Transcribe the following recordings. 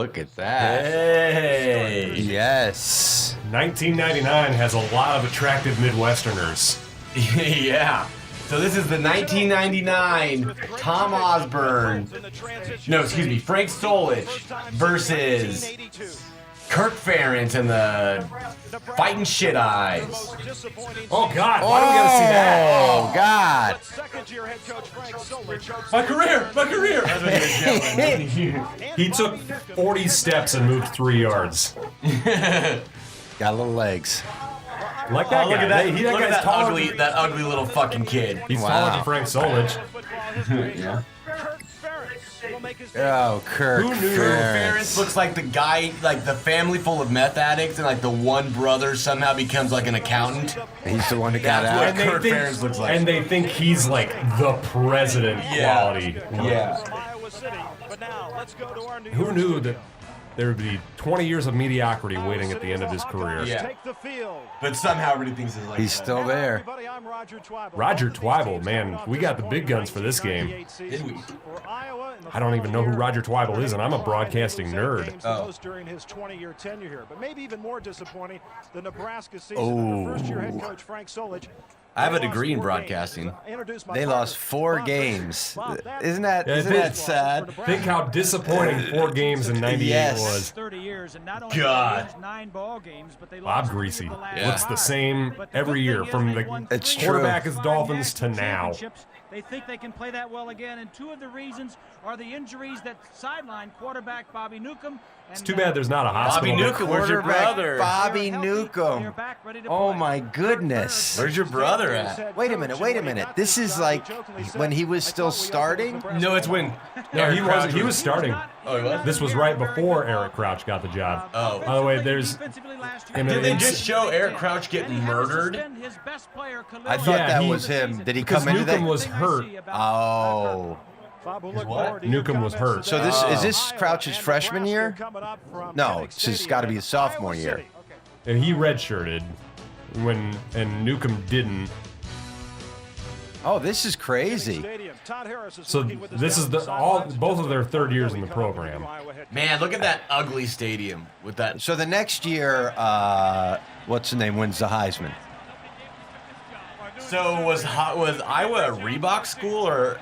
Look at that. Hey. Yes. 1999 has a lot of attractive Midwesterners. Yeah. So this is the 1999 Tom Osborne, Frank Solich versus Kirk Ferentz and the Fighting Shit Eyes. Oh, God. Why do we got to see that? Oh, God. My career. That's what he was yelling. He took 40 steps and moved 3 yards. Got little legs. Like that guy. Look at that! That Look at guy's taller that ugly little fucking kid. He's taller than Frank Solich. Yeah. Oh, Kirk Who knew Ferentz. Ferentz looks like the guy, like the family full of meth addicts, and like the one brother somehow becomes like an accountant? He's the one that got That's out. what Kirk Ferentz looks like. And they think he's like the president quality. Yeah. Who knew that there would be 20 years of mediocrity waiting at the end of his career? Yeah. But somehow everybody thinks he's like He's still there. Roger Twyble, man, we got the big guns for this game. Did we? I don't even know who Roger Twyble is, and I'm a broadcasting nerd. Oh. During his 20-year tenure here, but maybe even more disappointing, the Nebraska season. Oh. First-year head coach Frank Solich. I have a degree in broadcasting. They lost 4 games. Isn't that sad? Think how disappointing 4 games in 98 Yes. was. 30 years and not only God. wins 9 ball games, but they Bob lost Greasy. three of the last Looks the five. same But the every good year, thing is from they the won It's three true. quarterback as five Dolphins to national now. championships. They think they can play that well again, and 2 of the reasons are the injuries that sidelined quarterback Bobby Newcomb. It's too bad there's not a hospital. Bobby Newcomb, where's your Quarterback brother? Bobby Newcomb. Oh, my goodness. Where's your brother at? Wait a minute. This is like when he was still starting? No, it's when. No, Eric he Crouch wasn't. He was starting. Oh, he was? This was right before Eric Crouch got the job. Oh. By the way, there's. Did they just show Eric Crouch getting murdered? I thought Yeah, that he- was him. Did he Because come into Newcomb that? was hurt. Oh. What? Newcomb was hurt. So is this Crouch's freshman year? No, it's got to be his sophomore year. And he redshirted and Newcomb didn't. Oh, this is crazy. So this is both of their 3rd years in the program. Man, look at that ugly stadium with that. So the next year, what's the name, wins the Heisman? So was Iowa a Reebok school or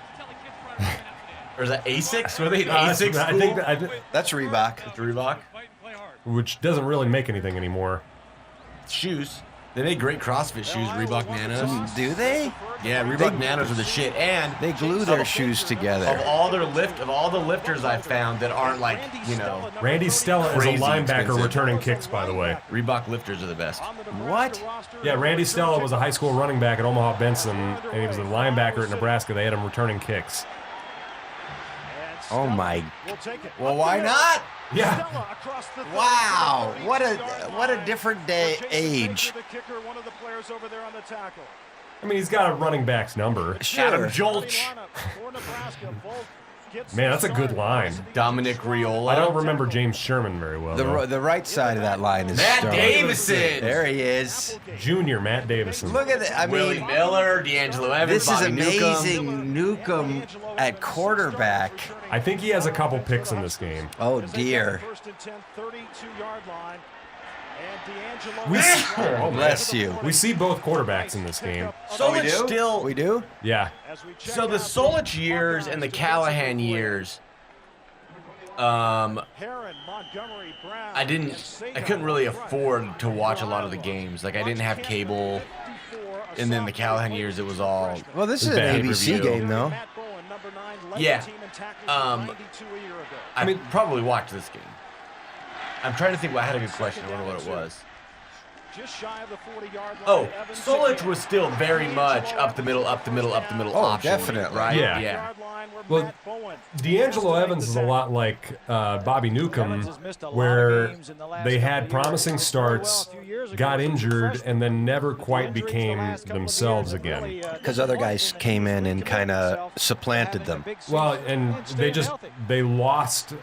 is that Asics? Were they an Asics I school? think That's Reebok. Reebok which doesn't really make anything anymore. shoes. They made great CrossFit shoes, Reebok Nanos. Do they? Yeah, Reebok Nanos are the shit. And They glue their shoes of together. all the lifters I found that aren't like, Randy Stella is a Crazy linebacker expensive. returning kicks, by the way. Reebok lifters are the best. What? Yeah, Randy Stella was a high school running back at Omaha Benson, and he was a linebacker at Nebraska. They had him returning kicks. Oh my. Well, why not? Yeah. Wow. What a different age. I mean, he's got a running back's number. Adam Sure. Jolch, Man, that's a good line. Dominic Riola. I don't remember James Sherman very well. though. The right side of that line is Matt strong. Davison. There he is. Junior Matt Davison. Look at that. I Willie mean, Miller, D'Angelo Evans, this is Bobby Newcomb. amazing. Newcomb at quarterback. I think he has a couple picks in this game. Oh dear. Oh, Bless you. We see both quarterbacks in this game. Solich still. We do? Yeah. So the Solich years and the Callahan years, I couldn't really afford to watch a lot of the games. Like I didn't have cable, and then the Callahan years, it was all. Well, this is an Bad ABC review. game, though. Yeah. I mean, probably watched this game. I'm trying to think. I had a good question. I wonder what it was. Oh, Solich was still very much up the middle Oh, option. definitely. Right? Yeah. Well, D'Angelo Evans is a lot like Bobby Newcomb, where they had promising starts, got injured, and then never quite became themselves again. Because other guys came in and kind of supplanted them. Well, and they lost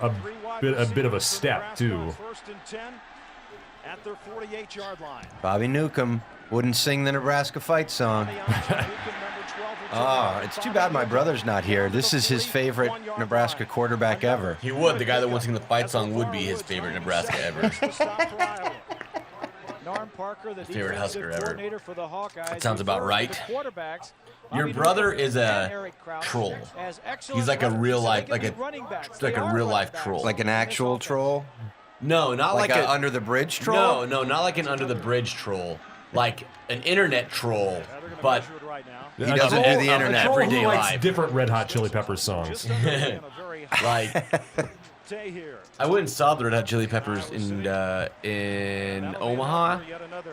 a bit of a step too. at their 48-yard line. Bobby Newcomb wouldn't sing the Nebraska fight song. Oh, it's too bad my brother's not here. This is his favorite Nebraska quarterback ever. He would. The guy that wants to sing the fight song would be his favorite Nebraska ever. Favorite Husker ever. That sounds about right. Your brother is a troll. He's like a real life, like a real life troll. Like an actual troll? No, not like a a under the bridge troll? No, not like an under the bridge troll. Like an internet troll, but he doesn't do the internet. Everyday life. Different Red Hot Chili Peppers songs. Like, I went and saw the Red Hot Chili Peppers in Omaha.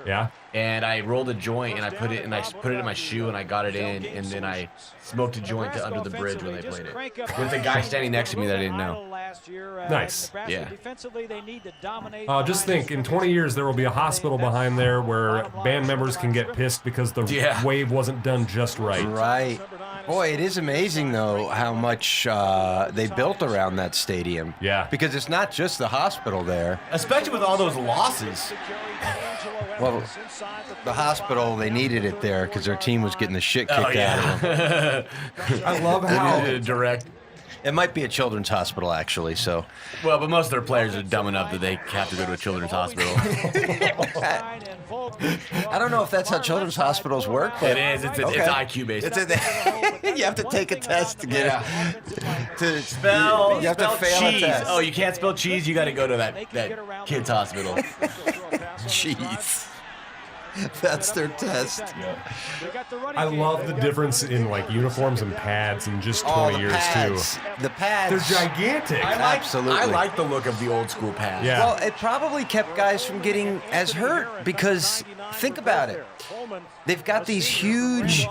Yeah. And I rolled a joint and I put it in my shoe and I got it in and then I smoked a joint to Under the Bridge when they played it with a guy standing next to me that I didn't know. Nice. Yeah. Just think, in 20 years there will be a hospital behind there where band members can get pissed because the wave wasn't done just right. Right. Boy, it is amazing though how much they built around that stadium. Yeah. Because it's not just the hospital there. Especially with all those losses. Well, the hospital, they needed it there because their team was getting the shit kicked out of them. I love how direct. It might be a children's hospital, actually, so. Well, but most of their players are dumb enough that they have to go to a children's hospital. I don't know if that's how children's hospitals work. But it is. It's IQ-based. You have to take a test to get to spell. You have to fail cheese. a test. Oh, you can't spell cheese? You got to go to that kid's hospital. Cheese. That's their test. I love the difference in like uniforms and pads in just 20 years pads. too. The pads. They're gigantic. Absolutely. I like the look of the old school pads. Yeah. Well, it probably kept guys from getting as hurt because think about it. They've got these huge,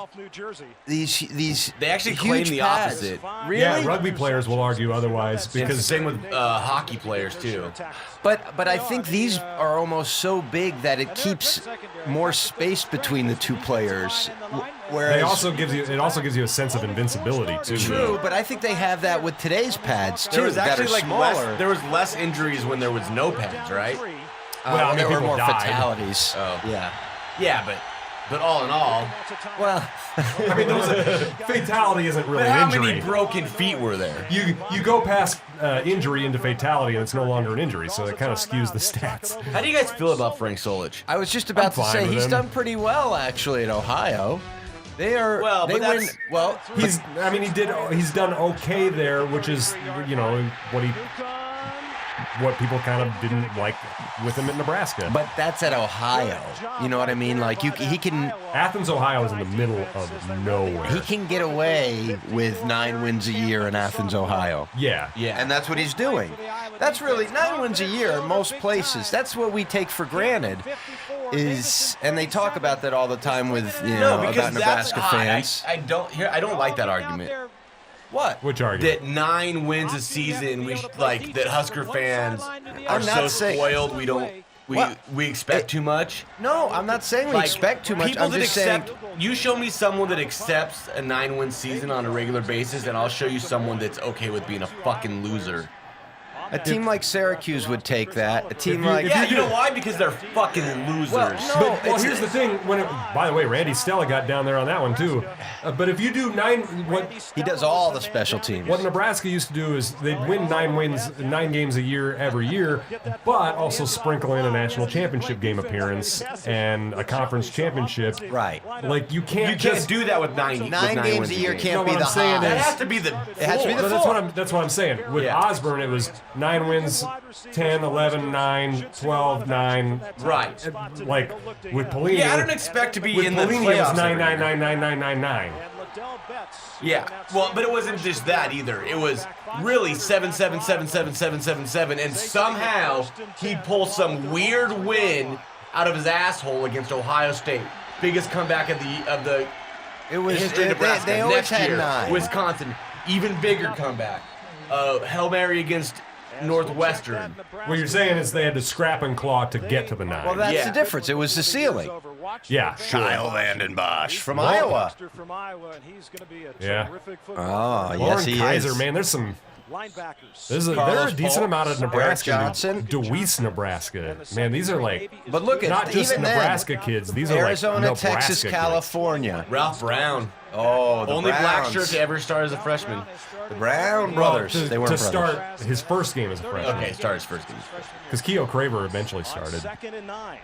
these. They actually huge claim the pads. opposite. Really? Yeah, rugby players will argue otherwise because same with hockey players too. But I think these are almost so big that it keeps more space between the two players. Whereas it also gives you a sense of invincibility too. True, but I think they have that with today's pads too. There was actually that are smaller. there was less injuries when there was no pads, right? Well, I mean, there were people more died. fatalities. Oh. Yeah. Yeah, but all in all, Well, I mean, fatality isn't really but an how injury. many broken feet were there? You go past injury into fatality, and it's no longer an injury, so it kind of skews the stats. How do you guys feel about Frank Solich? I was just about to fine say with he's him. done pretty well actually at Ohio. They are. Well, they but win. that's- Well, He's done okay there, which is what people kind of didn't like with him at Nebraska. but that's at Ohio. You know what I mean? Like he can Athens, Ohio is in the middle of nowhere. he can get away with 9 wins a year in Athens, Ohio. Yeah. Yeah, And that's what he's doing. That's really 9 wins a year in most places. That's what we take for granted. And they talk about that all the time with about Nebraska fans. I don't like that argument. What? Which argument? That 9 wins a season, that Husker fans are I'm so not saying- spoiled. What? We expect too much. No, I'm not saying we expect too much. People I'm that just saying. you show me someone that accepts a 9-win season on a regular basis, and I'll show you someone that's okay with being a fucking loser. A team like Syracuse would take that. A team you- like if Yeah, you know why? Because they're fucking losers. Well, no. Well, here's the thing. By the way, Randy Stella got down there on that one too. But if you do he does all the special teams. what Nebraska used to do is they'd win 9 games a year every year, but also sprinkle in a national championship game appearance and a conference championship. Right. Like you you can't can't do that with 9 9 games wins a year game. can't No, be what the I'm saying high. That is- has to be the. It has to be the But that's what I'm saying. With Yeah. Osborne, it was 9 wins, 10, 11, 9, 12, 9. Right. Like with Pelini. Yeah, I don't expect to be with in the Pelini, playoffs. it was 9, every 9, year. 9, 9, 9, 9, 9. Yeah, well, but it wasn't just that either. It was really 7, 7, 7, 7, 7, 7, 7, and somehow he pulls some weird win out of his asshole against Ohio State. Biggest comeback of the It was. history of Nebraska. They always Next had year, 9. Wisconsin, even bigger comeback. Hail Mary against Northwestern. What you're saying is they had to scrap and claw to get to the 9. Well, that's Yeah. the difference. It was the ceiling. yeah. Kyle Vanden Bosch from Iowa. From Iowa, and he's going to be a Yeah. terrific football Oh, Lauren yes, he Kaiser, is. man, there's some Linebackers. There are a decent amount of Nebraska. Johnson. DeWeese, Nebraska. Man, these are like But look at not just even Nebraska then, kids. These are Arizona, like Nebraska Texas, kids. California. Ralph Brown. Oh, the Only black Browns. shirt to ever start as a freshman. The Brown brothers. To, They weren't to brothers. start his first game as a freshman. Okay, start his first game. Because Keo Craver eventually started. 2nd and 9.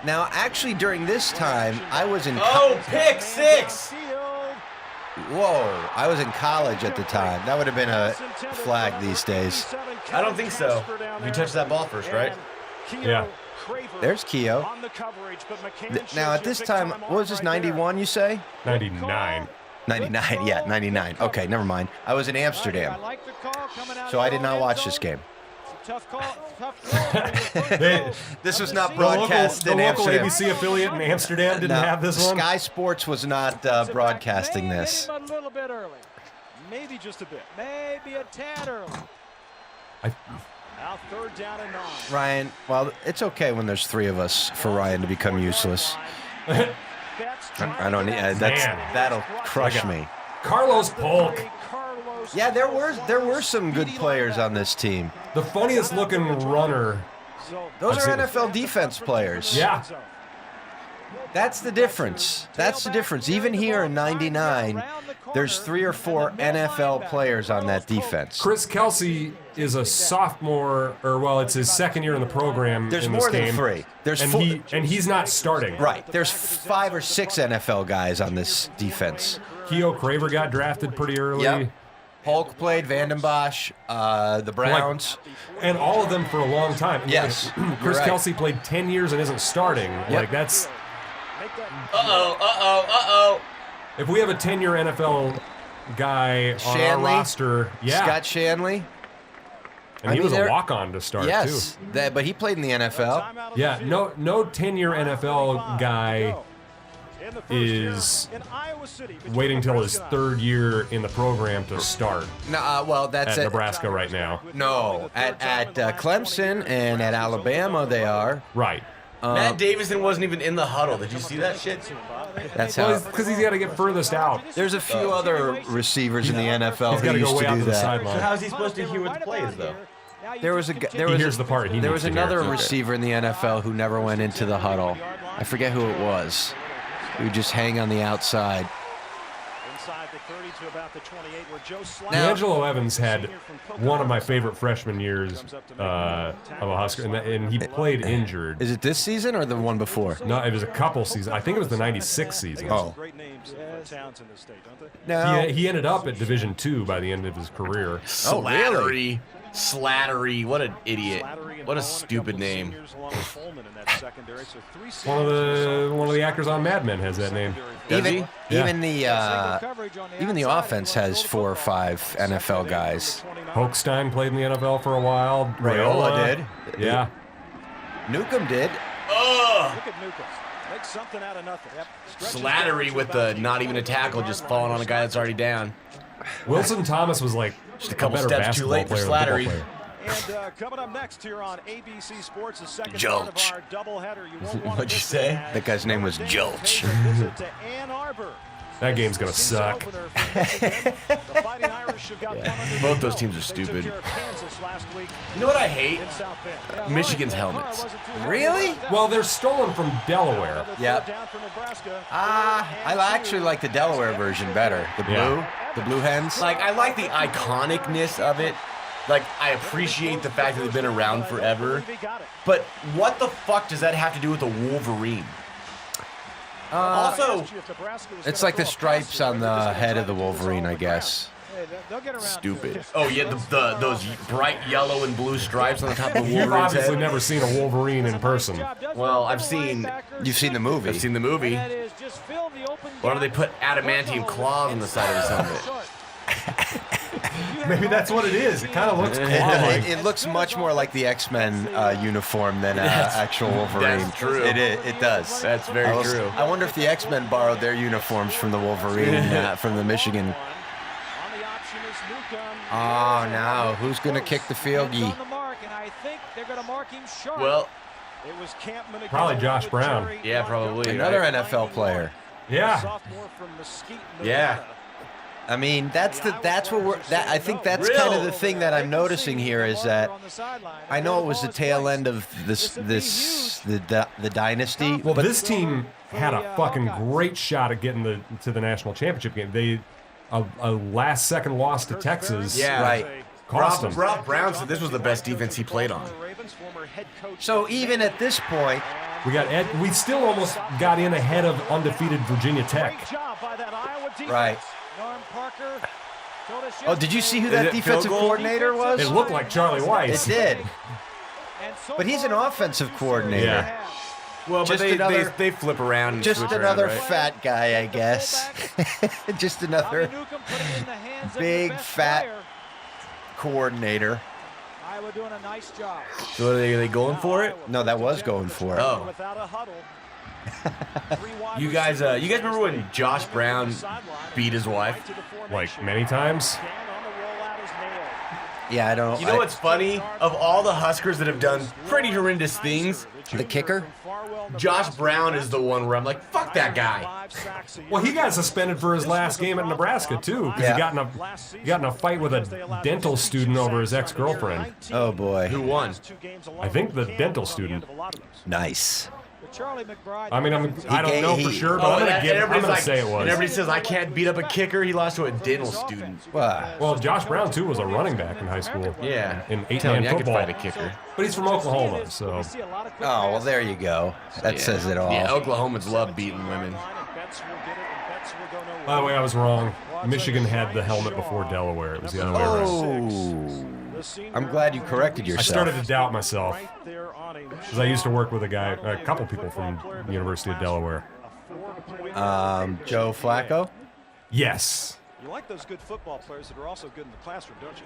Now, actually, during this time, I was in. Oh, pick six! Whoa! I was in college at the time. That would have been a flag these days. I don't think so. You touched that ball first, right? Yeah. There's Keo. Now, at this time, what was this, 91, you say? 99. 99, yeah, 99. Okay, never mind. I was in Amsterdam, so I did not watch this game. Tough call. This was not The broadcast in local Amsterdam. ABC affiliate in Amsterdam didn't No, have this one. Sky Sports was not broadcasting this. A little bit early. Maybe just a bit. Maybe a tad early. Now 3rd down and 9. Ryan, well, it's okay when there's 3 of us for Ryan to become useless. I don't need that'll crush me. Carlos Polk. Yeah, there were some good players on this team. The funniest looking runner. Those I've are seen- NFL defense players. Yeah. That's the difference. That's the difference. Even here in 99, there's 3 or 4 NFL players on that defense. Chris Kelsey is a sophomore, or well, it's his second year in the program. There's in more this than game, 3. There's and 4. he's not starting. Right. There's 5 or 6 NFL guys on this defense. Keo Craver got drafted pretty early. Yep. Polk played, Vanden Bosch, the Browns. And all of them for a long time. And Yes, like, Chris you're right. Kelsey played 10 years and isn't starting. Like, that's... If we have a 10-year NFL guy on our Shanley, roster, yeah. Scott Shanley. And he was a walk-on to start, yes, too. but he played in the NFL. Yeah, no 10-year NFL guy is waiting till his 3rd year in the program to start No, well, that's at it. Nebraska right now. No, at Clemson and at Alabama they are. Right. Matt Davison wasn't even in the huddle. Did you see that shit? That's Well, how. because he's got to get furthest out. There's a few other receivers in the NFL He's who got to used go way to out do to the that. So sideline. how's he supposed to hear what the play is, though? There was a there He was hears the part. He there needs was to hear. another Okay. receiver in the NFL who never went into the huddle. I forget who it was. He would just hang on the outside. Inside the 30 to about the 28 where Joe D'Angelo Evans had one of my favorite freshman years of a Husker, and he played injured. Is it this season or the one before? No, it was a couple seasons. I think it was the '96 season. Oh. Great names towns in the state, don't they? No. He ended up at Division II by the end of his career. Oh, really? Slattery. What an idiot. What a stupid name. One of the actors on Mad Men has that name. Even Yeah. even the offense has 4 or 5 NFL guys. Hochstein played in the NFL for a while. Raiola did. Yeah. Newcomb did. Ugh. Look at Newcomb. Make something out of nothing. Slattery with the not even a tackle, just falling on a guy that's already down. Wilson Thomas was like Just a couple better steps too basketball late for player than football Slattery. player. And coming up next here on ABC Sports, the second Julch. part of our doubleheader. You won't want to What'd you miss say? it. That guy's name was Julch. Visit to Ann Arbor. That game's gonna suck. Both those teams are stupid. You know what I hate? Michigan's helmets. Really? Well, they're stolen from Delaware. Yep. I actually like the Delaware version better. The blue, Yeah. the blue hens. Like, I like the iconicness of it. Like, I appreciate the fact that they've been around forever. But what the fuck does that have to do with the Wolverine? Also, It's like the stripes on the head of the Wolverine, I guess. stupid. Oh yeah, those bright yellow and blue stripes on the top of the You've Wolverine's obviously head. never seen a Wolverine in person. Well, I've seen the movie. I've seen the movie. Or do they put adamantium claws on the side of his helmet? Maybe that's what it is. It kind of looks claw-like. It looks much more like the X-Men uniform than actual Wolverine. That's true. It does. That's very true. I wonder if the X-Men borrowed their uniforms from the Wolverine, from the Michigan. Oh, now who's going to kick the field goal? Well, Probably Josh Brown. yeah, probably. Another right? NFL player. Yeah. Yeah. I mean, I think that's kind of the thing that I'm noticing here is that I know it was the tail end of the dynasty. Well, this team had a fucking great shot at getting to the national championship game. A last-second loss to Texas. Yeah, right. Cost them. Rob Brown said this was the best defense he played on. So even at this point, we still almost got in ahead of undefeated Virginia Tech. right. Oh, did you see who that defensive coordinator was? It looked like Charlie Weiss. It did. But he's an offensive coordinator. Yeah. Well, but they flip around. And Just switch another around, right? fat guy, I guess. Just another big fat coordinator. Iowa doing a nice job. So are they going for it? No, that was going for it. Oh. Without a huddle. You guys remember when Josh Brown beat his wife? Like many times. Yeah, I don't. You know what's funny? Of all the Huskers that have done pretty horrendous things, The kicker? Josh Brown is the one where I'm like, fuck that guy. Well, he got suspended for his last game at Nebraska too, because Yeah. he got in a fight with a dental student over his ex-girlfriend. Oh boy. Who won? I think the dental student. Nice. I mean, I don't know for sure, but I'm gonna say it was. And everybody says I can't beat up a kicker. He lost to a dental student. Well, Josh Brown too was a running back in high school. Yeah. In Telling 8-man you, I could football. fight a kicker. But he's from Oklahoma, so. Oh, well, there you go. That says it all. Yeah, Oklahomans love beating women. By the way, I was wrong. Michigan had the helmet before Delaware. It was the other way around. Oh. I'm glad you corrected yourself. I started to doubt myself because I used to work with a couple people from the University of Delaware. Joe Flacco? Yes. You like those good football players that are also good in the classroom, don't you?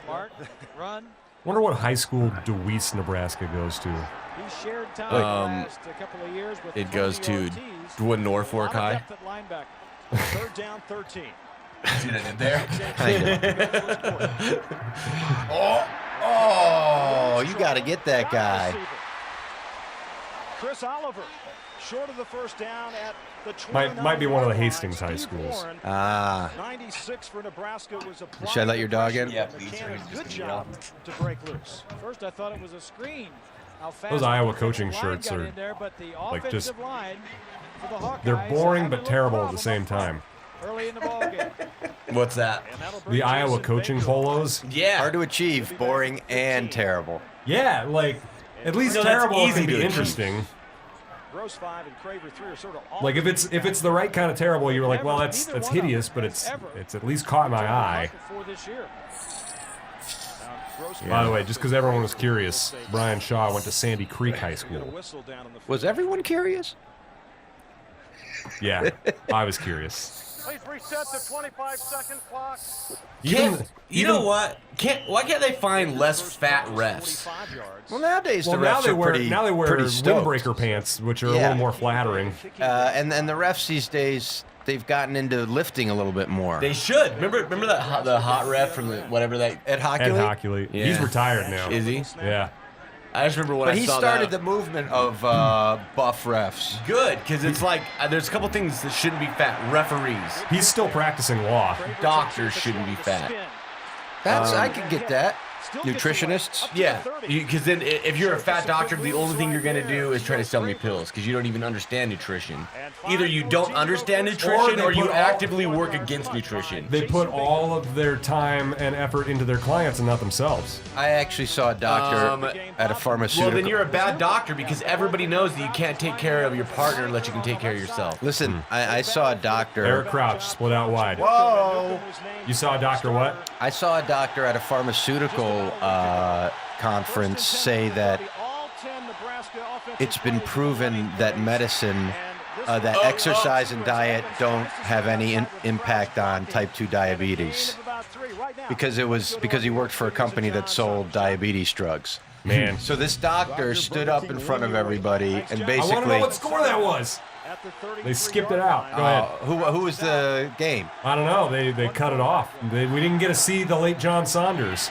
Smart, run. Wonder what high school DeWeese, Nebraska goes to. He shared time last a couple of years with It goes to Norfolk High. Third down, 13. See what I did there? Oh, you got to get that guy. Chris Oliver, short of the first down at the 29 Might be one of the line. Hastings high Steve schools. Warren, Ah. 96 for Nebraska was a Should I let your dog in? Yeah, please. Good job to break loose. First, I thought it was a screen. How fast Those the Iowa offensive coaching line shirts got are in there, but the like just- offensive line for the Hawkeyes They're boring having but a terrible little at the same problem time. early in the ballgame. What's that? And that'll bring The Iowa Jason coaching Baker. polos. Yeah. Hard to achieve, boring and terrible. Yeah, like at least No, that's terrible easy can be to achieve. interesting. Gross 5 and Craver 3 are sort of Like if it's the right kind of terrible, you're like, well, that's hideous, but it's at least caught my eye. By the way, just because everyone was curious, Brian Shaw went to Sandy Creek High School. Was everyone curious? Yeah, I was curious. Please reset the 25-second clock. You know what? Why can't they find less fat refs? Well, nowadays Well, the refs are pretty stoked. windbreaker pants, which are a Yeah. little more flattering. And the refs these days, they've gotten into lifting a little bit more. They should. Remember the hot ref from the whatever that Ed Hockey? Ed Hockley. Yeah. He's retired now. is he? Yeah. I just remember when But I he saw started that. the movement of buff refs. Good, because it's like there's a couple things that shouldn't be fat. Referees, He's still practicing law. doctors shouldn't be fat. That's I could get that. Nutritionists. Yeah, because then if you're a fat doctor, the only thing you're gonna do is try to sell me pills because you don't even understand nutrition. Either you don't understand nutrition or you actively work against nutrition. They put all of their time and effort into their clients and not themselves. I actually saw a doctor at a pharmaceutical. Well, then you're a bad doctor because everybody knows that you can't take care of your partner unless you can take care of yourself. Listen, I saw a doctor. Eric Crouch, split out wide. Whoa! You saw a doctor what? I saw a doctor at a pharmaceutical conference say that it's been proven that medicine, that exercise and diet don't have any impact on type 2 diabetes because he worked for a company that sold diabetes drugs. Man. So this doctor stood up in front of everybody and I want to know basically. what score that was. They skipped it out. Go ahead. Who was the game? I don't know. They cut it off. We didn't get to see the late John Saunders.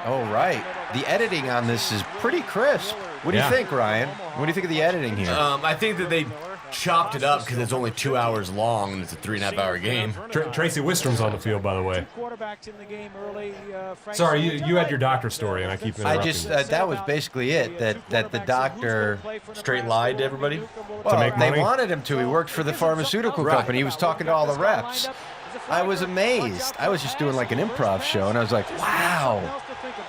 Oh, right. The editing on this is pretty crisp. What do you Yeah. think, Ryan? What do you think of the editing here? I think that chopped it up because it's only 2 hours long and it's a 3.5-hour game. Tracy Wistrom's on the field, by the way. Sorry, you had your doctor story, and I keep interrupting. I just that was basically it. That the doctor Straight lied to everybody. well, make they money? wanted him to. He worked for the pharmaceutical company. He was talking to all the reps. I was amazed. I was just doing like an improv show, and I was like, wow.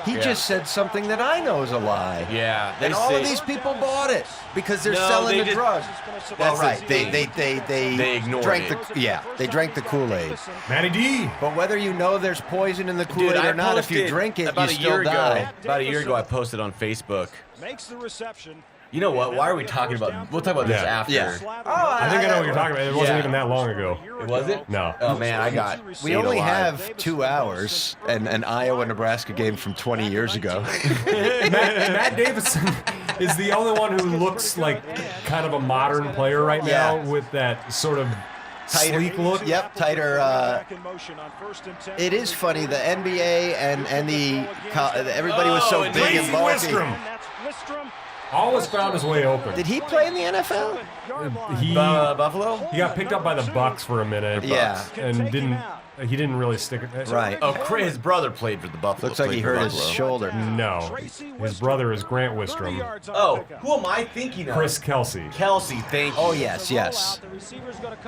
He just said something that I know is a lie. Yeah, And all of these people bought it because they're selling the drug. Well, right. They ignored drank it. they drank the Kool-Aid. Matty D. But whether you know there's poison in the Kool-Aid or not, if you drink it, you still die. About a year ago, I posted on Facebook. Makes the reception. You know what? Why are we talking about? We'll talk about this after. Yeah. I think I know what you're talking about. It wasn't even that long ago. Was it? No. Oh man, I got. We ate only alive. have 2 hours, and an Iowa-Nebraska game from 20 years ago. Matt Davison is the only one who looks like kind of a modern player right now with that sort of sleek look. Yep, tighter. It is funny. The NBA and everybody was so big Tracy and bulky. Wistrom always found his way open. Did he play in the NFL? He Buffalo. he got picked up by the Bucks for a minute. Yeah. and he didn't really stick it. Right. Oh, his brother played for the Buffalo. Looks like he played for hurt his Buffalo. shoulder. No, his brother is Grant Wistrom. Oh, who am I thinking of? Chris Kelsey. Kelsey, thank you. Oh, yes.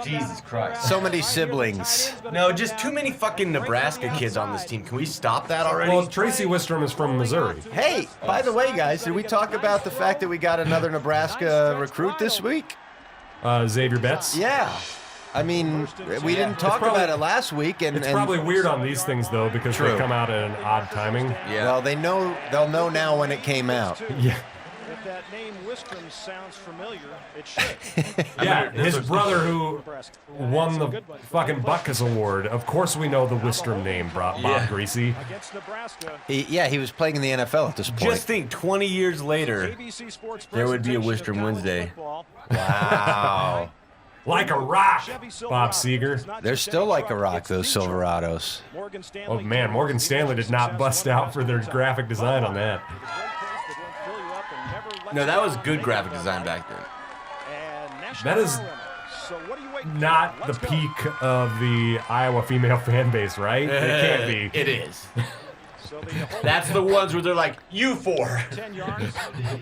Jesus Christ. So many siblings. No, just too many fucking Nebraska kids on this team. Can we stop that already? Well, Tracy Wistrom is from Missouri. Hey, by the way, guys, did we talk about the fact that we got another Nebraska recruit this week? Xavier Betts. Yeah. I mean, we didn't talk about it last week, and It's probably weird on these things though because True. they come out at an odd timing. yeah. well, they'll know now when it came out. Yeah. If that name Wistrom sounds familiar, it should. Yeah, his brother who won the fucking Butkus Award. Of course we know the Wistrom name, Bob Greasy. Against Nebraska, He was playing in the NFL at this point. Just think, 20 years later, ABC Sports there would be a presentation of Wistrom college Wednesday. football. Wow. Like a rock, Bob Seeger. They're still like a rock, those Silverados. Morgan Stanley Oh man, Morgan Stanley did not bust out for their graphic design on that. No, that was good graphic design back then. That is not the peak of the Iowa female fan base, right? It can't be. It is. That's the ones where they're like, you four,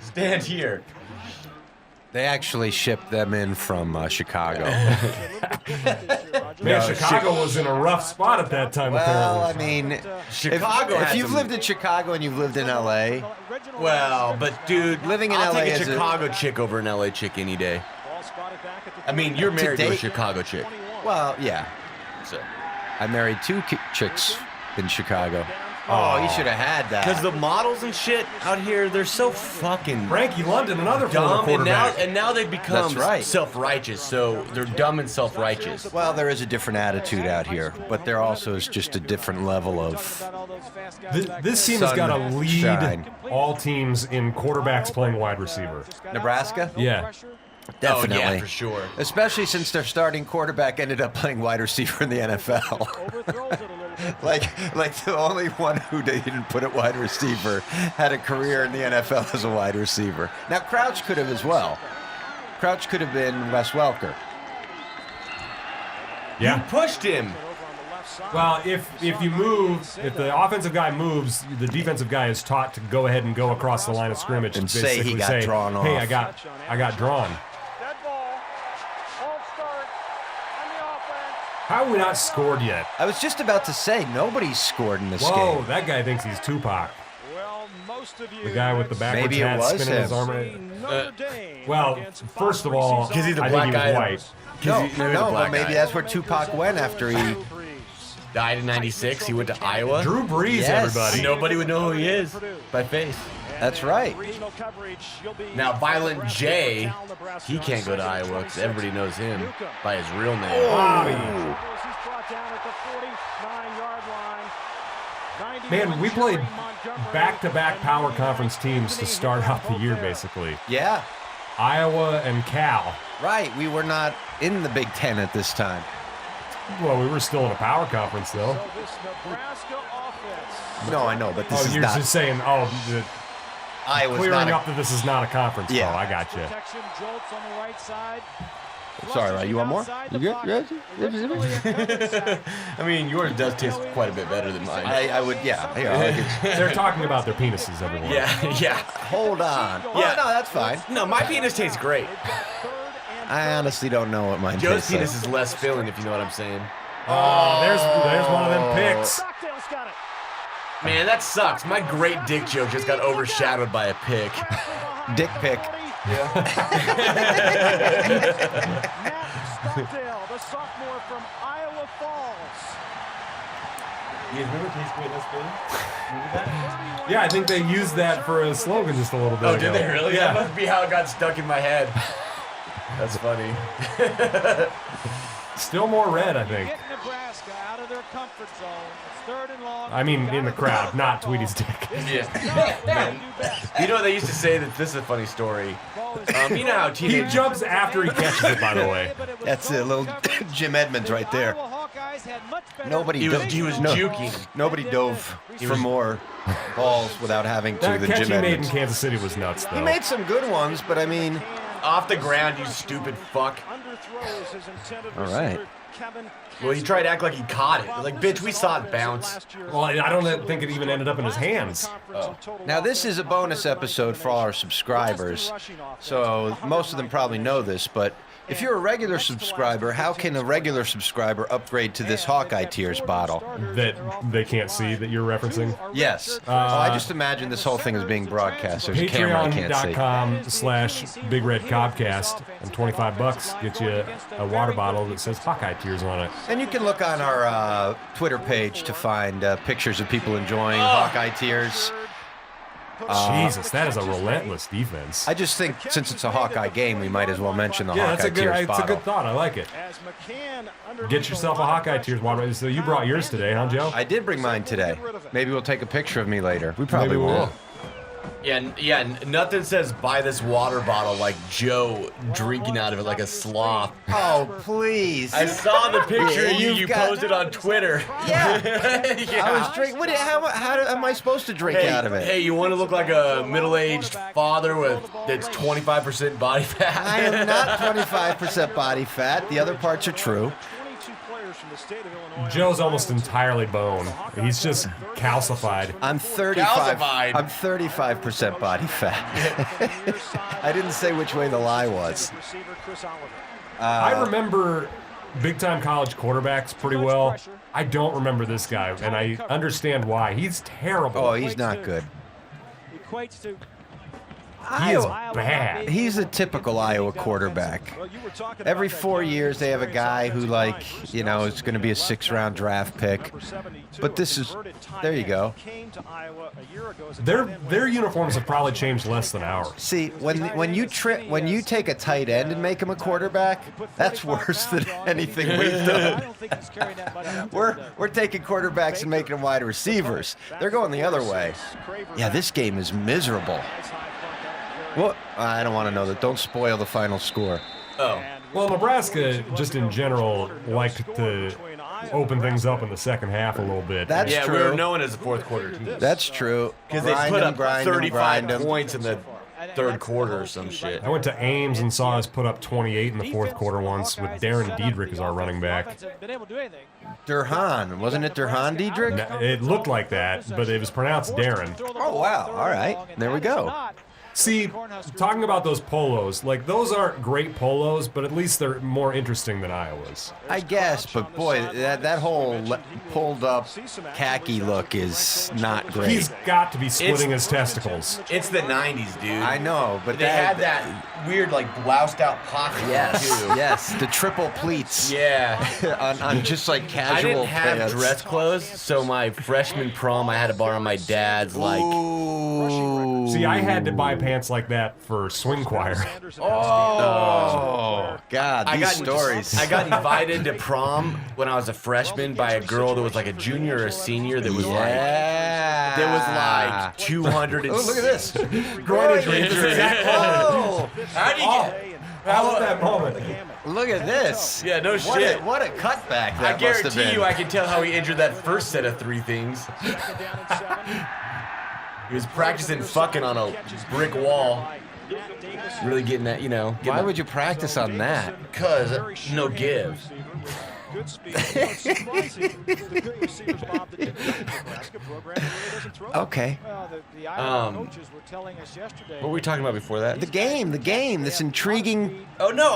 stand here. They actually shipped them in from Chicago. Man, Chicago was in a rough spot at that time, Well, I apparently. mean, Chicago if had you've some- lived in Chicago and you've lived in LA, Well, but dude, Living in I'll LA take is a a- Chicago chick over an LA chick any day. I mean, you're married to a date- Chicago chick. well, yeah. So. I married 2 chicks in Chicago. Oh, you should have had that. Because the models and shit out here, they're so fucking Frankie London, another former dumb, quarterback. and now they've become That's right. self-righteous. So they're dumb and self-righteous. Well, there is a different attitude out here, but there also is just a different level of. This team has got to lead Sunshine. all teams in quarterbacks playing wide receiver. Nebraska? Yeah. Definitely. Oh, yeah, for sure. Especially since their starting quarterback ended up playing wide receiver in the NFL. like the only one who they didn't put at wide receiver had a career in the NFL as a wide receiver. Now, Crouch could have as well. Crouch could have been Wes Welker. Yeah. You pushed him. Well, if you move, if the offensive guy moves, the defensive guy is taught to go ahead and go across the line of scrimmage And to say he basically got say, drawn "Hey, off." I got drawn." Dead ball. False start on the offense. How have we not scored yet? I was just about to say, nobody's scored in this Whoa, game. that guy thinks he's Tupac. Well, most of you The guy with the backwards Maybe it hat was spinning his him. arm. Well, first of all, Because he's a I black think he was guy. white. No, but maybe that's where Tupac went after he. Died in '96. He went to Iowa. Drew Brees, Yes. everybody. Nobody would know who he is by face. That's right. Now, Violent J, he can't go to Iowa because everybody knows him by his real name. Oh. Man, we played back-to-back power conference teams to start out the year, basically. Yeah, Iowa and Cal. right. We were not in the Big Ten at this time. Well, we were still in a power conference, though. No, I know, but this is you're not. just saying, Iowa's clearing not. up that this is not a conference. Yeah. Oh, I got you. Sorry, right? You want more? You good? I mean, yours does taste quite a bit better than mine. I would, yeah. Here, They're talking about their penises, everyone. Yeah. hold on. Yeah. Well, no, that's fine. No, my penis tastes great. I honestly don't know what mine Joe's tastes like. penis is less filling, if you know what I'm saying. Oh, there's one of them picks. Man, that sucks. My great dick joke just got overshadowed by a pick. Dick pic. Matt Stockdale, the sophomore from Iowa Falls. You guys remember Tastes Great, Less Filling? Remember that? Yeah, I think they used that for a slogan just a little bit Oh, ago. did they really? Yeah. That must be how it got stuck in my head. That's funny. Still more red, I think. Get Nebraska out of their comfort zone. It's 3rd and long. I mean, in the crowd, not Tweety's dick. Yeah. You know, they used to say that this is a funny story. You know how He teenagers... jumps after he catches it, by the way. That's a little Jim Edmonds right there. Nobody He was no, juking. Nobody dove for more balls without having to That than catch Jim he made in Edmonds. Kansas City was nuts, though. He made some good ones, but I mean, Off the ground, you stupid fuck. all right. Well, he tried to act like he caught it. Like, bitch, we saw it bounce. Well, I don't think it even ended up in his hands. Now, this is a bonus episode for all our subscribers, so most of them probably know this, but if you're a regular subscriber, how can a regular subscriber upgrade to this Hawkeye Tears bottle? That they can't see that you're referencing. Yes. I just imagine this whole thing is being broadcast. There's a camera I can't see. Patreon.com/BigRedCobcast, and $25 gets you a water bottle that says Hawkeye Tears on it. And you can look on our Twitter page to find pictures of people enjoying Hawkeye Tears. Jesus, that is a relentless defense. I just think since it's a Hawkeye game, we might as well mention the Yeah, Hawkeye Tears it's a bottle. good thought. I like it. Get yourself a Hawkeye Tears water. So you brought yours today, huh, Joe? I did bring mine today. Maybe we'll take a picture of me later. We probably Maybe we will. will. Yeah, nothing says buy this water bottle like Joe drinking out of it like a sloth. Oh, please. I saw the picture Yeah, you you've got- posted on Twitter. Yeah. Yeah. I was drinking. How am I supposed to drink out of it? Hey, you want to look like a middle-aged father that's 25% body fat? I am not 25% body fat. The other parts are true. Joe's almost entirely bone. He's just calcified. I'm 35. Calcified. I'm 35% body fat. I didn't say which way the lie was. I remember big-time college quarterbacks pretty well. I don't remember this guy, and I understand why. He's terrible. Oh, he's not good. Equates to He is bad. He's a typical Iowa quarterback. Every 4 years, they have a guy who, like, you know, is going to be a 6th-round draft pick. But this is, there you go. Their uniforms have probably changed less than ours. See, when you take a tight end and make him a quarterback, that's worse than anything we've done. We're taking quarterbacks and making them wide receivers. They're going the other way. Yeah, this game is miserable. Well, I don't want to know that. Don't spoil the final score. Oh. Well, Nebraska, just in general, liked to open things up in the second half a little bit. That's Yeah, true. we were known as a fourth quarter team. That's true. Because they Grind put 'em, up grind 'em, 35 grind 'em. points in the third quarter or some shit. I went to Ames and saw us put up 28 in the fourth quarter once with Darren Diedrich as our running back. Durhan. Wasn't it Durhan Diedrich? It looked like that, but it was pronounced Darren. Oh, wow. All right. There we go. See, talking about those polos, like those aren't great polos, but at least they're more interesting than Iowa's. I guess, but boy, that whole pulled up khaki look is not great. He's got to be splitting his testicles. It's the 90s, dude. I know, but They had that weird, like, bloused out pocket, Yes, too. yes, the triple pleats. Yeah. on just like I casual didn't have pants. dress clothes, so my freshman prom, I had to borrow my dad's, like... Ooh. See, I had to buy pants like that for swing choir. Oh, God, these stories. I got invited to prom when I was a freshman by a girl that was like a junior or a senior that was like 200 and... Oh, look at this. Groin injury. Oh, How do you get... How about that moment? look at this. Yeah, no What shit. what a cutback I that must have guarantee been. you I can tell how he injured that first set of 3 things. He was practicing fucking on a brick wall. Really getting that, Why would you practice on that? Because no give. Good speed. It's surprising. The good receivers, Bob, that you put in the Nebraska program really doesn't throw. Okay. Well, the Iowa coaches were telling us yesterday. What were we talking about before that? The game, this intriguing. Oh no!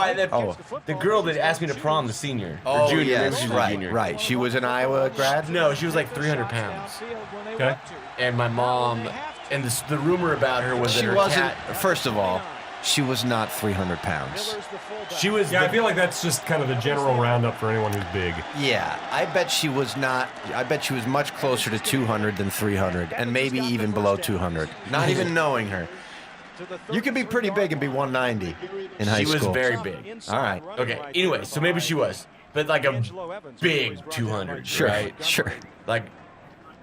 The girl that asked me to prom, the senior, or junior, maybe yes, she was a right, junior. right. She was an Iowa grad. No, she was like 300 pounds. Okay. And my mom, and the rumor about her was that She her wasn't. cat. First of all, she was not 300 pounds. She was. Yeah, I feel like that's just kind of the general roundup for anyone who's big. Yeah, I bet she was not. I bet she was much closer to 200 than 300, and maybe even below 200. Not even knowing her. You could be pretty big and be 190 in high She school. was very big. All right. Okay. Anyway, so maybe she was, but like a big 200. Sure. Right? Sure. Like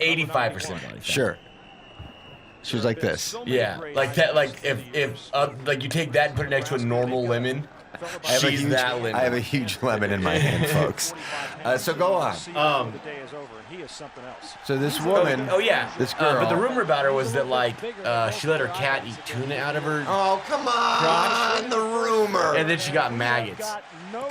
85% body fat. Sure. She was like this. Yeah, like that. Like if like you take that and put it next to a normal lemon, she's that lemon. I have a huge lemon in my hand, folks. So go on. The day is over, and he is something else. So this woman. Oh yeah, This girl. but the rumor about her was that like she let her cat eat tuna out of her, Oh, come on. The rumor. and then she got maggots.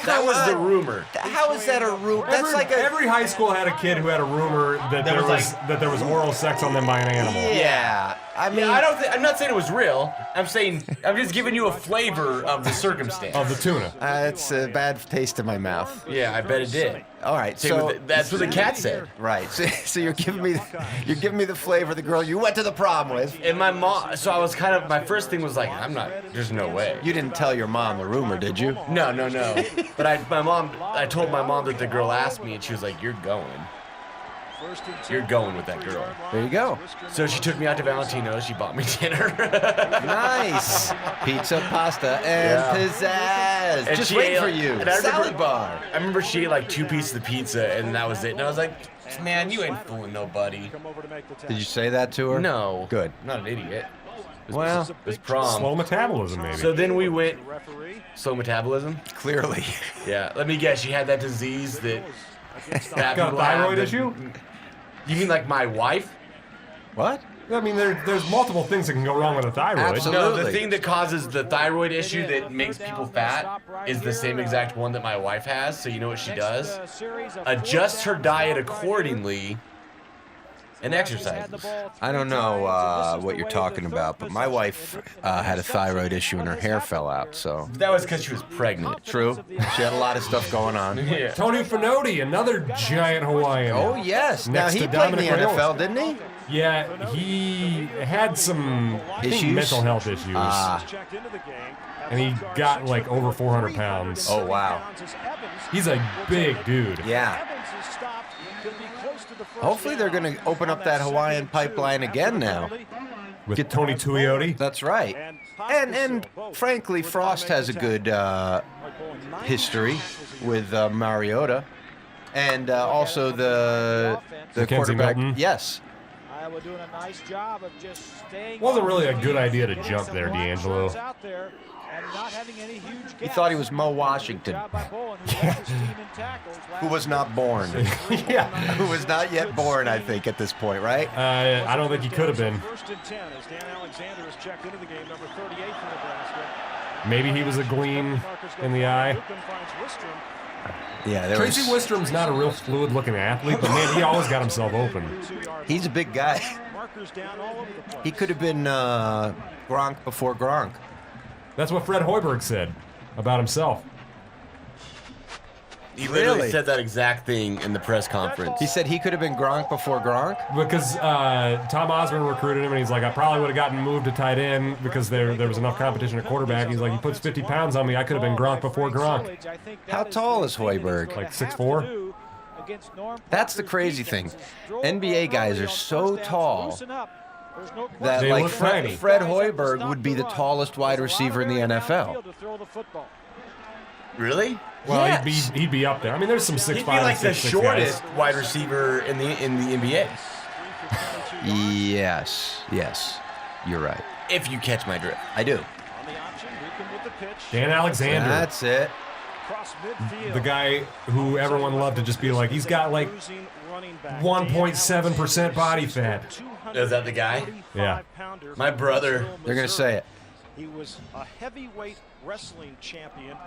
That was the rumor. How is that a rumor? That's like a. Every high school had a kid who had a rumor that there was was oral sex on them by an animal. Yeah. I mean. Yeah, I'm not saying it was real. I'm just giving you a flavor of the circumstance. Of the tuna. It's a bad taste in my mouth. Yeah, I bet it did. All right, Same so with that's what the cat said. right, so you're giving me the flavor of the girl you went to the prom with. And my mom, so I was kind of, my first thing was like, there's no way. You didn't tell your mom the rumor, did you? No. But I told my mom that the girl asked me, and she was like, "You're going. You're going with that girl." There you go. So she took me out to Valentino's. She bought me dinner. Nice. Pizza, pasta, and pizzazz. And Just she wait ate, for you. and I remember- Salad bar. I remember she ate like 2 pieces of pizza, and that was it. And I was like, "Man, you ain't fooling nobody." Come over to make the Did you say that to her? No. Good. I'm not an idiot. Well, It was prom. Slow metabolism, maybe. So then we went referee. slow metabolism. clearly. Yeah. Let me guess. She had that disease that fat Got a people have thyroid that- issue? You mean like my wife? What? I mean, there's multiple things that can go wrong with a thyroid. Absolutely. No, the thing that causes the thyroid issue that makes people fat is the same exact one that my wife has. So you know what she does? Adjusts her diet accordingly and exercises. I don't know what you're talking about, but my wife had a thyroid issue and her hair fell out, so. That was because she was pregnant. True. She had a lot of stuff going on. Yeah. Tony Finoti, another giant Hawaiian. Oh, yes. Now, Next he to played in the Dominic NFL, didn't he? Yeah, he had some I think, Issues? mental health issues. Checked into the game. And he got like over 400 pounds. Oh, wow. He's a big dude. Yeah. Evans is stopped. Could be close to the first Hopefully they're going to open up that Hawaiian pipeline again now. With Tony Tuioti. That's right. And frankly, Frost has a good history with Mariota. And also the Mackenzie quarterback. Milton? Yes. Iowa doing a nice job of just staying. Wasn't really a good idea to jump there, D'Angelo. Out there and not having any huge He thought he was Mo Washington, who was not born. Yeah. Who was not yet born, I think, at this point, right? I don't think he could have been. First and 10 as Dan Alexander is checked into the game, number 38 for Nebraska. Maybe he was a gleam in the eye. Lucan finds Wistrom. Yeah, there Tracy was, Wistrom's not a real fluid-looking athlete, but man, he always got himself open. he's a big guy. Markers down all over the place. He could have been Gronk before Gronk. That's what Fred Hoiberg said about himself. He literally Really? said that exact thing in the press conference. He said he could have been Gronk before Gronk? Because Tom Osborne recruited him, and he's like, I probably would have gotten moved to tight end because there was enough competition at quarterback. He's like, he puts 50 pounds on me. I could have been Gronk before Gronk. How tall is Hoiberg? Like 6'4"? That's the crazy thing. NBA guys are so tall that They like look tiny. Fred Hoiberg would be the tallest wide receiver in the NFL. Really? Well, Yes. he'd be up there. I mean, there's some 6'5", He'd be like the 6'6" shortest guys. wide receiver in the NBA. Yes, you're right. If you catch my drift. I do. Dan Alexander, That's it. the guy who everyone loved to just be like, he's got like 1.7% body fat. Is that the guy? Yeah. My brother. They're gonna say it. He was a heavyweight wrestling champion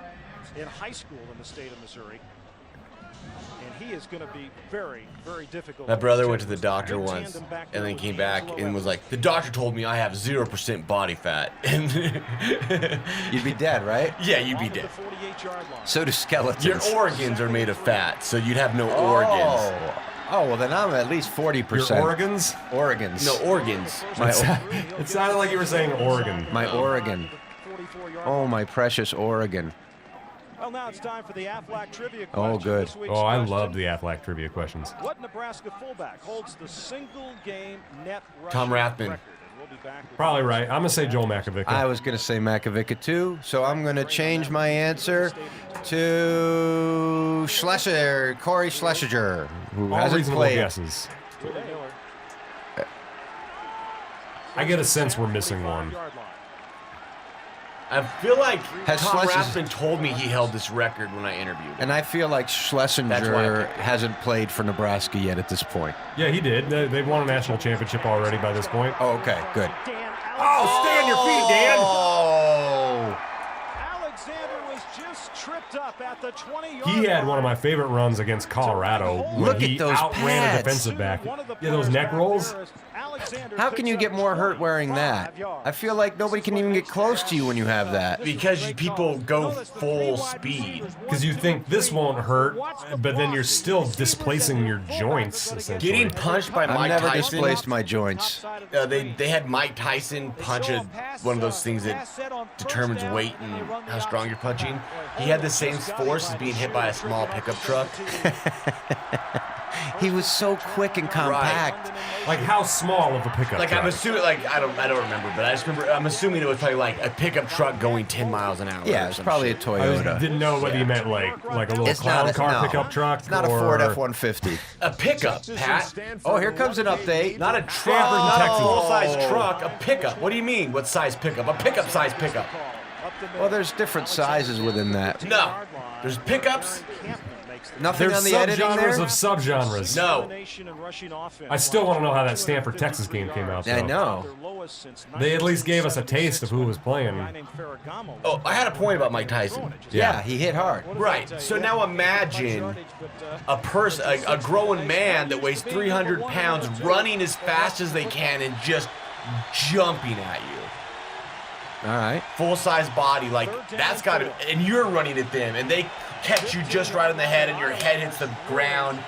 in high school in the state of Missouri. And he is going to be very, very difficult. My brother went to the doctor once and then came back and was like, the doctor told me I have 0% body fat. You'd be dead, right? Yeah, you'd be dead. So do skeletons. Your organs are made of fat, so you'd have no organs. Oh, well, then I'm at least 40%. Your organs? Organs. No, organs. It sounded like you were saying Oregon. My Oregon. Oh, my precious Oregon. Well, now it's time for the Aflac trivia question. Oh, good. Oh, I loved the Aflac trivia questions. What Nebraska fullback holds the single game net Tom rushing Rathman. record? And we'll be back. Probably right. I'm going to say Joel Makovica. I was going to say Makovica too, so I'm going to change my answer to Corey Schlesinger, who All hasn't reasonable played. guesses. I get a sense we're missing one. I feel like Has Tom Schlesinger- Rathman told me he held this record when I interviewed him. And I feel like That's why I Schlesinger picked him. hasn't played for Nebraska yet at this point. Yeah, he did. They've won a national championship already by this point. Oh, okay, good. Oh, stay on your feet, Dan! Oh! Alexander was just tripped up at the 20-yard He had one of my favorite runs against Colorado when Look he at those outran pads. a defensive back. Yeah, those neck rolls. How can you get more hurt wearing that? I feel like nobody can even get close to you when you have that. Because people go full speed. Because you think this won't hurt, but then you're still displacing your joints, essentially. Getting punched by I've Mike never Tyson. displaced my joints. They had Mike Tyson punch one of those things that determines weight and how strong you're punching. He had the same force as being hit by a small pickup truck. He was so quick and compact. Like how small of a pickup Like truck? I'm assuming, like I don't remember, but I just remember I'm assuming it was probably like a pickup truck going 10 miles an hour. Yeah, or it's some probably a shit. Toyota. Didn't know whether you meant like a little It's clown not a- car no. pickup truck. It's not a or Ford F-150. A pickup, Pat. Oh, here comes an update. Not a truck, Stanford, not Texas. a full-size truck. A pickup. What do you mean? What size pickup? A pickup-size pickup. Well, there's different sizes within that. No, there's pickups. Nothing There's on the editing subgenres there? of subgenres. No. I still want to know how that Stanford Texas game came out. I though. know. They at least gave us a taste of who was playing. Oh, I had a point about Mike Tyson. Yeah, he hit hard. Right. So now imagine a person, a grown man that weighs 300 pounds running as fast as they can and just jumping at you. All right. Full-size body, like that's got to, and you're running at them, and they catch you just right in the head, and your head hits the ground.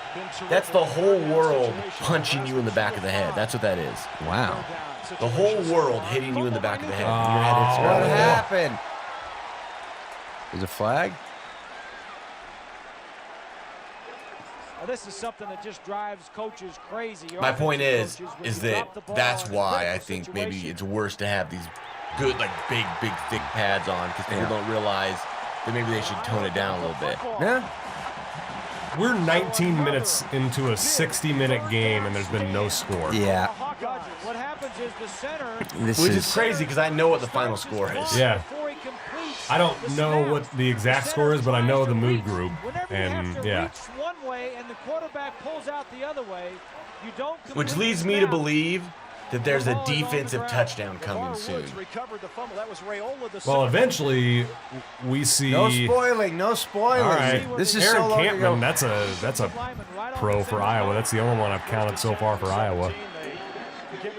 That's the whole world punching you in the back of the head. That's what that is. Wow. The whole world hitting you in the back of the head. And your head hits the What ground. happened? Is a flag? This is something that just drives coaches crazy. My point is that that's why I think maybe it's worse to have these good, like big, thick pads on, because people don't realize that maybe they should tone it down a little bit. Yeah. We're 19 minutes into a 60-minute game, and there's been no score. Yeah. What happens is the center, This Which is is crazy because I know what the final score is. Yeah. before he completes I don't the know snap, what the exact score is, but I know the mood group. Whenever you And have to yeah. reach one way and the quarterback pulls out the other way, you don't Which complete leads the me to snap. believe that there's a defensive touchdown coming soon. Well, eventually, we see. no spoiling. No spoiling. All right. This is Aaron so long Campman. ago. That's a pro for Iowa. That's the only one I've counted so far for Iowa.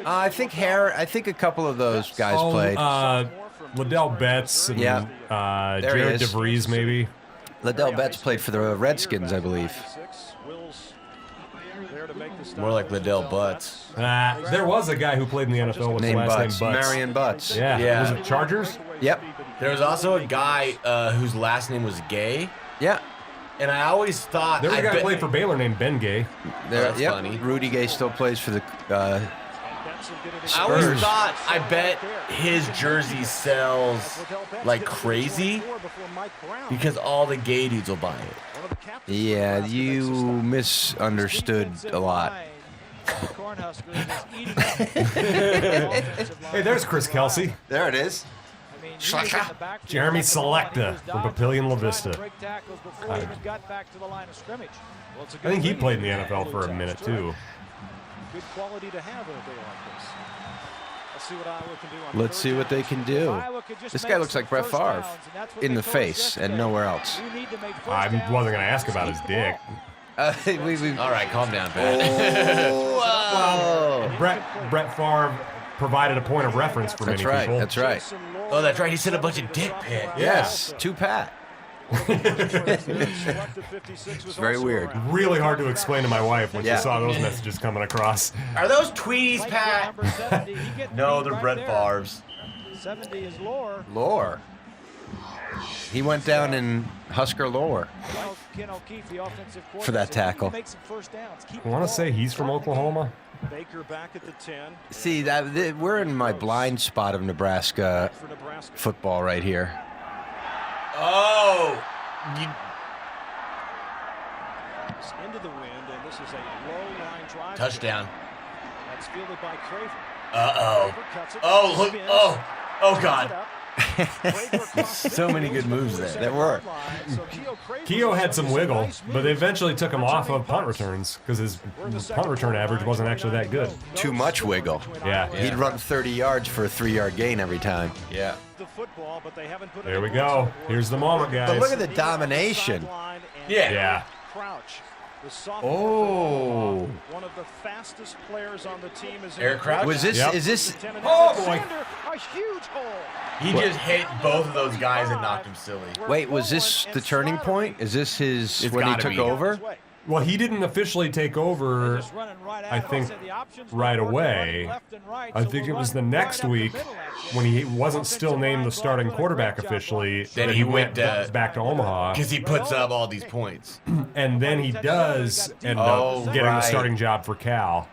I think a couple of those guys played. Liddell Betts and Yeah. There he Jared is. DeVries, maybe. Liddell Betts played for the Redskins, I believe. More like Liddell Butts. There was a guy who played in the NFL with Named the last Butts. name Butts. Marion Butts. Yeah. Yeah. Was it Chargers? Yep. There was also a guy whose last name was Gay, Yeah. and I always thought There was a guy who bet- played for Baylor named Ben Gay. That's Yep. funny. Rudy Gay still plays for the I always Spurs. thought, I bet his jersey sells like crazy because all the gay dudes will buy it. Yeah, you misunderstood a lot. Hey, there's Chris Kelsey. There it is. Jeremy Selecta from Papillion La Vista. I think he played in the NFL for a minute, too. Good quality to have in a day like this. Let's see what they can do. This guy looks like Brett Favre in the face and nowhere else. I wasn't going to ask about his dick. All right, calm down, Pat. Oh, Brett Favre provided a point of reference for many people. That's right. Oh, that's right. He said a bunch of dick pics. Yes, to Pat. It's very weird. Really hard to explain to my wife when she saw those messages coming across. Are those tweeties, Pat? No, they're Brett Favre's. 70 is Lore. Lore. He went down in Husker lore for that tackle. I want to say he's from Oklahoma. Baker back at the 10. See, we're in my blind spot of Nebraska football right here. Oh! Into the wind, and this is a low line drive. Touchdown. That's fielded by Craven. Uh-oh. Oh, look. Oh, God. So many good moves there. There were. Keogh had some wiggle, but they eventually took him off of punt returns because his punt return average wasn't actually that good. Too much wiggle. Yeah. He'd run 30 yards for a 3-yard gain every time. Yeah. There we go. Here's the moment, guys. But look at the domination. Yeah. Crouch. Oh. One of the fastest players on the team is Eric Crouch? Was this? Yep. Is this? Oh, boy. A huge hole. He just hit both of those guys and knocked him silly. Wait, was this the turning point? Is this his It's when he gotta took be. over? Well, he didn't officially take over, I think, right away. I think it was the next week when he wasn't still named the starting quarterback officially. Then that he went back to Omaha. Because he puts up all these points. And then he does end up getting the starting job for Cal.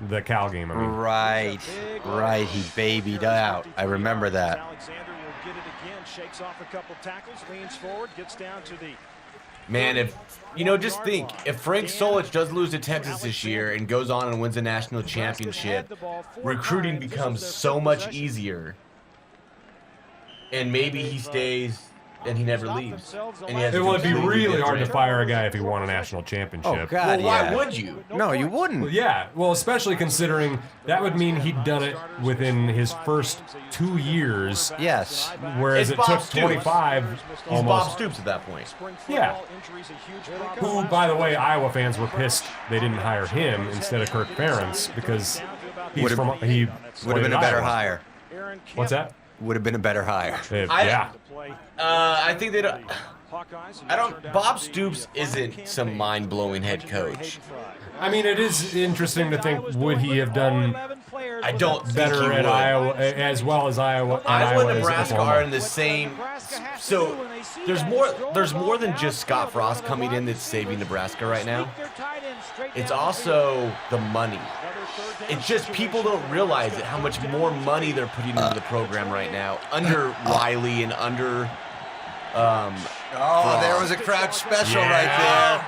The Cal game, I mean. Right. He babied out. I remember that. Alexander will get it again. Shakes off a couple tackles, leans forward, gets down to the. Man, just think, if Frank Solich does lose to Texas this year and goes on and wins a national championship, recruiting becomes so much easier. And maybe he stays and he never leaves. And he has It would be completely really hard to different- fire a guy if he won a national championship. Oh God, Well, why yeah. would you? No, you wouldn't. Well, yeah, well, especially considering that would mean he'd done it within his first 2 years, Yes. whereas It's it took Bob Stoops. 25 He's almost. Bob Stoops at that point. Yeah. Who, by the way, Iowa fans were pissed they didn't hire him instead of Kirk Ferentz because he Would have been a better hire. What's that? Would have been a better hire. Yeah. I think they don't. Bob Stoops isn't some mind-blowing head coach. I mean, it is interesting to think, would he have done I don't think he better would. at Iowa as well as Iowa? Iowa and as Nebraska Oklahoma? are in the same. So there's more than just Scott Frost coming in that's saving Nebraska right now. It's also the money. It's just people don't realize it, how much more money they're putting into the program right now under Riley and under. There was a Crouch special Yeah. right there.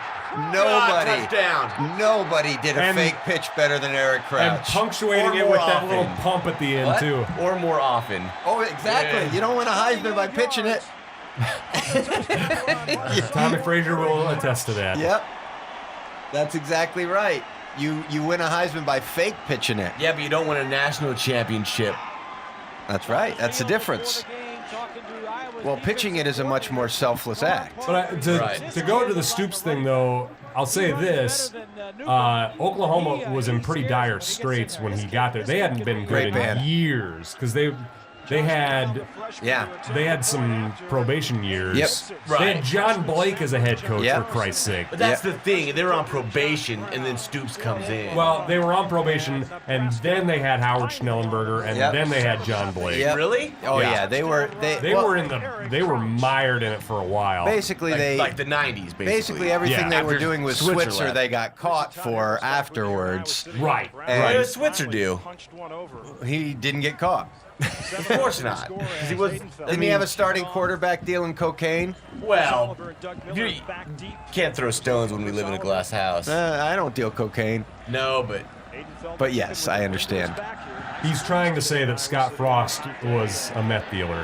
Touchdown. Nobody did a And- fake pitch better than Eric And Crouch. punctuating Or it more with that little often. pump at the end, too. Or more often. Oh, exactly. Yeah. You don't win a Heisman by pitching it. Tommy Frazier will attest to that. Yep. That's exactly right. You win a Heisman by fake pitching it. Yeah, but you don't win a national championship. That's right. That's the difference. Well, pitching it is a much more selfless act. But Right. to go to the Stoops thing, though, I'll say this. Oklahoma was in pretty dire straits when he got there. They hadn't been good Great in band. years because they had some probation years. Yep. They Right. had John Blake as a head coach, Yep. for Christ's sake. But that's the thing. They were on probation, and then Stoops comes in. Well, they were on probation, and then they had Howard Schnellenberger, and Yep. then they had John Blake. Yep. Really? Oh Yeah. yeah, they were They were mired in it for a while. basically Like the 90s, basically. basically everything Yeah. they were After doing with Switzer Switzer left. they got caught for afterwards. Right. What And does Switzer do? he didn't get caught. Of course not. 'Cause he was. Didn't he have a starting quarterback dealing cocaine? Well, you can't throw stones when we live in a glass house. I don't deal cocaine. No, But yes, I understand. He's trying to say that Scott Frost was a meth dealer.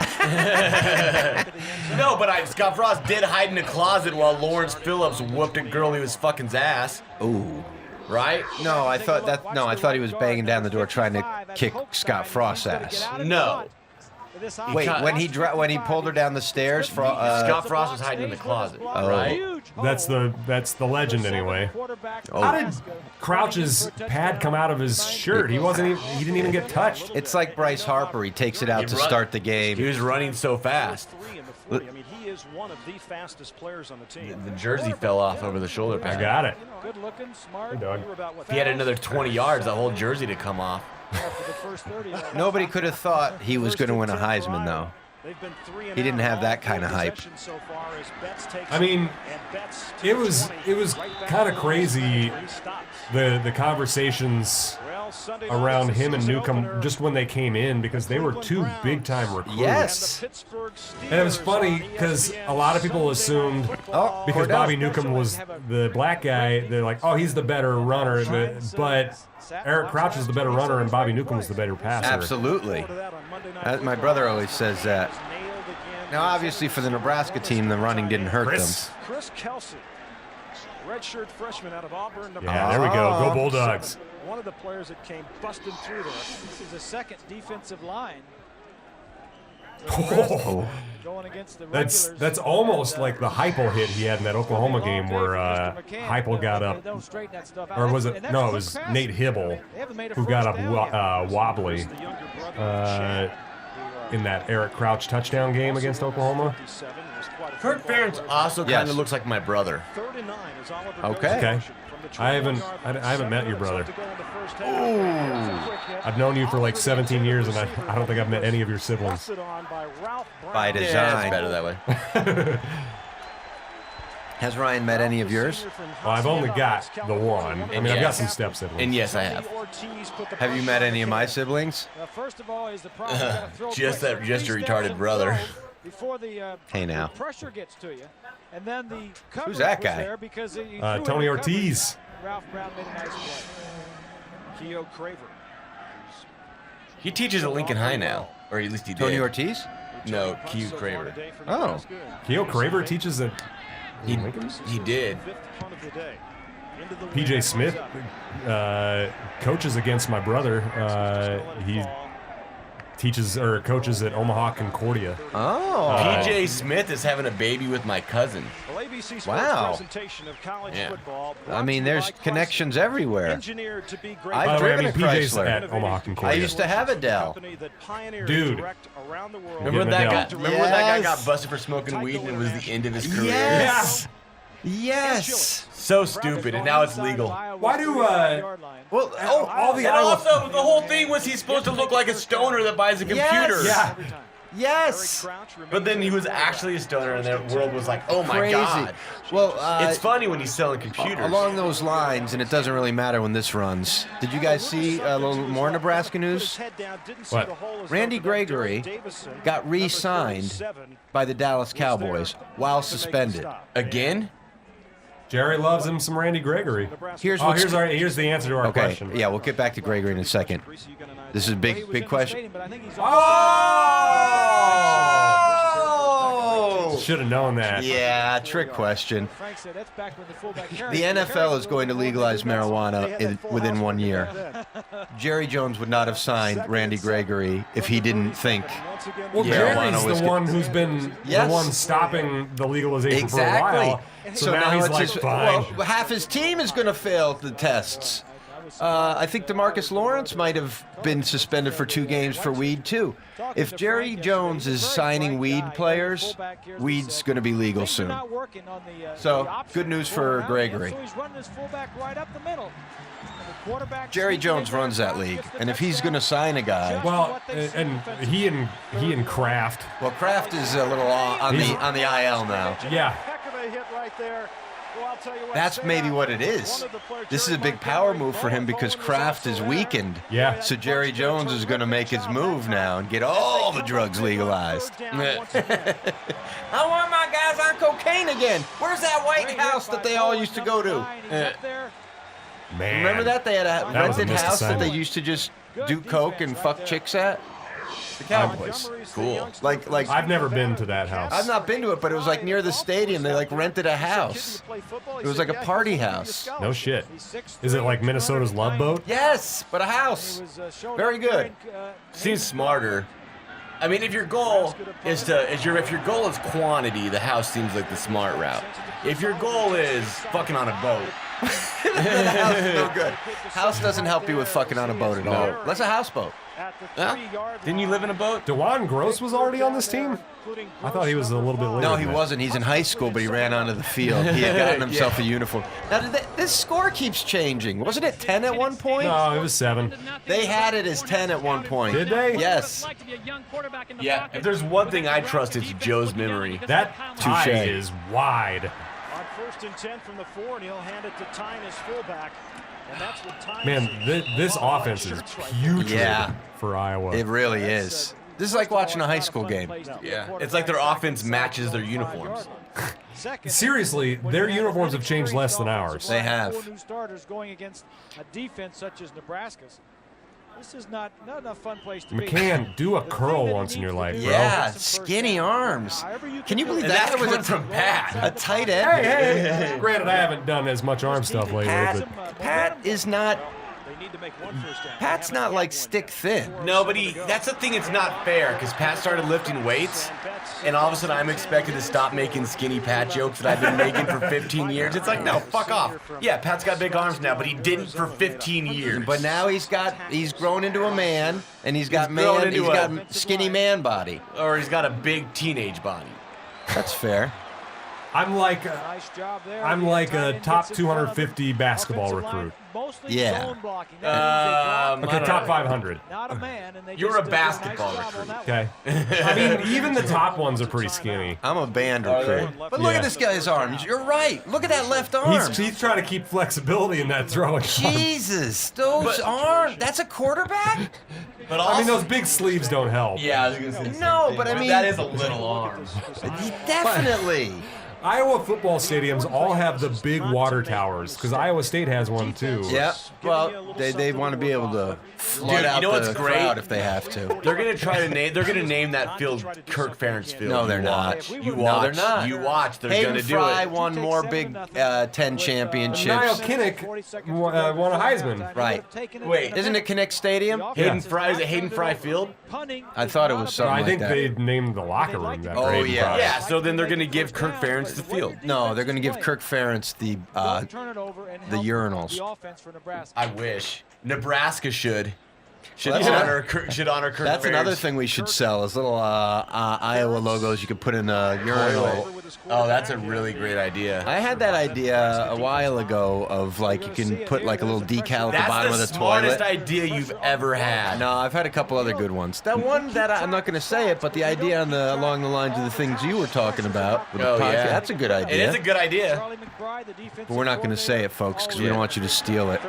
Scott Frost did hide in a closet while Lawrence Phillips whooped a girl he was fucking's ass. Ooh. Right? No, I thought he was banging down the door trying to kick Scott Frost's ass. No. Wait, when he pulled her down the stairs, Scott Frost was hiding in the closet, right? That's the legend anyway. Oh. How did Crouch's pad come out of his shirt? He didn't even get touched. It's like Bryce Harper. He takes it out to start the game. He was running so fast. I mean, he is one of the fastest players on the team. The jersey fell off over the shoulder pad. I got it. Good looking, smart. Hey, dog. If he had another 20 yards, the whole jersey to come off. Nobody could have thought he was going to win a Heisman, though. He didn't have that kind of hype. I mean, it was kind of crazy, the conversations around him and Newcomb just when they came in, because they were two big-time recruits. Yes. And it was funny because a lot of people assumed because Bobby Newcomb was the black guy, they're like, oh, he's the better runner. But Eric Crouch was the better runner and Bobby Newcomb was the better passer. Absolutely. My brother always says that. Now, obviously, for the Nebraska team, the running didn't hurt them. Chris Kelsey, redshirt freshman out of Auburn. Yeah, there we go. Go Bulldogs. One of the players that came busting through there. This is the second defensive line. Oh. Going against the That's almost like the Heupel hit he had in that Oklahoma game where Heupel got up, or was it? No, it was Nate Hibble who got up wobbly in that Eric Crouch touchdown game against Oklahoma. Kirk Ferentz also kind of looks like my brother. Okay. I haven't met your brother. Ooh. I've known you for like 17 years, and I don't think I've met any of your siblings. By design. Yeah, it's better that way. Has Ryan met any of yours? Well, I've only got the one. I mean, I've got some step siblings. And yes, I have. Have you met any of my siblings? Just a retarded brother. Hey, now. Pressure gets to you, and then the Who's that guy? Tony Ortiz. Ralph Brown made a nice play. Keo Craver. He teaches at Lincoln High now, or at least he did. Tony Ortiz? No, Keo Craver. Oh. Keo Craver teaches at He did. PJ Smith coaches against my brother. He teaches or coaches at Omaha Concordia. Oh. PJ Smith is having a baby with my cousin. Wow. Yeah. I mean, there's connections everywhere. I've driven a PJ's Chrysler. at Omaha Concordia. I used to have a Dell. Dude. Remember when that guy got busted for smoking weed and it was the end of his career? Yes. Yes. So stupid, and now it's legal. Why do Well, all the Also, the whole thing was he's supposed to look like a stoner that buys a computer. Yes. Yes. But then he was actually a stoner, and the world was like, "Oh my Crazy. god!" Well, It's funny when he's selling computers. along those lines, and it doesn't really matter when this runs. Did you guys see a little more Nebraska news? What? Randy Gregory got re-signed by the Dallas Cowboys while suspended. Again? Jerry loves him some Randy Gregory. Here's Here's the answer to our okay. question. Yeah, we'll get back to Gregory in a second. This is a big question. Oh! Should have known that. Yeah, trick question. The NFL is going to legalize marijuana within 1 year. Jerry Jones would not have signed Randy Gregory if he didn't think Well, marijuana Jerry's was the one who's been Yes. the one stopping the legalization Exactly. for a while. So now he's it's like, fine. Well, half his team is going to fail the tests. I think DeMarcus Lawrence might have been suspended for 2 games for weed, too. If Jerry Jones is signing weed players, weed's going to be legal soon. So, good news for Gregory. Jerry Jones runs that league, and if he's going to sign a guy, Well, and he and Kraft. well, Kraft is a little on the IL now. Yeah. That's maybe what it is. This is a big power move for him because Kraft is weakened. Yeah. So Jerry Jones is going to make his move now and get all the drugs legalized. I want my guys on cocaine again. Where's that White House that they all used to go to? Man. Remember that? They had a That was a rented missed house that they assignment. used to just do coke and fuck chicks at? The Cowboys. Cool. Like I've never been to that house. I've not been to it, but it was like near the stadium. They like rented a house. It was like a party house. No shit. Is it like Minnesota's Love Boat? Yes, but a house. Very good. Seems smarter. I mean, if your goal is if your goal is quantity, the house seems like the smart route. If your goal is fucking on a boat, The house is no good. House doesn't help you with fucking on a boat at all. That's a houseboat. huh? Didn't you live in a boat? DeJuan Gross was already on this team? I thought he was a little bit later. No, than he that. wasn't. He's in high school, but he ran onto the field. He had gotten himself a uniform. Now, this score keeps changing. Wasn't it 10 at one point? No, it was 7. They had it as 10 at one point. Did they? Yes. Yeah. If there's one thing I trust, it's Joe's memory. That tie Touche. is wide. On 1st and 10 from the 4, and he'll hand it to Tynes fullback. And that's what Tynes Man, this offense is putrid Yeah. for Iowa. It really is. This is like watching a high school game. Yeah. It's like their offense matches their uniforms. Seriously, their uniforms have changed less than ours. They have. 4 new starters going against a defense such as Nebraska's. This is not a fun place to be. McCann, do a curl once in your life, bro. Yeah, skinny arms. Can you believe And that? that's Was coming from Pat. a tight end. Hey, granted, I haven't done as much arm stuff lately, but Pat is not. They need to make one first down. Pat's not like stick thin. No, but that's the thing. It's not fair because Pat started lifting weights, and all of a sudden I'm expected to stop making skinny Pat jokes that I've been making for 15 years. It's like, no, fuck off. Yeah, Pat's got big arms now, but he didn't for 15 years. But now he's grown into a man, and he's got skinny man body. Or he's got a big teenage body. That's fair. I'm like Nice job there. I'm like a top 250 basketball recruit. Yeah. Okay, top 500. Not a man, and they You're just a did nice basketball job on recruit. that Okay. I mean, even the top ones are pretty skinny. I'm a band recruit. But look Yeah. at this guy's arms. You're right. Look at that left arm. He's trying to keep flexibility in that throwing. Jesus, those arms. That's a quarterback? But also, I mean, those big sleeves don't help. yeah, I was gonna say the same No, thing, but I mean- that is a little arm. Definitely. Iowa football stadiums all have the big water towers because Iowa State has one too. Yep. Well, they want to be able to flood Dude, out you know what's the great? crowd if they have to. They're gonna try to name. They're gonna name that field Kirk Ferentz Field. No, they're You not. watch. You No, watch. they're not. You watch. They're Hayden gonna do Fry it. won more Big 10 championships. Niall Kinnick won a Heisman. Right. Wait, Isn't it Kinnick Stadium? Hayden Fry, is it Hayden Fry Field? I thought it was something I like think that. they named the locker room that. Oh, for Hayden yeah. Fry. Yeah. So then they're gonna give Kirk Ferentz the field. No, they're going to give Kirk Ferentz the urinals. I wish Nebraska should Well, honor Kirk That's another Ferentz. thing we should sell is little Iowa logos you could put in a urinal. Oh, that's a really great idea. I had that idea a while ago of like you can put like a little decal at the bottom That's of the the smartest toilet. idea you've ever had. No, I've had a couple other good ones. That one that I'm not going to say it, but the idea along the lines of the things you were talking about with the Oh, podcast, yeah. that's a good It idea. is a good idea. But we're not going to say it, folks, because we don't want you to steal it.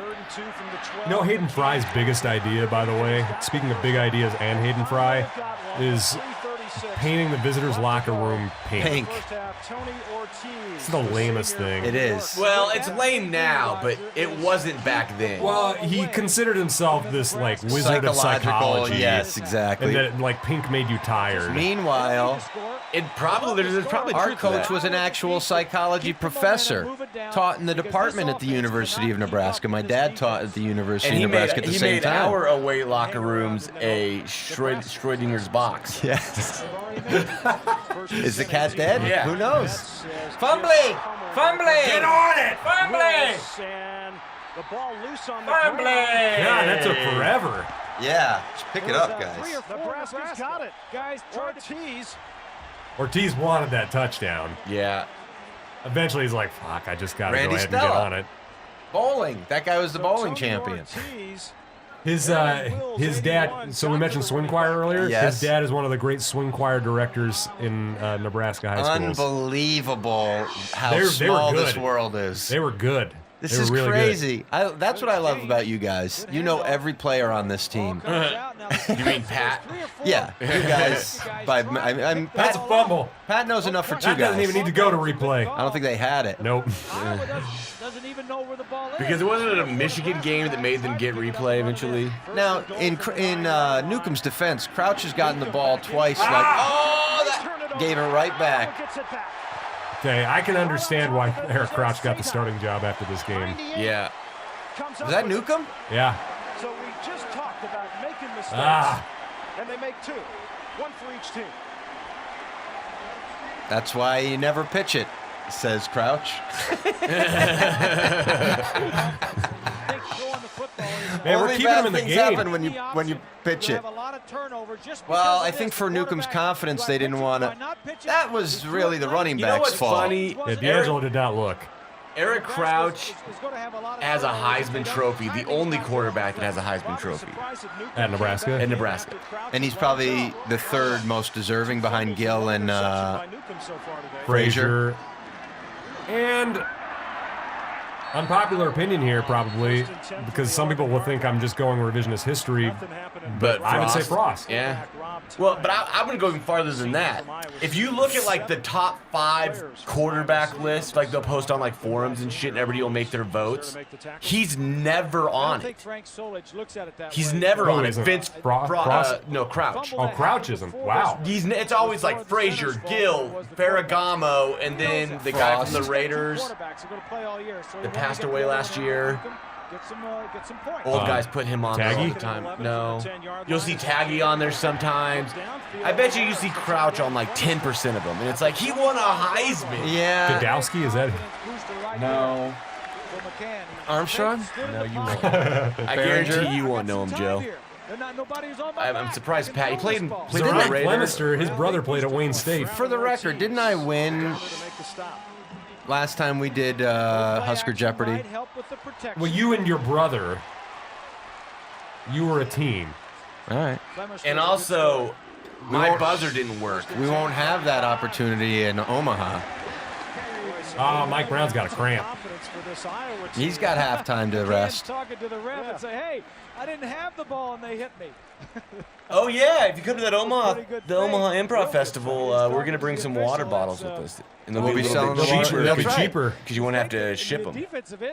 You know, Hayden Fry's biggest idea, by the way, speaking of big ideas and Hayden Fry, is painting the visitors' locker room pink. Pink. It's the lamest thing. It is. Well, it's lame now, but it wasn't back then. Well, he considered himself this like wizard of psychology. Yes, And exactly. that like pink made you tired. Meanwhile, It probably there's probably our truth to coach that. was an actual psychology professor, taught in the department at the University of Nebraska. My dad taught at the University And he of Nebraska at the he same made time. our away locker rooms a Schrodinger's box. Yes. Is the cat dead? Yeah. Who knows? Fumbling! Fumbling! Get on it! Fumbling! And the ball loose on the Fumbling! God, that took forever. Yeah. Just pick it up, guys. Nebraska's got it. Guys, Ortiz. Ortiz wanted that touchdown. Yeah. Eventually, he's like, "Fuck, I just gotta Randy go ahead and get Stella. on it." Bowling. That guy was the bowling Tony champion. Ortiz. His dad. So we mentioned swing choir earlier. Yes. His dad is one of the great swing choir directors in Nebraska high schools. Unbelievable how They were small this good. world is. They were good. This They were is really crazy. That's what I love about you guys. You know every player on this team. Good. You mean Pat? Yeah, you guys. That's a fumble. Pat knows enough for two That doesn't guys. even need to go to replay. I don't think they had it. Nope. Doesn't even know where the ball is. Because it wasn't a Michigan game that made them get replay eventually. Now, in Newcomb's defense, Crouch has gotten the ball twice. That gave it right back. Okay, I can understand why Eric Crouch got the starting job after this game. Yeah. Was that Newcomb? Yeah. So we just talked about making mistakes, and they make 2, 1 for each team. That's why you never pitch it, says Crouch. Man, we're Only keeping bad him in the things game. happen when you pitch it. Well, I think for Newcomb's confidence, they didn't want to. That was really the running You know back's what's fault. funny? Yeah, D'Angelo did not look. Eric Crouch has a Heisman Trophy, the only quarterback that has a Heisman Trophy At Nebraska? in Nebraska. And he's probably the third most deserving behind Gill and Frazier. And unpopular opinion here, probably, because some people will think I'm just going revisionist history, But I would say Frost. Yeah. Well, but I'm going to go even farther than that. If you look at, like, the top 5 quarterback list, like, they'll post on, like, forums and shit, and everybody will make their votes, he's never on it. He's never on it. Vince Frost? no, Crouch. Oh, Crouch isn't. Wow. It's always like Frazier, Gill, Ferragamo, and then the guy from the Raiders that passed away last year. Old guys put him on there all Taggy? the time. No. You'll see Taggy on there sometimes. I bet you see Crouch on like 10% of them. And it's like, he won a Heisman. Yeah. Godowski, is that? No. Armstrong? No, you won't. I guarantee you won't know him, Joe. I'm surprised Pat. He played in the Zerline Raiders. Flemister, his brother played at Wayne State. For the record, didn't I win last time we did Husker Jeopardy? Well, you and your brother, you were a team. All right. And also, my buzzer didn't work. We won't have that opportunity in Omaha. Oh, Mike Brown's got a cramp. He's got halftime to rest. Talking to the ref and say, hey, I didn't have the ball and they hit me. Oh yeah, if you come to that Omaha Improv Festival, we're gonna bring some water bottles with us, and they'll We'll be be a little selling bit the water. cheaper. They'll be That's right. cheaper. Because you won't have to ship them.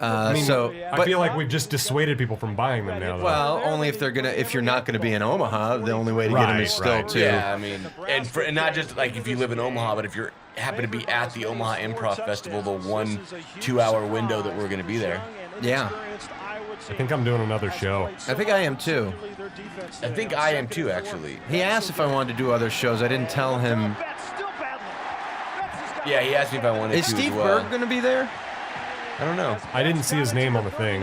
I feel like we've just dissuaded people from buying them now, though. Well, only if you're not gonna be in Omaha, the only way to get them is still Right. to. Yeah, I mean, and not just like if you live in Omaha, but if you happen to be at the Omaha Improv Festival, the 1-2 hour window that we're gonna be there. Yeah. I think I'm doing another show. I think I am too. I think I am too, actually. He asked if I wanted to do other shows. I didn't tell him. Yeah, he asked me if I wanted Is to Steve as well. Berg gonna be there? I don't know. I didn't see his name on the thing,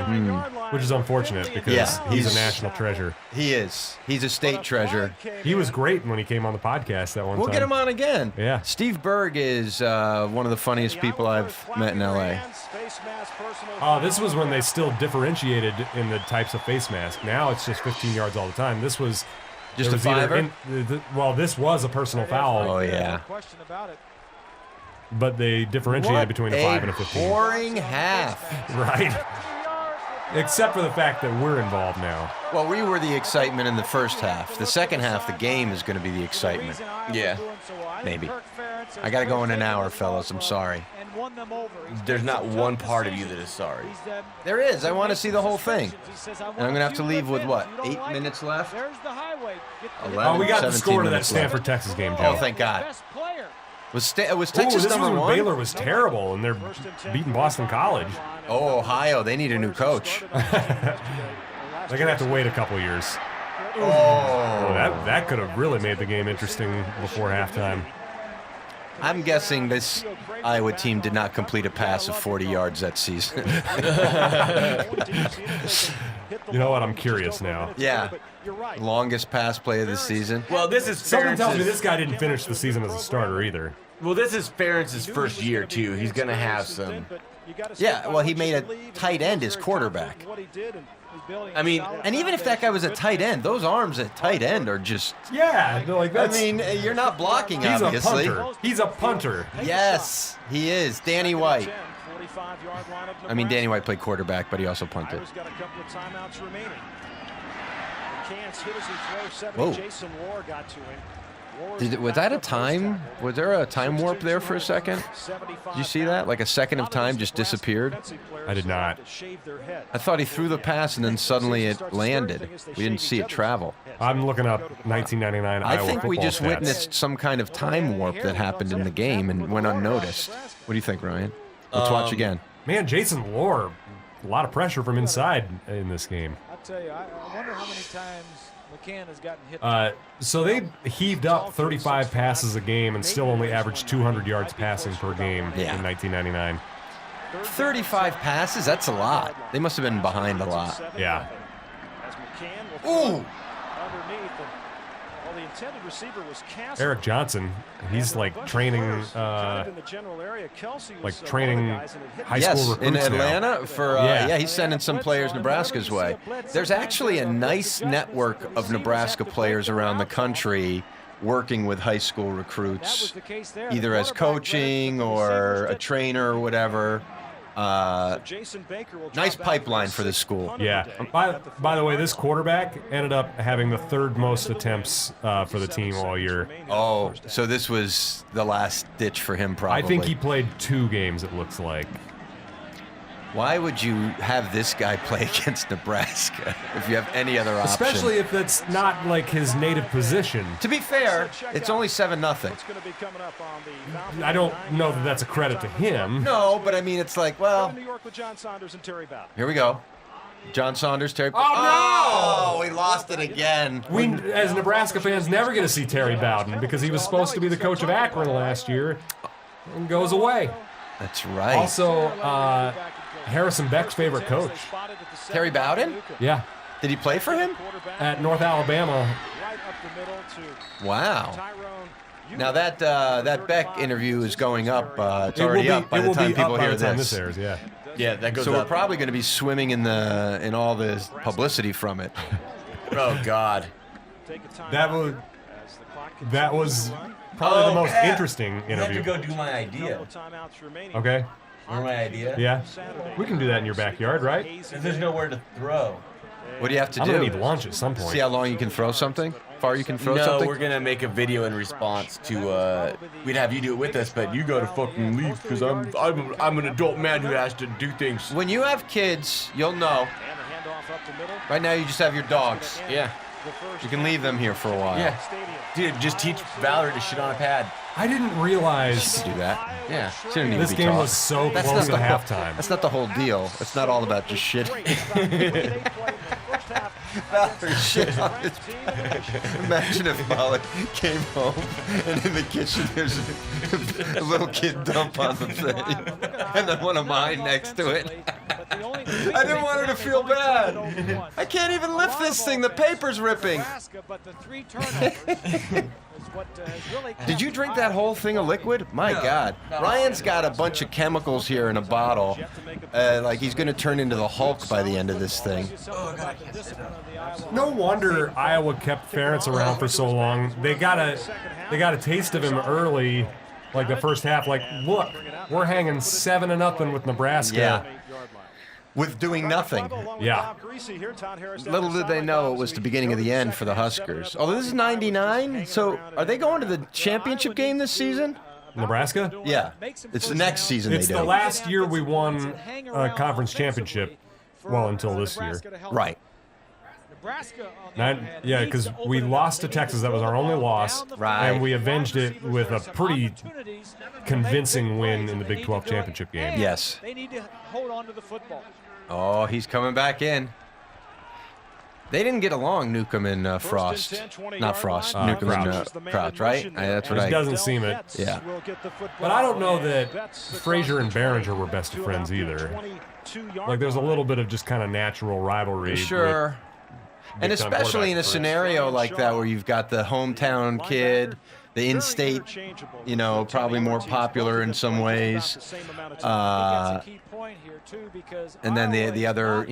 which is unfortunate because Yeah, he's he's- a national treasure. He is. He's a state treasure. He was great when he came on the podcast that one We'll time. get him on again. Yeah. Steve Berg is one of the funniest people I've met in LA. Oh, this was when they still differentiated in the types of face mask. Now it's just 15 yards all the time. This was Just there a was either fiver? well, this was a personal foul, Oh yeah. but they differentiated What between a 5 and a 15. boring half. Right. Except for the fact that we're involved now. Well, we were the excitement in the first half. The second half, the game is going to be the excitement. Yeah. Maybe. I got to go in an hour, fellas. I'm sorry. There's not one part of you that is sorry. There is. I want to see the whole thing. And I'm going to have to leave with, what, 8 minutes left? There's the highway. 11, Oh, we got the 17 score to that minutes left. Stanford-Texas game, Joe. Oh, thank God. Best player. Was Ooh, Texas this number was when one? Baylor was terrible, and they're beating Boston College. Oh, Ohio. They need a new coach. They're going to have to wait a couple years. Oh. Oh, that could have really made the game interesting before halftime. I'm guessing this Iowa team did not complete a pass of 40 yards that season. You know what? I'm curious now. Yeah. Longest pass play of the season. Well, this is Something tells me Ferentz's- this guy didn't finish the season as a starter either. Well, this is Ferentz's first year too. He's gonna have some. Yeah, well, he made a tight end his quarterback. I mean, And even if that guy was a tight end, those arms at tight end are just. Yeah, like I that's. mean, you're not blocking, he's obviously. a punter. He's a punter. Yes, he is. Danny White. I mean, Danny White played quarterback, but he also punted. Whoa. Jason Lohr got to him. Was that a time? Was there a time warp there for a second? Did you see that? Like a second of time just disappeared? I did not. I thought he threw the pass and then suddenly it landed. We didn't see it travel. I'm looking up 1999 Iowa I think we football just stats. witnessed some kind of time warp that happened in the game and went unnoticed. What do you think, Ryan? Let's watch again. Man, Jason Lohr, a lot of pressure from inside in this game. I'll tell you, I wonder how many times McCann has gotten hit. So they heaved up 35 passes a game and still only averaged 200 yards passing per game in 1999. 35 passes? That's a lot. They must have been behind a lot. Yeah. Ooh! Eric Johnson, he's like training high school recruits in Atlanta now. for he's sending some players Nebraska's way. There's actually a nice network of Nebraska players around the country working with high school recruits, either as coaching or a trainer or whatever. Nice pipeline for this school. Yeah. By the way, this quarterback ended up having the third most attempts for the team all year. Oh, so this was the last ditch for him, probably. I think he played 2 games, it looks like. Why would you have this guy play against Nebraska if you have any other option? Especially if that's not like his native position. To be fair, it's only 7-0. I don't know that that's a credit to him. No, but I mean, it's like, well, here we go. John Saunders, Terry. Oh, we lost it again. We, as Nebraska fans, never get to see Terry Bowden because he was supposed to be the coach of Akron last year and goes away. That's right. Also, Harrison Beck's favorite coach. Terry Bowden? Yeah. Did he play for him? At North Alabama. Wow. Now that Beck interview is going up. It's already up by the time people hear this. Airs, yeah. Yeah, that goes So up. we're probably going to be swimming in all the publicity from it. Oh, God. That was probably the most interesting I have interview. to go do my idea. Okay. Remember my idea? Yeah. We can do that in your backyard, right? There's nowhere to throw. What do you have to I'm do? gonna need lunch at some point. See how long you can throw something? Far you can throw No, something? we're gonna make a video in response to. We'd have you do it with us, but you go to fucking leave because I'm an adult man who has to do things. When you have kids, you'll know. Right now, you just have your dogs. Yeah. You can leave them here for a while. Yeah. Dude, just teach Valerie to shit on a pad. I didn't realize Do that. Yeah. She didn't need this to be game taught. was so That's close not to the halftime. That's not the whole deal. It's not all about just shit. Shit on his Imagine if Molly came home and in the kitchen there's a little kid dump on the thing and then one of mine next to it. I didn't want her to feel bad. I can't even lift this thing. The paper's ripping. Did you drink that whole thing of liquid? My God. Ryan's got a bunch of chemicals here in a bottle. Like he's going to turn into the Hulk by the end of this thing. No wonder Iowa kept Ferentz around for so long. They got a taste of him early, like the first half. Like, look, we're hanging 7-0 with Nebraska. Yeah. With doing nothing. Yeah. Little did they know it was the beginning of the end for the Huskers. Oh, this is 99? So are they going to the championship game this season? Nebraska? Yeah. It's the next season It's they the do. last year we won a conference championship. Well, until this year. Right. Yeah, because we lost to Texas. That was our only loss. Right. And we avenged it with a pretty convincing win in the Big 12 championship game. Yes. They need to hold on to the football. Oh, he's coming back in. They didn't get along, Newcomb and Frost. Not Frost, Newcomb and Crouch, right? That what It doesn't seem it. Yeah. But I don't know that Frazier and Behringer were best of friends either. Like, there's a little bit of just kind of natural rivalry. Sure. And big-time especially in a quarterbacks. scenario like that where you've got the hometown kid, the in-state, probably more popular in some ways. And then the other,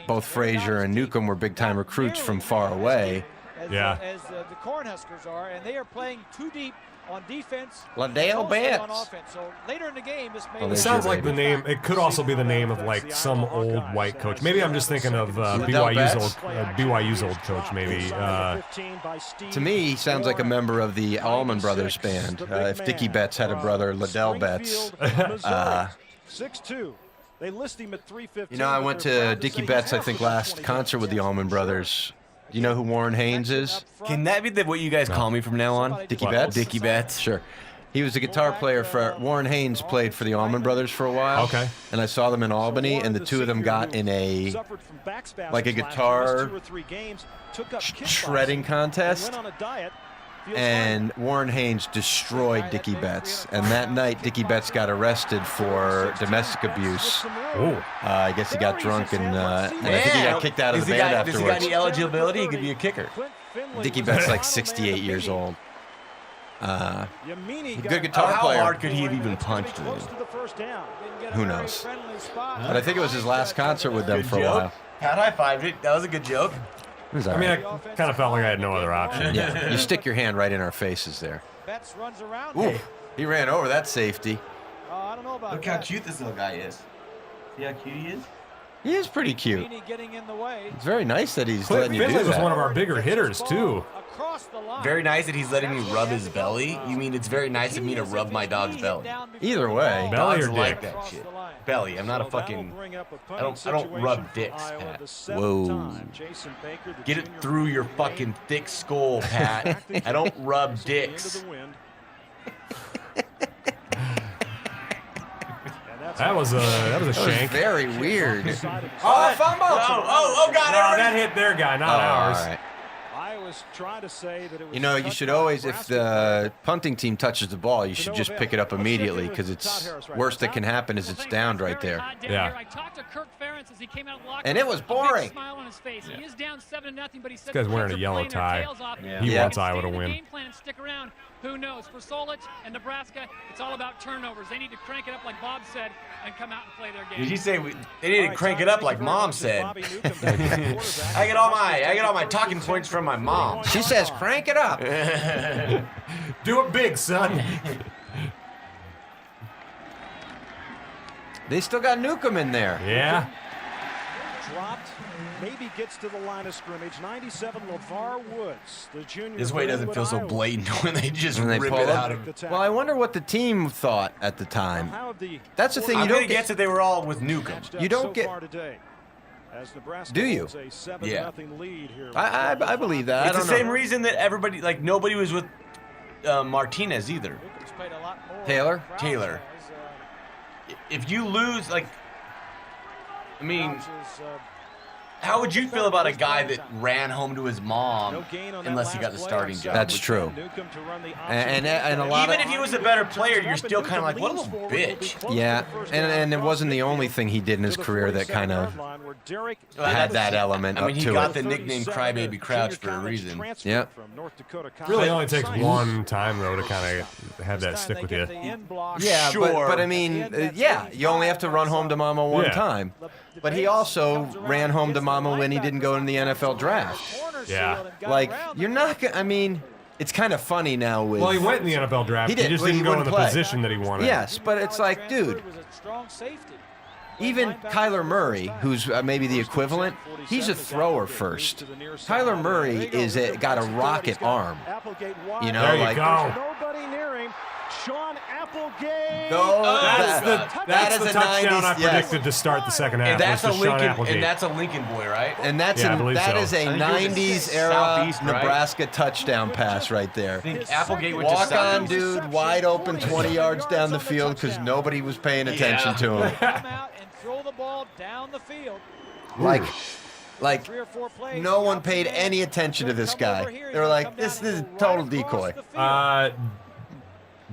both Frazier and Newcomb were big-time recruits from far away. Yeah. As the Cornhuskers are, and they are playing too deep on defense. Liddell On Betts. offense. So later in the game, this may It be sounds like the name. It could also be the name of like some old white coach. Maybe I'm just thinking of BYU's old coach. Maybe. To me, he sounds like a member of the Allman Brothers band. If Dickie Betts had a brother, Liddell Betts. 6'2". They list him at 315. You know, I went to Dickie Betts, I think, last concert with the Allman Brothers. Do you know who Warren Haynes is? Can that be what you guys call me from now on? Dickie Betts? Dickie Betts. Sure. He was a guitar player for Warren Haynes. Played for the Allman Brothers for a while. Okay. And I saw them in Albany, and the two of them got in a guitar shredding contest. And Warren Haynes destroyed Dickie Betts. And that night, Dickie Betts got arrested for domestic abuse. I guess he got drunk, and I think he got kicked out of the band afterwards. Does he got any eligibility? He could be a kicker. Dickie Betts like 68 years old. Good guitar How player. hard could he have even punched him? Who knows? But I think it was his last concert with them Good for a joke. while. Pat high-fived it. That was a good joke. It was all I mean, I right. kind of felt like I had no other option. Yeah, you stick your hand right in our faces there. Betts runs around. Ooh, he ran over that safety. I don't know about Look how cute this little guy is. See how cute he is? He is pretty cute. Meany getting in the way. It's very nice that he's letting you do Finley was one that. of our bigger hitters too. Across the line. Very nice that he's letting me rub his belly. You mean it's very nice of me to rub my dog's belly? Either way. Belly Dogs or like dick? that shit. Belly. I'm not a fucking. I don't rub dicks, Pat. Whoa. Get it through your fucking thick skull, Pat. I don't rub dicks. That was a That was shank. very weird. Oh, fumble! Oh, God! No, that hit their guy, not ours. All right. I was trying to say that it was You know, you should always, if the punting team touches the ball, you should just pick it up immediately, because it's worst that can happen is it's downed right there. Yeah. I talked to Kirk Ferentz as he came out of the locker And it room, was a big boring. smile on his face. He is down 7-0, but he said This guy's the wearing Cubs a are yellow playing their tie. tails off. Yeah. He Yeah. wants Iowa to Stay in the win. game plan and stick around. Who knows? For Solich and Nebraska, it's all about turnovers. They need to crank it up, like Bob said, and come out and play their game. Did you say they need to crank it up like Mom said? I get all my talking points from my mom. She says, crank it up. Do it big, son. They still got Newcomb in there. Yeah. dropped, maybe gets to the line of scrimmage. 97, LeVar Woods, the junior. This way doesn't feel so blatant when they just When they rip pull it up. out of. Well, I wonder what the team thought at the time. That's the thing. I'm You gonna don't guess get. that they were all with Newcomb. You don't get. Do you? Yeah. I believe that. It's I the don't same know. reason that everybody, like nobody was with Martinez either. Taylor? Taylor. If you lose, like, I mean, how would you feel about a guy that ran home to his mom unless he got the starting job? That's true. And a lot Even of. if he was a better player, you're still kind of like, what a little bitch. Yeah, and it wasn't the only thing he did in his career that kind of had that element I mean, up he to got it. the nickname Crybaby Crouch for a reason. Yeah. Really only takes one time, though, to kind of have that stick with you. Yeah, Sure. but I mean, yeah, you only have to run home to mama one Yeah. time. But he also ran home to mama when he didn't go in the NFL draft. Yeah. Like, you're not gonna, I mean, it's kind of funny now with. Well, he went in the NFL draft. He He, did, just but he didn't go in wouldn't the play. position that he wanted. Yes, but it's like, dude, even Kyler Murray, who's maybe the equivalent, he's a thrower first. Kyler Murray got a rocket arm. You know, There you like. go. Nobody near him. Sean Applegate. No, That's the is a touchdown 90s, I yes. predicted to start the second half. And that's a was to Sean Lincoln, Applegate. and that's a Lincoln boy, right? And that's Yeah, I believe that so. is a I think it was a 90s era Southeast, right? Nebraska touchdown pass right there. I think Applegate went to Walk on, Southeast. dude, wide open 20 yards down the field because nobody was paying attention to him. Come out and throw the ball down the field. Like 3 or 4 plays. no one paid any attention to this guy. They were like, this is a total decoy.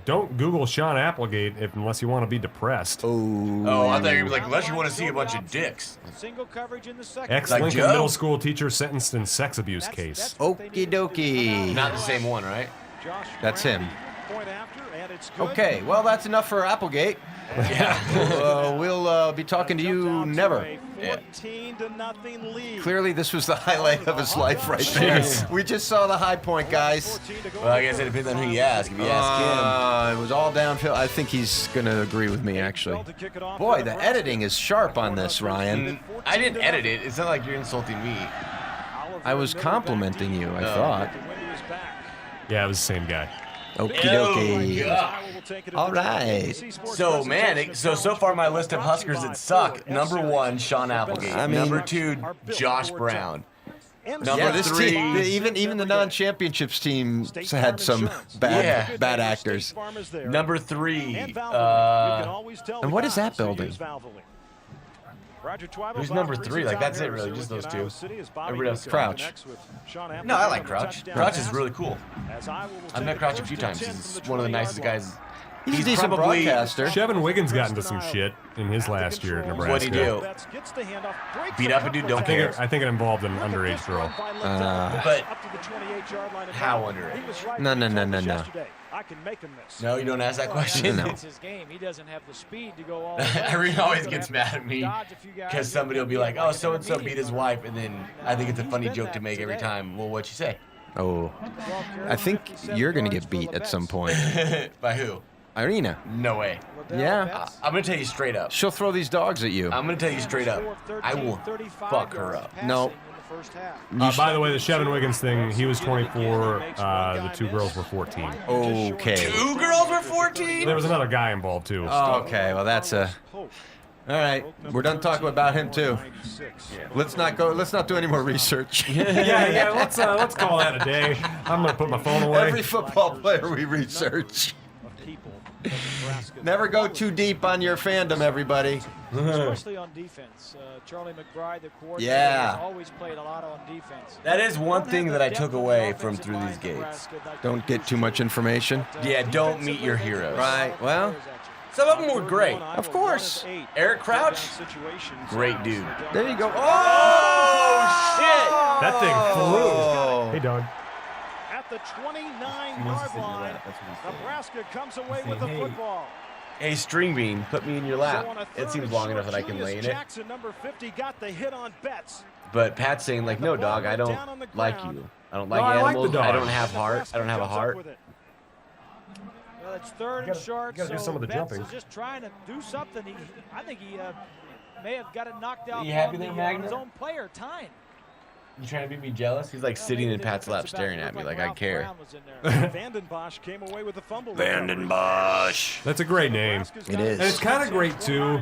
Don't Google Sean Applegate unless you want to be depressed. Oh, I thought you were like, unless you want to see a bunch of dicks. Single coverage in the second. Ex-Lincoln Joe? middle school teacher sentenced in sex abuse case. Okie dokie. Not the same one, right? That's him. Point after, and it's good. Okay, well, that's enough for Applegate. We'll be talking to you never. Yeah. Clearly, this was the highlight of his life right there. We just saw the high point, guys. Well, I guess it depends on who you ask. If you ask him. It was all downhill. I think he's going to agree with me, actually. Boy, the editing is sharp on this, Ryan. I didn't edit it. It's not like you're insulting me. I was complimenting you, I thought. Yeah, it was the same guy. Okie dokie. All right. So, man, so far my list of Huskers that suck. Number 1, Sean Applegate. I mean- Number 2, Josh Brown. Number Yeah, this 3, team, even the non-championships team had some bad actors. Number 3, And what is that building? Who's number 3? Like, that's it, really, just those two. Everybody else, Crouch. No, I like Crouch. Crouch is really cool. I've met Crouch a few times. He's one of the nicest guys. He's a decent probably broadcaster. Shevin Wiggins got into some shit in his last year at Nebraska. What'd he do? Beat up a dude, don't care. I think it involved an underage girl. But how underage? No. No, you don't ask that question. No. It's his game. He doesn't have the speed to go all Irene always gets mad at me because somebody will be like, oh, so-and-so beat his wife, and then I think it's a funny joke to make every time. Well, what'd you say? Oh, I think you're going to get beat at some point. By who? Irina. No way. Yeah. I'm going to tell you straight up. She'll throw these dogs at you. I'm going to tell you straight up. I will fuck her up. No. By the way, the Shevin Wiggins thing, he was 24. The 2 girls were 14. Okay. 2 girls were 14? There was another guy involved too. Okay, well that's a. All right, we're done talking about him too. Let's not do any more research. yeah. Let's call that a day. I'm gonna put my phone away. Every football player we research. Never go too deep on your fandom, everybody. Especially on defense. Charlie McBride, the coordinator, Yeah. has always played a lot on defense. That is one thing that I took away from Through These Gates. Don't get too much information. Yeah, don't meet your heroes. Right. Well, Some of them were great. of course. Eric Crouch, great dude. There you go. Oh, shit! That thing flew. Hey, dog. At the 29-yard line, Nebraska comes away with the football. Hey, String Bean, put me in your So lap. on a It third seems and long enough short, that I can Julius lay in it. Jackson, number 50, got the hit on Betts. But Pat's saying, like, no, dog, I don't like you. I don't like No, I like animals. the dog. I don't have heart. I don't have a heart. Well, it's third and short, gotta do so some of the Betts jumping. is just trying to do something. I think he may have got it knocked out You happy on there, on Magna? his own player, time. You trying to make me jealous? He's like sitting in Pat's lap staring at me like I care. Vandenbosch came away with the fumble. Vandenbosch. That's a great name. It is. And it's kind of great too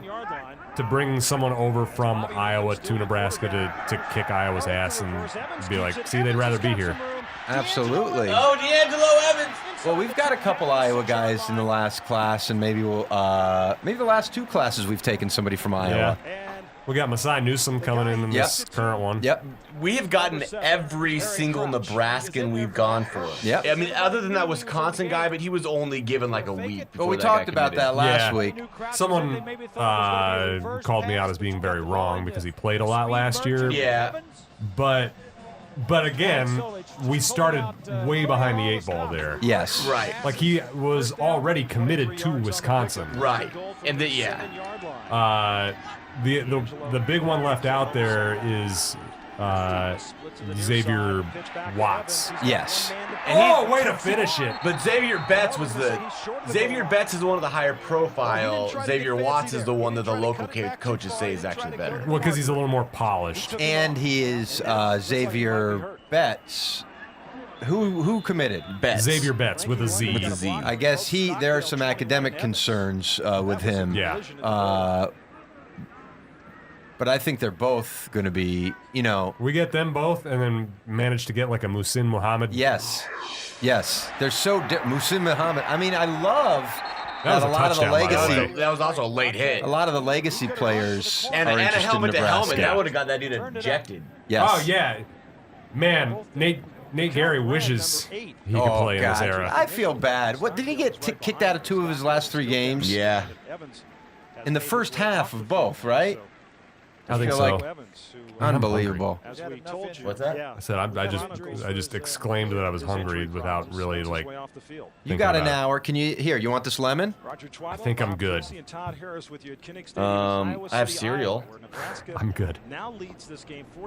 to bring someone over from Iowa to Nebraska to kick Iowa's ass and be like, see, they'd rather be here. Absolutely. Oh, D'Angelo Evans! Well, we've got a couple Iowa guys in the last class, and maybe maybe the last 2 classes we've taken somebody from Iowa. We got Masai Newsom coming in this current one. Yep. We have gotten every single Nebraskan we've gone for. Yep. I mean, other than that Wisconsin guy, but he was only given like a week. But we before that guy talked about committed. that last Yeah. week. Someone called me out as being very wrong because he played a lot last year. Yeah. But again, we started way behind the 8 ball there. Yes. Right. Like he was already committed to Wisconsin. Right. And The big one left out there is Xavier Watts. Yes. Oh, way to finish it. But Xavier Betts is one of the higher profile. Xavier Watts is the one that the local coaches say is actually better. Well, because he's a little more polished. And he is Xavier Betts. Who committed? Betts. Xavier Betts with a Z. With a Z. I guess there are some academic concerns with him. Yeah. But I think they're both going to be, We get them both and then manage to get like a Muhsin Muhammad. Yes. They're so Muhsin Muhammad. I mean, I love That was a a lot of the touchdown, by the legacy. way. That was also a late hit. A lot of the legacy players And are a interested in helmet to helmet. Nebraska. That would have got that dude ejected. Yes. Oh, yeah. Man, Nate Gary wishes he could play in this era. I feel bad. What did he get kicked out of 2 of his last 3 games? Yeah. In the first half of both, right? I think feel so. like unbelievable. As we told you. What's that? Yeah. I said I just exclaimed that I was hungry without really like. You got an about it. hour. Can you here? You want this lemon? I think I'm good. I have cereal. I'm good.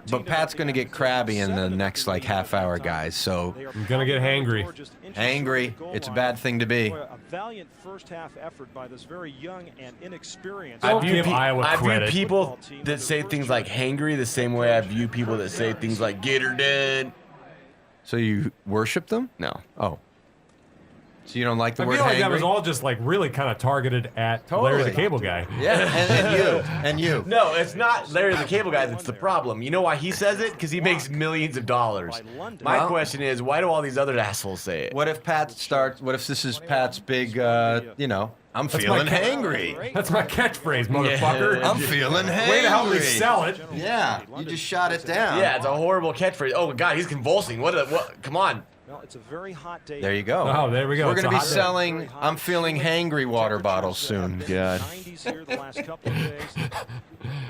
But Pat's going to get crabby in the next like half hour, guys. So I'm gonna get hangry. angry. It's a bad thing to be. A valiant first half effort by this very young and inexperienced. Don't give Iowa I view credit. people that say things like hangry the same way I view people that say things like get her dead. So you worship them? No. Oh. So you don't like the I word feel like that was hangry? all just like really kind of targeted at Larry the Totally. Cable Guy. Yeah, and you, and you. No, it's not Larry the Cable Guy that's the problem. You know why he says it? Because he makes millions of dollars. My Well- question is, why do all these other assholes say it? What if Pat starts? What if this is Pat's big? You know, I'm That's feeling my- hangry. That's my catchphrase, motherfucker. I'm feeling hangry. Way to help me sell it. Yeah, you just shot it down. Yeah, it's a horrible catchphrase. Oh, God, he's convulsing. What? Come on. Well, it's a very hot day. There you go. Oh, there we go. We're It's going to a be hot day. selling I'm feeling hangry water bottles soon. God. 90s here the last couple of days.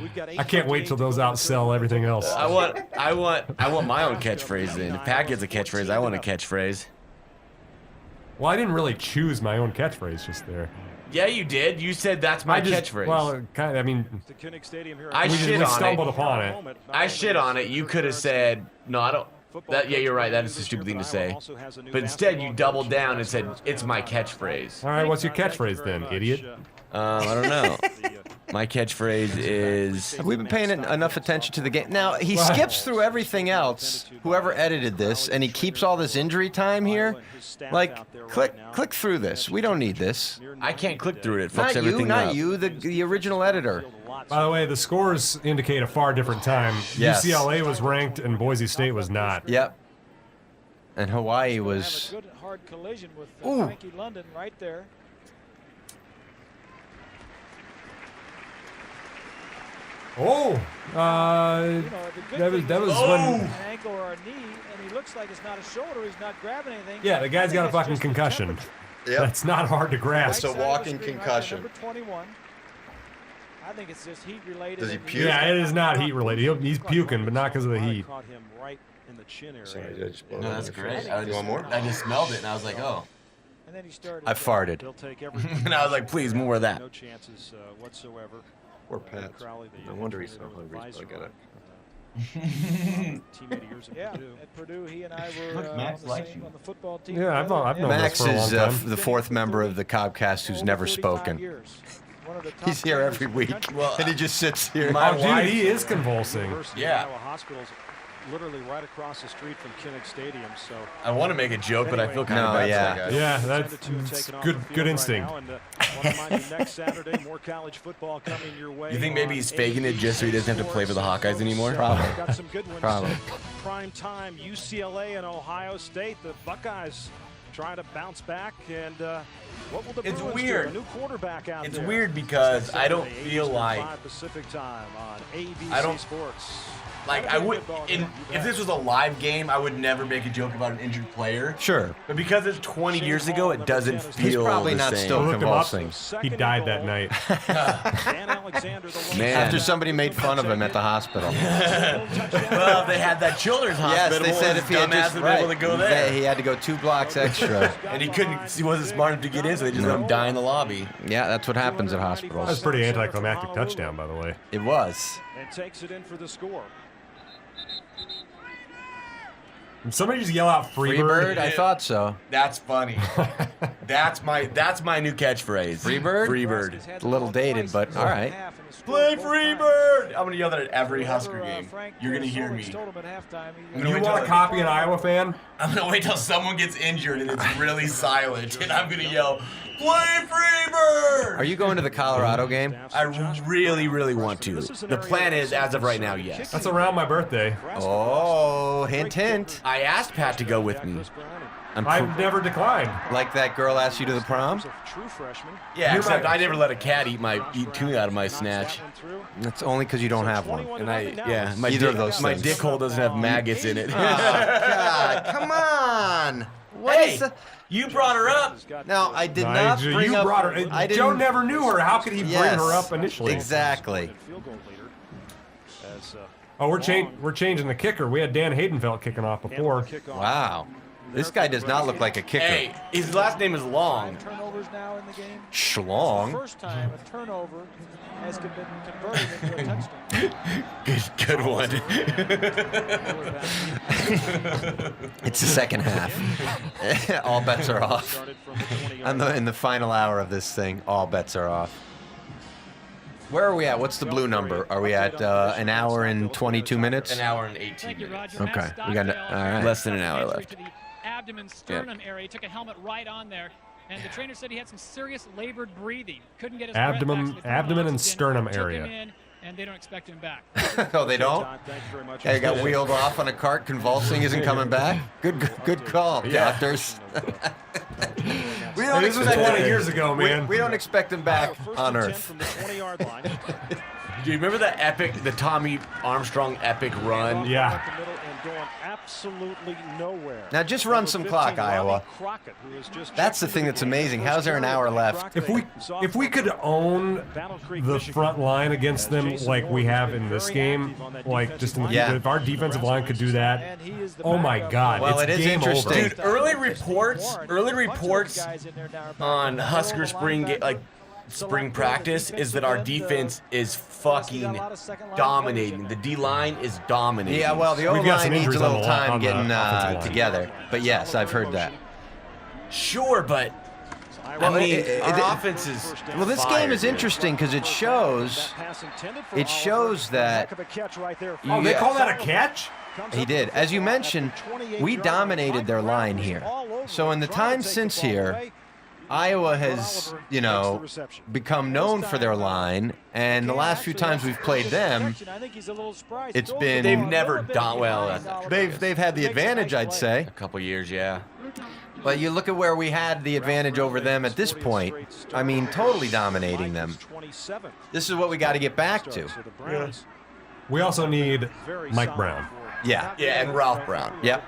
We've got I can't wait till those outsell everything else. I want my own catchphrase then. If Pat gets a catchphrase, I want a catchphrase. Well, I didn't really choose my own catchphrase just there. Yeah, you did. You said that's my I just, catchphrase. Well, kind of, I mean, The Kinnick Stadium here. I we, shit we on stumbled it. upon it. I shit on it. You could have said, no, I don't. That, yeah, you're right. That is a stupid thing to say. But instead, you doubled down and said, it's my catchphrase. All right, what's your catchphrase then, idiot? I don't know. My catchphrase is. Have we been paying enough attention to the game? Now, he skips through everything else, whoever edited this, and he keeps all this injury time here. Like, click through this. We don't need this. I can't click through it. It fucks Not you, everything not up. you, the original editor. By the way, the scores indicate a far different time. Yes. UCLA was ranked and Boise State was not. Yep. And Hawaii Have was... a good hard collision with Ooh. Frankie London right there. Oh, You know, the good that was thing is when. an ankle or a knee, and he looks like it's not a shoulder. He's not grabbing anything. Yeah, the guy's I got a think it's fucking just the concussion. temperature. That's not hard to grasp. It's a Right side of the walking screen, right concussion. there, number 21. I think it's just heat related. Does he and puke? Yeah, it is not heat related. He's puking, but not because of the heat. Caught him right in the chin area. No, that's great. You want more? I just smelled it and I was like, oh. And then he started. I farted. He'll take everything. And I was like, please, more of that. No chances whatsoever. Poor Pat. Crowley, the No wonder he's so former hungry. He's advisor, probably got teammate years at Yeah, Purdue. at Purdue, he and I were Look, Max on, likes the same, you. on the football team. Yeah, together. I've known Max this for a long is time. the fourth member of the Cobcast who's Over never 35 spoken. years. One of the top He's here players every in the week, country. Well, and he just sits here. my Oh, dude, wife- he is convulsing. University Yeah. of Iowa Hospital's literally right across the street from Kinnick Stadium. So I want to make a joke, but I feel kind of No, bad. yeah. for that guy. Yeah, send that's it to and it's taken off good. the field Good right instinct. now, and, want to remind you, next Saturday, more college football coming your way. You think maybe on he's faking it just so he doesn't have to play for the Hawkeyes anymore? Probably. Got some good ones. Probably. Prime time, UCLA and Ohio State. The Buckeyes trying to bounce back, and what will the It's Bruins weird. do? A new quarterback out It's there. weird because I don't Saturday, feel 8:05 like Pacific time on ABC I don't- Sports. Like I would, if this was a live game, I would never make a joke about an injured player. Sure. But because it's 20 years ago, it doesn't He's feel probably the not same. still Looked him up. convulsing. He died that night. Dan Alexander, the lone Man. After somebody made fun of him at the hospital. Well, they had that children's Yes, hospital. they said if he had dumbass just been able to go there, he had to go 2 blocks extra. and he couldn't. He wasn't smart enough to get in, so they just let him die in the lobby. Yeah, that's what happens at That was hospitals. a pretty anticlimactic touchdown, by the way. It was. and takes it in for the score. Did somebody just yell out Freebird? Freebird? I thought so. That's funny. That's my new catchphrase. Freebird? Freebird. It's a little dated, but all right. Play Freebird! I'm gonna yell that at every Husker game. You're gonna hear me. Do you want to copy an Iowa fan? I'm gonna wait till someone gets injured and it's really silent, and I'm gonna yell, "Play Freebird!" Are you going to the Colorado game? I really, really want to. The plan is, as of right now, yes. That's around my birthday. Oh, hint, hint. I asked Pat to go with me. I've never declined. Like that girl asked you to the prom? True freshman. Yeah, You're except my- I never let a cat eat tuna out of my snatch. That's only because you don't have one. And my Either dick, of those my things. dick hole doesn't have maggots in it. God, come on. What Hey, is the... you brought her up. No, I did not Nigel, bring you up... brought her. I Joe didn't... never knew her. How could he bring Yes, her up initially? Exactly. Field goal leader. Oh, we're changing the kicker. We had Dan Haydenfeld kicking off before. Wow. This guy does not look like a kicker. Hey, his last name is Long. Turnovers now in the game. Schlong. First time a turnover has been converted into a touchdown. Good one. It's the second half. All bets are off. In the final hour of this thing, all bets are off. Where are we at? What's the blue number? Are we at an hour and 22 minutes? An hour and 18 minutes. Okay, we got all right. Less than an hour left. The abdomen sternum area. He took a helmet right on there, and the trainer said he had some serious labored breathing. Couldn't get his breath back, so they put abdomen him on and oxygen, sternum took him area. in, and they don't expect him back. Oh, they don't? Guy got wheeled off on a cart, convulsing, isn't coming back. Good call, doctors. We don't This was expect 20 him- years ago, man. We don't expect him back on Earth. Do you remember the Tommy Armstrong epic run? Yeah. Absolutely nowhere. Now just run some clock, Iowa. That's the thing that's amazing. How's there an hour left? If we could own the front line against them like we have in this game, like just in the, Yeah. if our defensive line could do that, oh my God, Well, it's it is game interesting. over. Dude, early reports on Husker spring practice is that our defense is fucking dominating. The D-line is dominating. Yeah, well, the We've got O-line some needs a injuries little on the time getting offensive line. together. But yes, I've heard that. Sure, but Well, I mean, it- our offense is Well, this game is interesting because it shows that Oh, they call that a catch? he did. As you mentioned, we dominated their line here. So in the time since here, Iowa has, become known for their line, and the last few times we've played them, it's been they've never done well. they've had the advantage, I'd say. A couple years, yeah. But you look at where we had the advantage over them at this point. I mean, totally dominating them. This is what we got to get back to. We also need Mike Brown Yeah. Yeah, and Ralph Brown. Yep.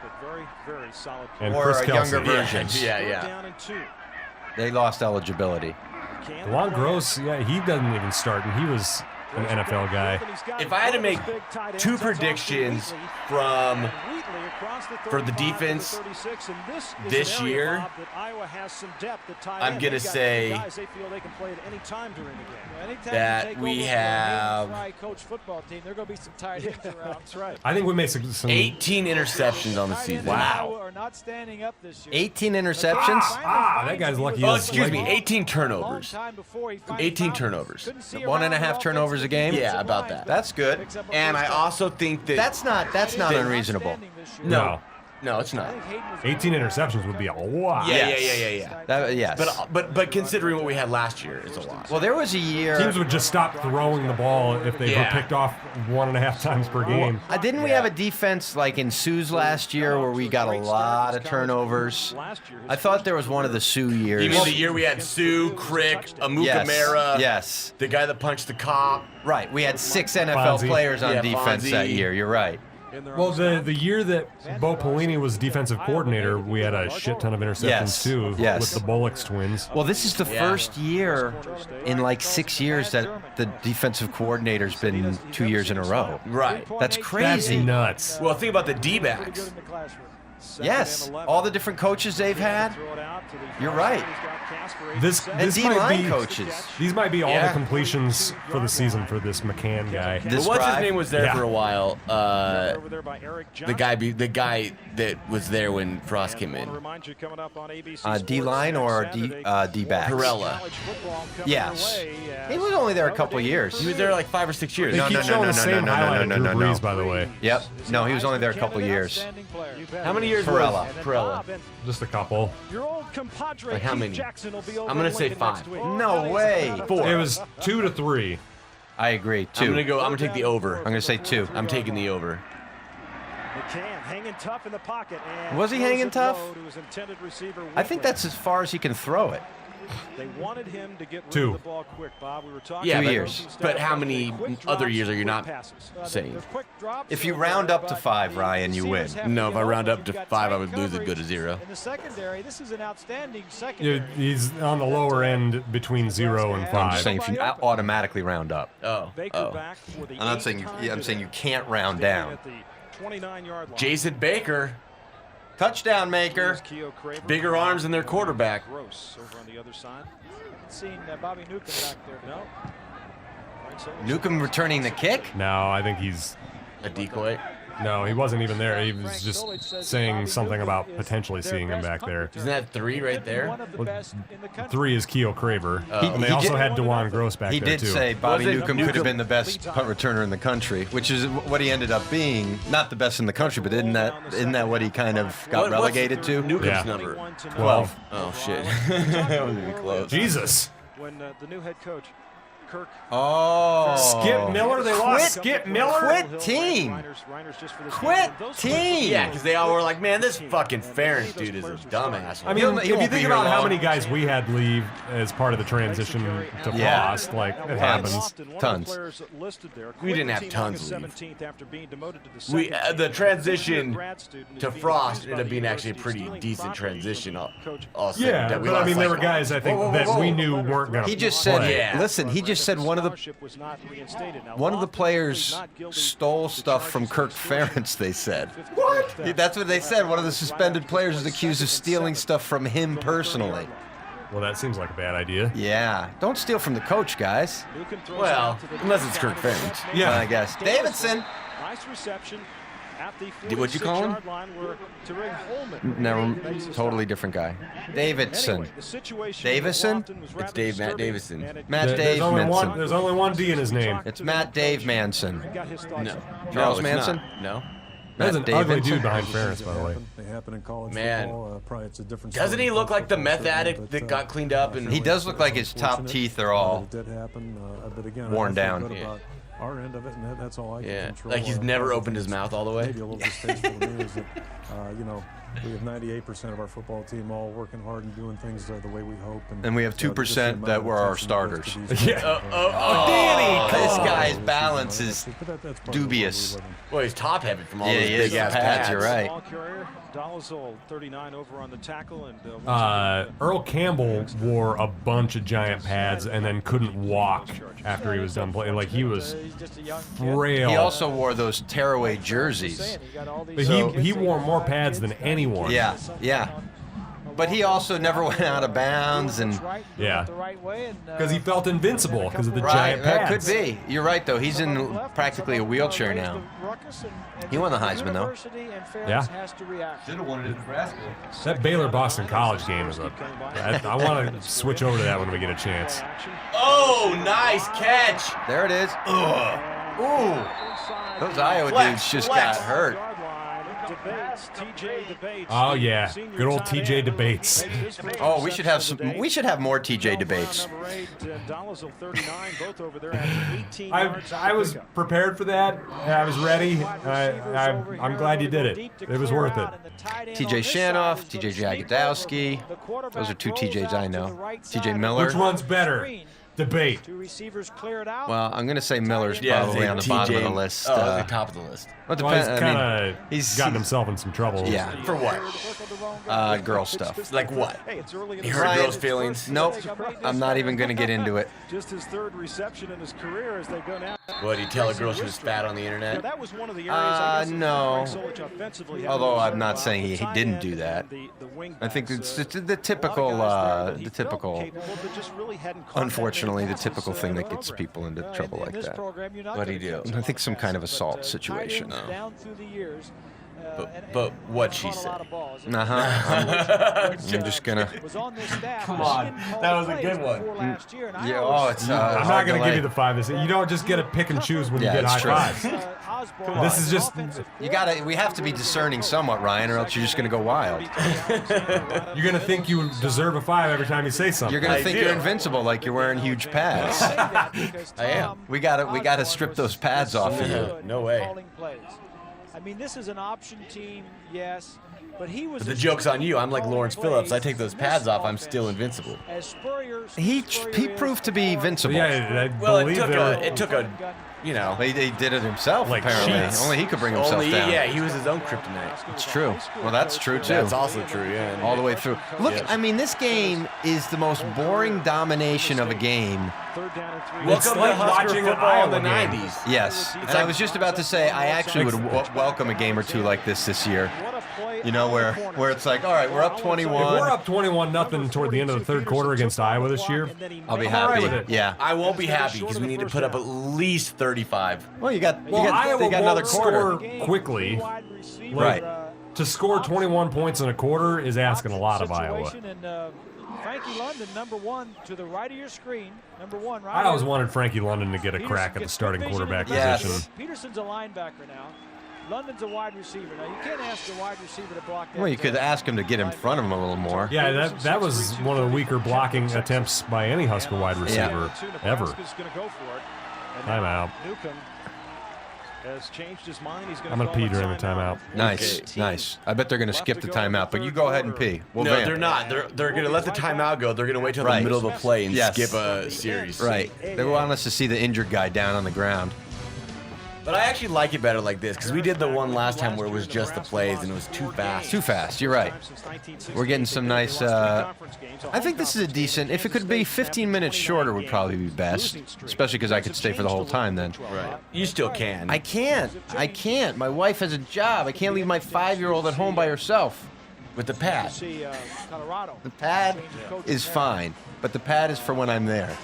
and Or Chris a Kelsey. younger version. Yeah. They lost eligibility. Lon Gross, yeah, he doesn't even start, and he was an NFL guy. If I had to make two predictions for the defense this year, I'm going to say that we have I think we made some 18 interceptions on the season. Wow. 18 interceptions? that guy's lucky. Oh, he's excuse me, like- 18 turnovers. 18 turnovers. 1.5 turnovers a game? Yeah, about that. That's good. And I also think that That's not unreasonable. no, it's not. 18 interceptions would be a lot. Yeah. Yes. But considering what we had last year, it's a lot. Well, there was a year. Teams would just stop throwing the ball if they were Yeah. picked off 1.5 times per game. Didn't we have a defense like in Sioux's last year where we got a lot of turnovers? I thought there was one of the Sioux years. You mean the year we had Sue, Crick, Amukamara, Yes. the guy that punched the cop? Right. We had 6 NFL Fonzie. players on Yeah, defense Fonzie. that year. You're right. Well, the year that Bo Pelini was defensive coordinator, we had a shit ton of interceptions Yes. too Yes. with the Bullocks twins. Well, this is the first year in like 6 years that the defensive coordinator's been 2 years in a row. Right. That's That's crazy. nuts. Well, think about the D-backs. Yes. All the different coaches they've had. You're right. This And might D-line be coaches. These might be all Yeah. the completions for the season for this McCann guy. This What's his drive? name was there Yeah. for a while? The guy that was there when Frost came in. D-line or D-back? Perella. Yes. He was only there a couple years. He was there like 5 or 6 years. They No, keep no, showing no, the no, same no, no, highlight no, of no, Drew no. Brees, by the way. Yep. No, he was only there a couple years. How many years Perella. was Perella? Just a couple. Like how many? I'm gonna say 5. No way. 4. It was 2 to 3. I agree. 2. I'm gonna take the over. I'm gonna say 2. I'm taking the over. Was he hanging tough? I think that's as far as he can throw it. They wanted him to get rid 2. of the ball quick, Bob. We were talking Yeah, 2 but, years. but how many other years are you not saying? If you round up to 5, Ryan, you win. No, if I round up to 5, I would lose it. Go to 0. In the secondary, this is an outstanding secondary. He's on the lower end between 0 and 5. I'm just saying if you automatically round up. Oh. I'm not saying I'm saying you can't round down. Jason Baker, Touchdown maker. bigger arms than their quarterback. Gross over on the other side. Seen Bobby Newcomb back there. No. Newcomb returning the kick. No, I think he's. A decoy. No, he wasn't even there. He was just saying something about potentially seeing him back there. Isn't that 3 right there? One of the best in the country. 3 is Keo Craver. And they he also did- had DeJuan Gross back He there, did too. say Bobby Was it Newcomb could have Newcomb? been the best punt returner in the country, which is what he ended up being. Not the best in the country, but isn't that what he kind of got relegated to? Newcomb's Yeah. number. 12. Oh, shit. That wasn't even close. Jesus. When the new head coach, Kirk. Oh. Skip Miller? They lost Skip Miller? Quit team. Quit team. Yeah, because they all were like, man, this fucking Ferentz dude is a dumbass. I mean, He'll- if he you won't think be about here how long. many guys we had leave as part of the transition to Yeah. Frost, like, it happens. Tons. We didn't have tons leave. The transition to Frost ended up being actually a pretty decent transition. I'll say Yeah, that we but I lost, mean, there were like, guys I think that we knew weren't going to He just said, Yeah. listen, he just said one of the players stole stuff from Kirk Ferentz, they said. What? That's what they said. One of the suspended players is accused of stealing stuff from him personally. Well, that seems like a bad idea. Yeah. Don't steal from the coach, guys. Well, unless it's Kirk Ferentz. Yeah. I guess. Davidson. Nice reception at the What'd you call him? 46-yard line where Terrell Holman Never, makes a totally stop. different guy. Davidson. Anyway, the situation Davison? with Lofton was It's rather Dave Matt disturbing, Davison. and it Matt There's Dave only Manson. there's only one D in his name. It's Matt Dave Manson. got his thoughts No. on it. Charles No, it's Manson? not. No. There's an Matt ugly Davidson. dude behind Ferentz, by the way. They happen in college Man. football. Probably it's a different Doesn't story he in look like the football, meth certainly, addict but, that got cleaned up? And He does look like his top unfortunate teeth are all that it did happen. But again, worn I feel down. good Yeah. about our end of it, and that's all I can Yeah, control. like he's never opened his mouth all the way. Maybe a little distasteful to me is that, we have 98% of our football team all working hard and doing things the way we hope. And we have 2% that were our starters. Yeah. Danny! This guy's balance is dubious. Well, he's top heavy from all Yeah, those he is. big ass Pads, pads. you're right. Ball carrier, Dolezal, 39 over on the tackle, and Earl Campbell wore a bunch of giant pads and then couldn't walk after he was done playing. Like, he was He's just a young kid. frail. He also wore those tearaway jerseys. But he wore more pads than anyone. Yeah, yeah. But he also never went out of bounds, and Yeah. Because Because he felt invincible because of the right, giant that pads. could be. You're right, though. He's in practically a wheelchair now. He won the Heisman, though. Yeah. Should have won it in Nebraska. That Baylor-Boston College game is I want to switch over to that when we get a chance. Oh, nice catch. There it is. Ugh. Ooh. Those Iowa dudes just got hurt. Oh, yeah. Good old TJ debates. Oh, we should have some. We should have more TJ debates. I was prepared for that. I was ready. I'm glad you did it. It was worth it. TJ Shanoff, TJ Jagodowski. Those are two TJs I know. TJ Miller. Which one's better? Debate. Two receivers cleared out. Well, I'm going to say Miller's Yeah, probably on the bottom of the list. Oh, at the top of the list. Well, it Well, he's depends. kind I mean, of he's gotten himself in some trouble. Yeah. For what? Girl stuff. Like what? Hey, it's early in You the hurt Ryan- girls' feelings? Nope. I'm not even going to get into it. Just his third reception in his career as they go now. What, do you tell a girl she was fat on the Now, internet? that was one of the areas, I guess, no. Frank Solich offensively had Although to I'm reserve not saying he tight didn't end do that. and the wing I think backs. it's the A lot typical, of guys there that he the felt typical. capable, but just really hadn't caught that Unfortunately, many the typical passes, thing that early. gets people into trouble like that. What'd he do? I think some kind of assault situation. Down through the years. But what'd she say? Uh-huh. I'm just gonna. Come on, that was a good one. Yeah. Oh, it's. I'm not going to give you the 5. You don't just get to pick and choose when Yeah, you get it's high true. fives. This is just. You gotta. We have to be discerning somewhat, Ryan, or else you're just gonna go wild. You're going to think you deserve a 5 every time you say something. You're gonna I think do. you're invincible, like you're wearing huge pads. I am. We gotta strip those pads off of you. No way. I mean, this is an option team, yes, but he was. But the joke's on you. I'm like Lawrence Phillips. I take those pads off, I'm still invincible. He proved to be invincible. Yeah, Well, it took a, you know. He did it himself, Like apparently. sheets. Only he could bring himself down. Yeah, he was his own kryptonite. It's true. Well, that's true, too. That's also true, yeah. All the way through. Look, Yes. I mean, this game is the most boring domination of a game. Welcome to like Husker watching an football in the Iowa game. 90s. Yes. And I was just about to say, I actually would welcome a game or two like this year. You know, where it's like, all right, we're up 21. If we're up 21-0 toward the end of the third quarter against Iowa this year, I'll be I'm all right happy. with it. Yeah. I won't be happy because we need to put up at least 35. Well, you got Iowa they got another won't quarter. score quickly. Right. To score 21 points in a quarter is asking a lot of Iowa. Frankie London, number 1 to the right of your screen. Number 1, right? I always wanted Frankie London to get a crack at the starting quarterback position. Peterson's a linebacker now. London's a wide receiver. Now, you can't ask a wide receiver to block that. Well, you could ask him to get in front of him a little more. Yeah, that was one of the weaker blocking attempts by any Husker wide receiver ever. Timeout. Newcomb has changed his mind. He's I'm going to pee during the timeout. Nice, nice. I bet they're going to skip the timeout, but you go ahead and pee. We'll No, vamp. they're not. They're going to let the timeout go. They're going to wait till the Right. middle of the play and Yes. skip a series. Right. They want us to see the injured guy down on the ground. But I actually like it better like this because we did the one last time where it was just the plays and it was too fast. Too fast. You're right. We're getting some nice. I think this is a decent. If it could be 15 minutes shorter, would probably be best. Especially because I could stay for the whole time then. Right. You still can. I can't. I can't. My wife has a job. I can't leave my 5-year-old at home by herself. With the pad. The pad is fine, but the pad is for when I'm there.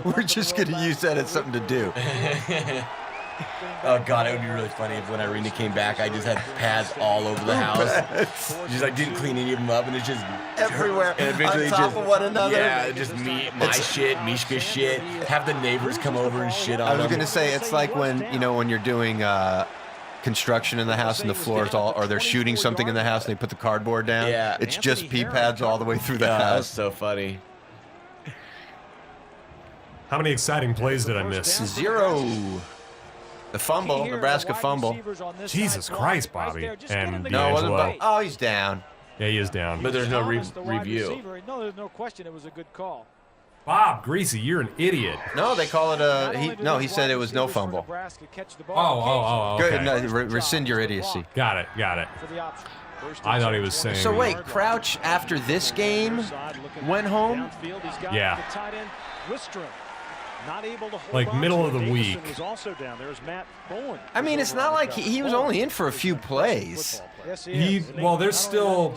We're just going to use that as something to do. Oh God, it would be really funny if when Irina came back, I just had pads all over the house. Just I didn't clean any of them up, and it's just Everywhere, and eventually on top just, of one another. Yeah, just my shit, Mishka's shit. Have the neighbors come over and shit on I was them. going to say, it's like when you're doing construction in the house and the floors or they're shooting something in the house and they put the cardboard down. Yeah. It's just pee pads all the way through the That's house. so funny. How many exciting plays did I miss? 0. The fumble, Nebraska fumble. Jesus Christ, Bobby. And No, it wasn't. D'Angelo. Oh, he's down. Yeah, he is down. But there's no review. No, there's no question it was a good call. Bob Greasy, you're an idiot. No, they call it a. He said it was no fumble. Oh, okay. Good. No, rescind your idiocy. Got it. I thought he was saying. So wait, Crouch after this game went home? Yeah. Not able to hold Like on middle to of the it. week. Mason was also down. There's Matt Bowen. I mean, it's not like he was only in for a few plays. There's still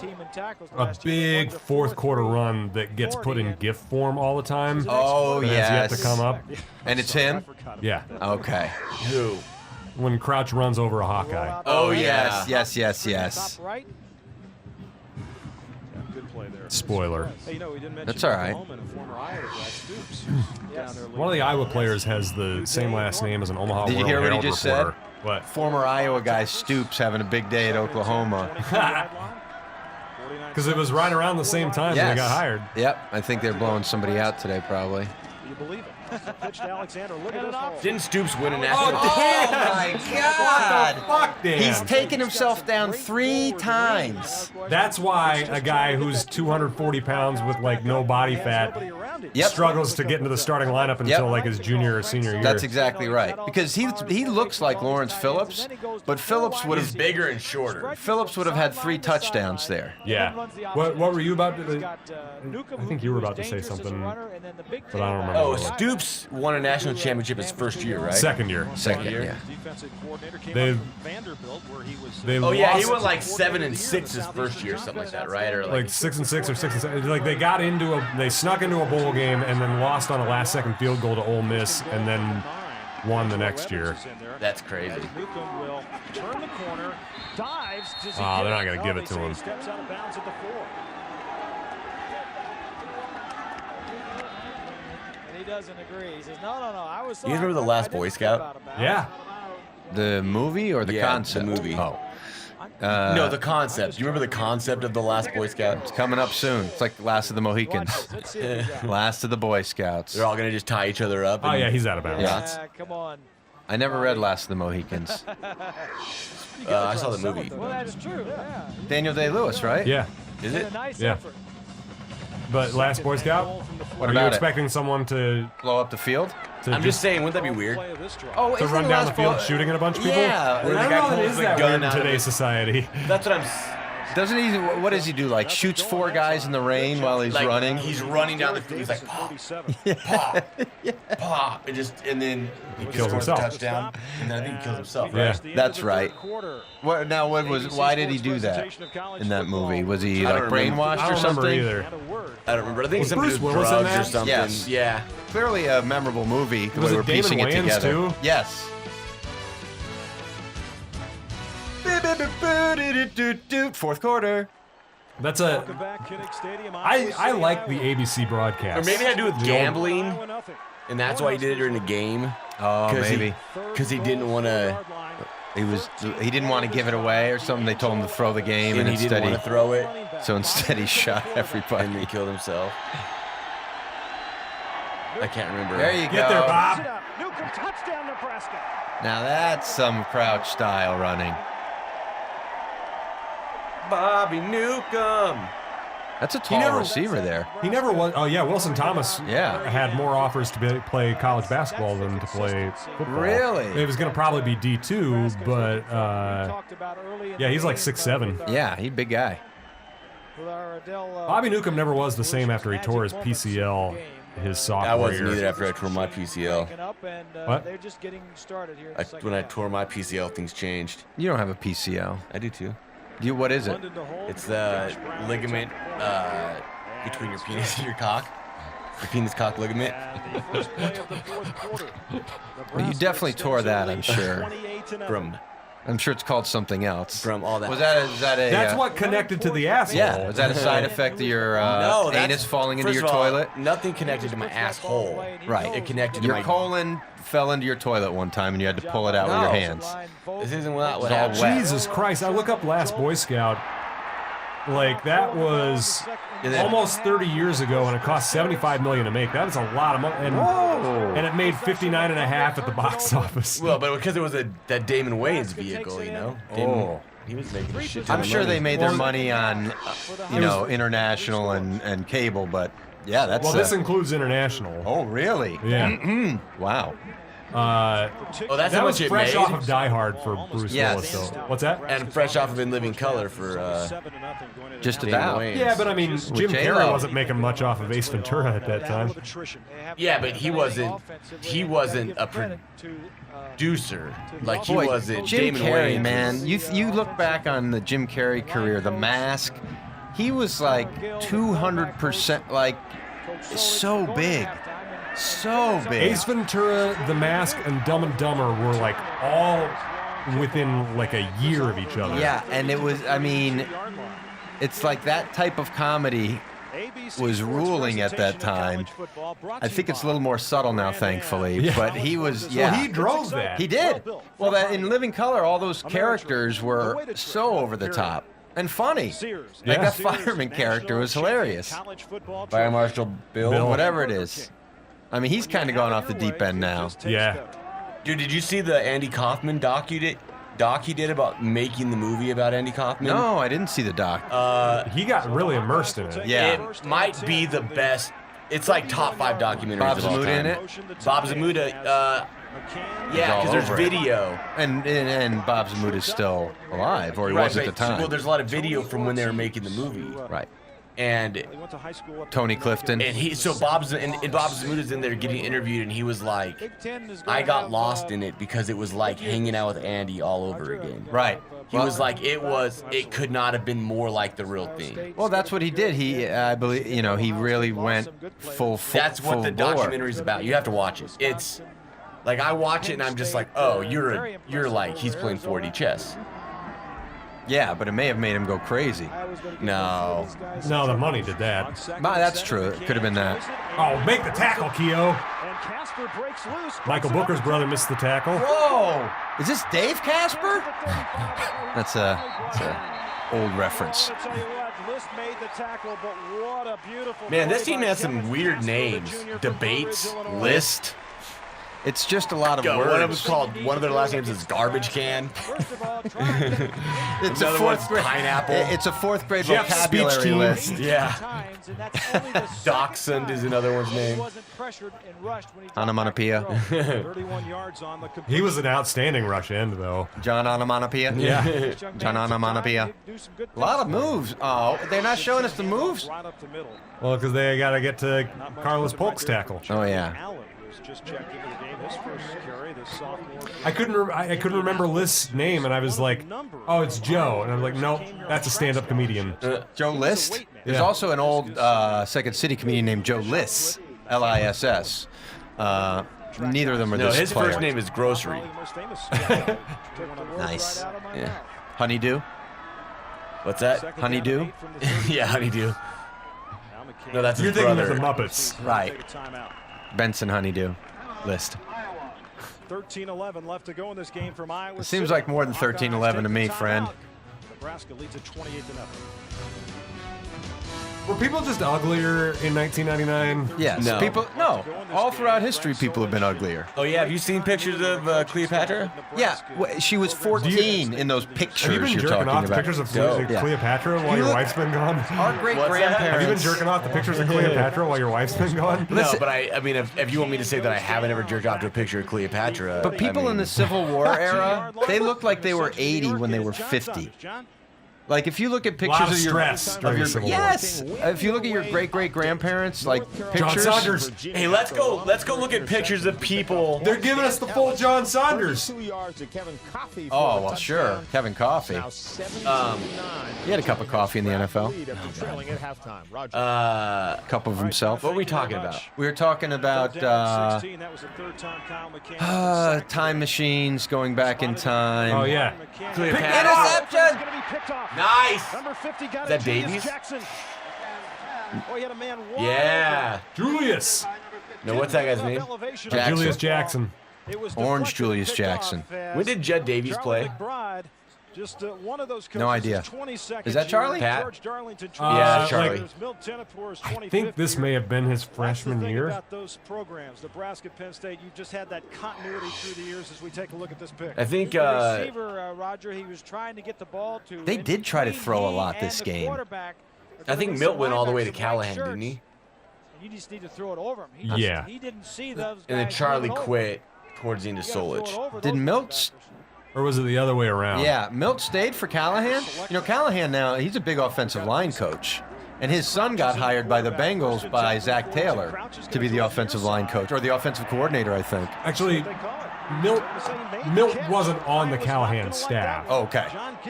a big fourth quarter run that gets put in GIF form all the time. Oh, that has yes. yet to come up. And it's him? Yeah. Okay. Who? When Crouch runs over a Hawkeye. Oh, yes. Yes. Good play there. Spoiler. Hey, we didn't mention That's all right. Oklahoma and a former Iowa guy, Stoops. One of the Iowa players has the same last name as an Omaha Did you World hear what he Herald just reporter. said? What? Former Iowa guy Stoops having a big day at Oklahoma. Because it was right around the same time that he got hired. Yep. I think they're blowing somebody out today, probably. You believe it? Pitch to Alexander. Look at this. Didn't Stoops win a national? Oh, my God. Fuck, Dan. He's taken himself down 3 times. That's why a guy who's 240 pounds with like no body fat Yep. struggles to get into the starting lineup until like his junior or senior year. That's exactly right. Because he looks like Lawrence Phillips, but Phillips would He's have bigger and shorter. had 3 touchdowns there. Yeah. What were you about to? I think you were about to say something, but I don't remember. Oh, what. Stoops won a national championship his first year, right? Second year. Second, yeah. Defensive coordinator came They- up from Vanderbilt, where he was. They Oh yeah, he lost went like 7-6 his first year, something like that, right? Or like 6-6 or 6-7. Like they snuck into a bowl game and then lost on a last-second field goal to Ole Miss and then won the next year. That's crazy. Newcomb will turn the corner, dives. Does he Oh, get they're not it? gonna No, give they it to say he him. Steps out of bounds at the 4. And he doesn't agree. He says, no. I was. You remember The Last Boy Scout? Yeah. The movie or the Yeah, concept? the movie. Oh. No, the concept. Do you remember the concept of the Last Boy Scout? It's coming up soon. It's like Last of the Mohicans. Last of the Boy Scouts. They're all gonna just tie each other up. Oh yeah, he's out of bounds. Yeah. Come on. I never read Last of the Mohicans. I saw the movie. Well, that is true. Yeah. Daniel Day-Lewis, right? Yeah. Is Did it? a nice Yeah. effort. But Last Boy Scout? What Are you about expecting someone to Blow up the field? I'm just saying, wouldn't that be weird? Oh, to run down the field shooting at a bunch of people? Yeah. I Where the don't guy know that pulls is the that gun weird in out of today's it. society. That's what I'm. Doesn't he? What does he do? Like shoots 4 guys in the rain while he's Like, running? He's running down the field. He's like, pop, pop, pop, and then he Kills scores himself. a touchdown, and then I think he kills himself. Yeah. Right? That's right. What now? Why did he do that in that movie? Was he I like don't remember. brainwashed I or don't remember something? either. I don't remember. I think Was something Bruce to do with Willis in drugs or that? something. Yes. Yeah. Clearly a memorable movie. The Was way it we're Damon piecing it Wayans, together. too? Yes. Fourth quarter. That's a. I like the ABC broadcast. Or maybe it had to do with The old- gambling, and that's why he did it during the game. Oh, maybe. Because he didn't want to, He didn't want to give it away or something. They told him to throw the game, and he instead didn't want to throw it, so instead he shot everybody. and he killed himself. I can't remember. There you go. Get there, Bob. Newcomb, touchdown, Nebraska. Now that's some crouch style running. Bobby Newcomb. That's a tall receiver there. He never was. Oh yeah, Wilson Thomas. Yeah. Had more offers to play college basketball than to play football. Really? It was going to probably be D2, but yeah, he's like 6'7". Yeah, he's a big guy. Bobby Newcomb never was the same after he tore his PCL his sophomore I wasn't year. either after I tore my PCL. What? They're just getting started here. When I tore my PCL, things changed. You don't have a PCL. I do too. What is it? It's the ligament between your penis and your cock. The penis cock ligament. Well, you definitely tore that, I'm sure. I'm sure it's called something else. From all that. Is that a? That's what connected to the asshole. Yeah. Was that a side effect of your No, that's- anus falling into first your of all, toilet? Nothing connected to my asshole. Right. It connected to Your my. colon fell into your toilet one time, and you had to pull it out with your No. hands. This isn't what It's all happened. wet. Jesus Christ! I look up Last Boy Scout. Like that was And then- almost 30 years ago, and it cost $75 million to make. That is a lot of money, and it made 59.5 at the box office. Well, but because it was that Damon Wayans vehicle, you know. Oh. He was making a shit ton I'm of sure money. they made their money on, international and cable, but yeah, that's. Well, this includes international. Oh, really? Yeah. Wow. Oh, that's That how was much it fresh made. off of Die Hard for Bruce Yes. Willis. So. What's that? And fresh off of In Living Color for Just Damon about. Wayans. Yeah, but I mean, Jim J-Lo. Carrey wasn't making much off of Ace Ventura at that time. Yeah, but he wasn't a producer. Like he Boy, wasn't Jim Damon Carrey, Wayans. man. You look back on the Jim Carrey career, The Mask. He was like 200%, like so big, so big. Ace Ventura, The Mask, and Dumb and Dumber were like all within like a year of each other. Yeah, and it was. I mean, it's like that type of comedy was ruling at that time. I think it's a little more subtle now, thankfully. Yeah. But he was. Yeah. Well, he drove that. He did. Well, that in Living Color, all those characters were so over the top and funny. Like Yeah. that fireman character was hilarious. Fire Marshal Bill. Whatever it is. I mean, he's kind of gone off the deep end now. Yeah. Dude, did you see the Andy Kaufman doc he did about making the movie about Andy Kaufman? No, I didn't see the doc. He got really immersed in it. Yeah. It might be the best. It's like top 5 documentaries Bob of all Zamuda time. in it? Bob Zamuda, yeah, all because there's over it. video. And Bob Zamuda's still alive, or he was at the time. Well, there's a lot of video from when they were making the movie. Right. And Tony Clifton. so Bob Zamuda's in there getting interviewed, and he was like, I got lost in it because it was like hanging out with Andy all over again. Right. He was like, it could not have been more like the real thing. Well, that's what he did. I believe, he really went full That's what the bore. documentary's about. You have to watch it. It's like I watch it and I'm just like, oh, you're like he's playing 4D chess. Yeah, but it may have made him go crazy. No. No, the money did that. That's true. It could have been that. Oh, make the tackle, Keogh. And Casper breaks loose. Michael Booker's brother missed the tackle. Whoa! Is this Dave Casper? That's a old reference. Man, this team has some weird names. Debates, List. It's just a lot of One words. of them's called, one of their last names is Garbage Can. It's Another a fourth one's grade Pineapple. It's a fourth grade Jeff's speech vocabulary team. list. Yeah. Dachshund is another one's name. Onomatopoeia. 31 yards on the He was an outstanding rush end, though. John Onomatopoeia. Yeah. John Onomatopoeia. A lot of moves. Oh, they're not showing us the moves? Right up the middle. Well, because they got to get to Carlos Polk's tackle. Oh, yeah. Allen was just checked into the game. His first carry, the sophomore. I couldn't remember List's name, and I was like, oh, it's Joe. And I'm like, nope, that's a stand-up comedian. Joe List? There's Yeah. also an old Second City comedian named Joe Liss. Liss. Neither of them are No, this his player. first name is Grocery. Nice. Yeah. Honeydew? What's that? Honeydew? Yeah, Honeydew. No, that's his You're thinking brother. of the Muppets. Right. Benson Honeydew. List. 13-11 left to go in this game from Iowa. It seems like more than 13-11 to me, friend. Nebraska leads at 28-0. Were people just uglier in 1999? Yes. No. People. No. All throughout history, people have been uglier. Oh, yeah, have you seen pictures of Cleopatra? Yeah. She was 14 in those Have pictures you been you're jerking talking off the about. pictures of Dope. Cleopatra while your look- wife's been gone? Our great What's that? grandparents. Have you been jerking off the pictures of Cleopatra while your wife's been gone? No, but I mean, if you want me to say that I haven't ever jerked off to a picture of Cleopatra. But people in the Civil War era, they looked like they were 80 when they were 50. Like if you look at Lot pictures of of your stress during the Civil War. yes, if you look at your great great grandparents, like John pictures. Saunders. Hey, let's go look at pictures of people. They're giving us the full John Saunders. Oh well, sure, Kevin Coffee. He had a cup of coffee in the NFL. Cup of himself. What are we talking about? We were talking about time machines, going back in time. Oh, yeah. Cleopatra. Interception! Nice. Number 50 got Is that it. Davies? Jackson. Oh, he had a man wide Yeah. Julius. No, what's that guy's name? elevation. Jackson. Julius Jackson. It was Orange deflected Julius and picked Jackson. off as When did Judd Davies Charlie play? McBride, just one of those No coaches, idea. his 22nd Is that Charlie? year. Pat? George Darlington, Yeah, 26 Charlie. years. Milt Tennepour's I 25th think this year. may have been his That's the freshman thing year. about those programs, Nebraska, Penn State, you've just had that continuity through the years as we take a look at this pick. I think. The receiver, Roger, he was trying to get the ball to. They in did try to between throw a he lot and this the game. quarterback. I think Release Milt the went all the way to linebackers in white Callahan, shirts, didn't he? and you just need to throw it over him. Yeah. He didn't see those guys. And then Charlie moving over. quit towards the end of You gotta throw it Solich. over Did those Milt linebackers. Or was it the other way around? Yeah, Milt stayed for Callahan. You know, Callahan now, he's a big offensive line coach. And his son got hired by the Bengals by Zach Taylor to be the offensive line coach, or the offensive coordinator, I think. Actually, Milt wasn't on the Callahan staff. Oh, okay.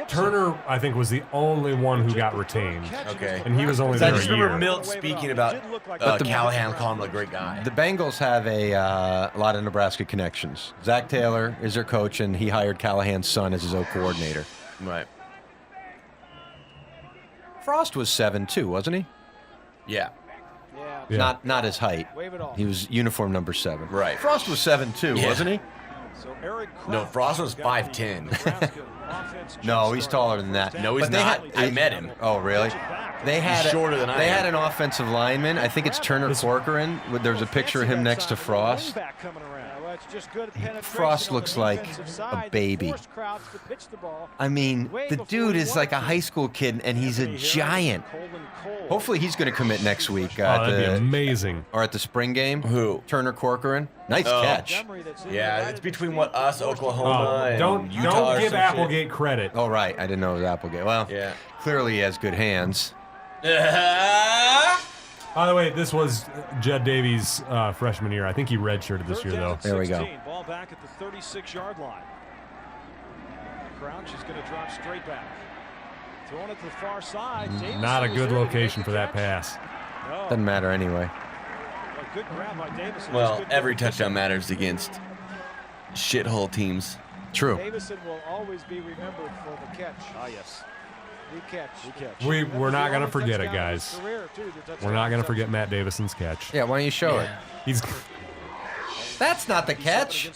Turner, I think, was the only one who got retained. Okay. And he was only I there just a remember year. Milt speaking about Callahan calling him a great guy. The Bengals have a lot of Nebraska connections. Zach Taylor is their coach, and he hired Callahan's son as his O coordinator. Right. Frost was 7'2", wasn't he? Yeah. Yeah. Yeah. Not his height. Wave it off. He was uniform number 7. Right. Frost was 7'2", Yeah. wasn't he? So Eric No, Kraft Frost was got the 5'10". Nebraska offense No, he's jump-started. taller than that. No, he's But they not. had- I met him. Oh, really? They had He's shorter than I They am. had an offensive lineman. I think it's Turner Corcoran. There was a picture of him next to Frost. Well, it's just good penetration Frost on looks the like defensive a side. baby. Forced Crouch to pitch the ball. I mean, the dude is like a high school kid, and he's a giant. Hopefully, he's going to commit next week Oh, that'd be amazing. or at the spring game. Who? Turner Corcoran. Nice Oh. catch. Montgomery that's in Yeah, the it's between what us, Oklahoma, Oh, and don't Utah or give some shit. Applegate credit. Oh, right. I didn't know it was Applegate. Well, Yeah. clearly he has good hands. By the way, this was Judd Davies' freshman year. I think he redshirted this year, though. There we go. Ball back at the 36-yard line. Crouch is going to drop straight back. Throwing it to the far side. Davison Not a was good there to location make for the that catch. pass. No. Doesn't matter anyway. A good grab by Davison. Well, Just good every defense. touchdown matters against shithole teams. True. Davison will always be remembered for the catch. Ah, yes. We're not going to forget it, guys. We're not going to forget Matt Davison's catch. Yeah, why don't you show it? He's That's not the catch.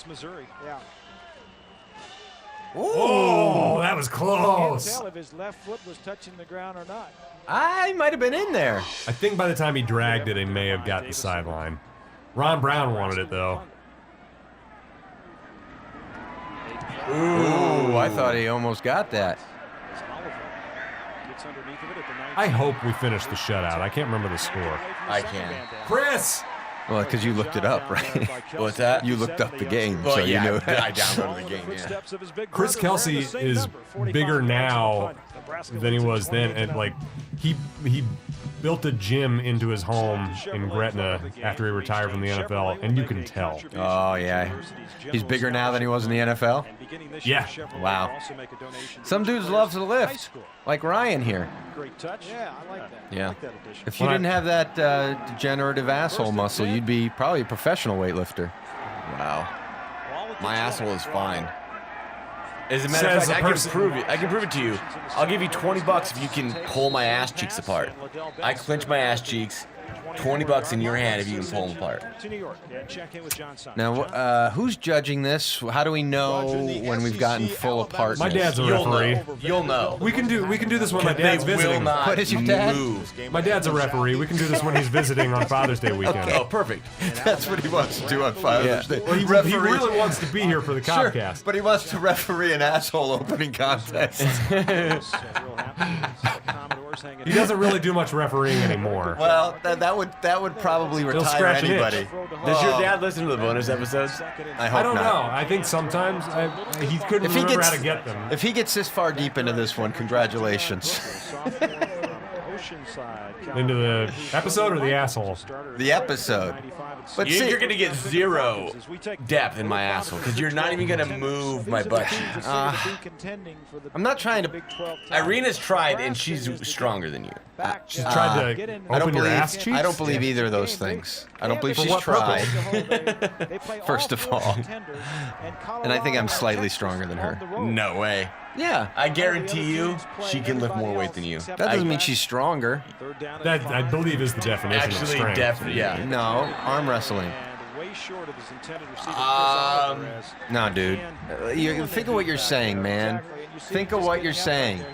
Oh, that was Can't close. tell if his left foot was touching the ground or not. I might have been in there. I think by the time he dragged it, he may have got the sideline. Ron Brown wanted it, though. Ooh, I thought he almost got that. I hope we finish the shutout. I can't remember the score. I can. Chris! Well, because you looked it up, right? What's that? You looked up the game, Well, so yeah, you knew. I downloaded the game, yeah. Chris Kelsey is bigger now than he was then, and like he built a gym into his home in Gretna after he retired from the NFL, and you can tell. Oh, yeah. He's bigger now than he was in the NFL? Yeah. Wow. Some dudes love to lift, like Ryan here. Great touch. Yeah, I like that. Yeah. I like that addition. If you didn't have that degenerative asshole muscle, you'd be probably a professional weightlifter. Wow. My asshole is fine. As a matter Says of fact, the I can person- prove it. I can prove it to you. I'll give you $20 if you can pull my ass cheeks apart. I clench my ass cheeks. $20 in your hand if you can pull them apart. To New York and check in with John Simon. Now, who's judging this? How do we know when we've gotten full apart? My dad's a You'll referee. know. You'll know. We can do this when my dad's They will visiting. not What is your dad? move. My dad's a referee. We can do this when he's visiting on Father's Day weekend. Oh, perfect. That's what he wants to do on Father's Day. Well, he really wants to be here for the Sure, Copcast. but he wants to referee an asshole opening contest. He doesn't really do much refereeing anymore. Well, that would probably retire scratch an itch. anybody. Does your dad listen to the bonus episodes? I hope I don't not. know. I think sometimes he couldn't If he remember gets- how to get them. If he gets this far deep into this one, congratulations. Into the episode or the asshole? The episode. But see, You're gonna get zero depth in my asshole because you're not even gonna move my butt cheeks. I'm not trying to. Irina's tried and she's stronger than you. She's tried to I don't open your believe. ass cheeks? I don't believe either of those things. I don't believe For she's what tried. First First of all. And I think I'm slightly stronger than her. No way. Yeah. I guarantee you, she can lift more weight than you. That doesn't mean she's stronger. That, I believe, is the definition of Actually, strength. definitely, yeah. No, arm wrestling. No, dude. You think of what you're saying, man. Think of what you're saying.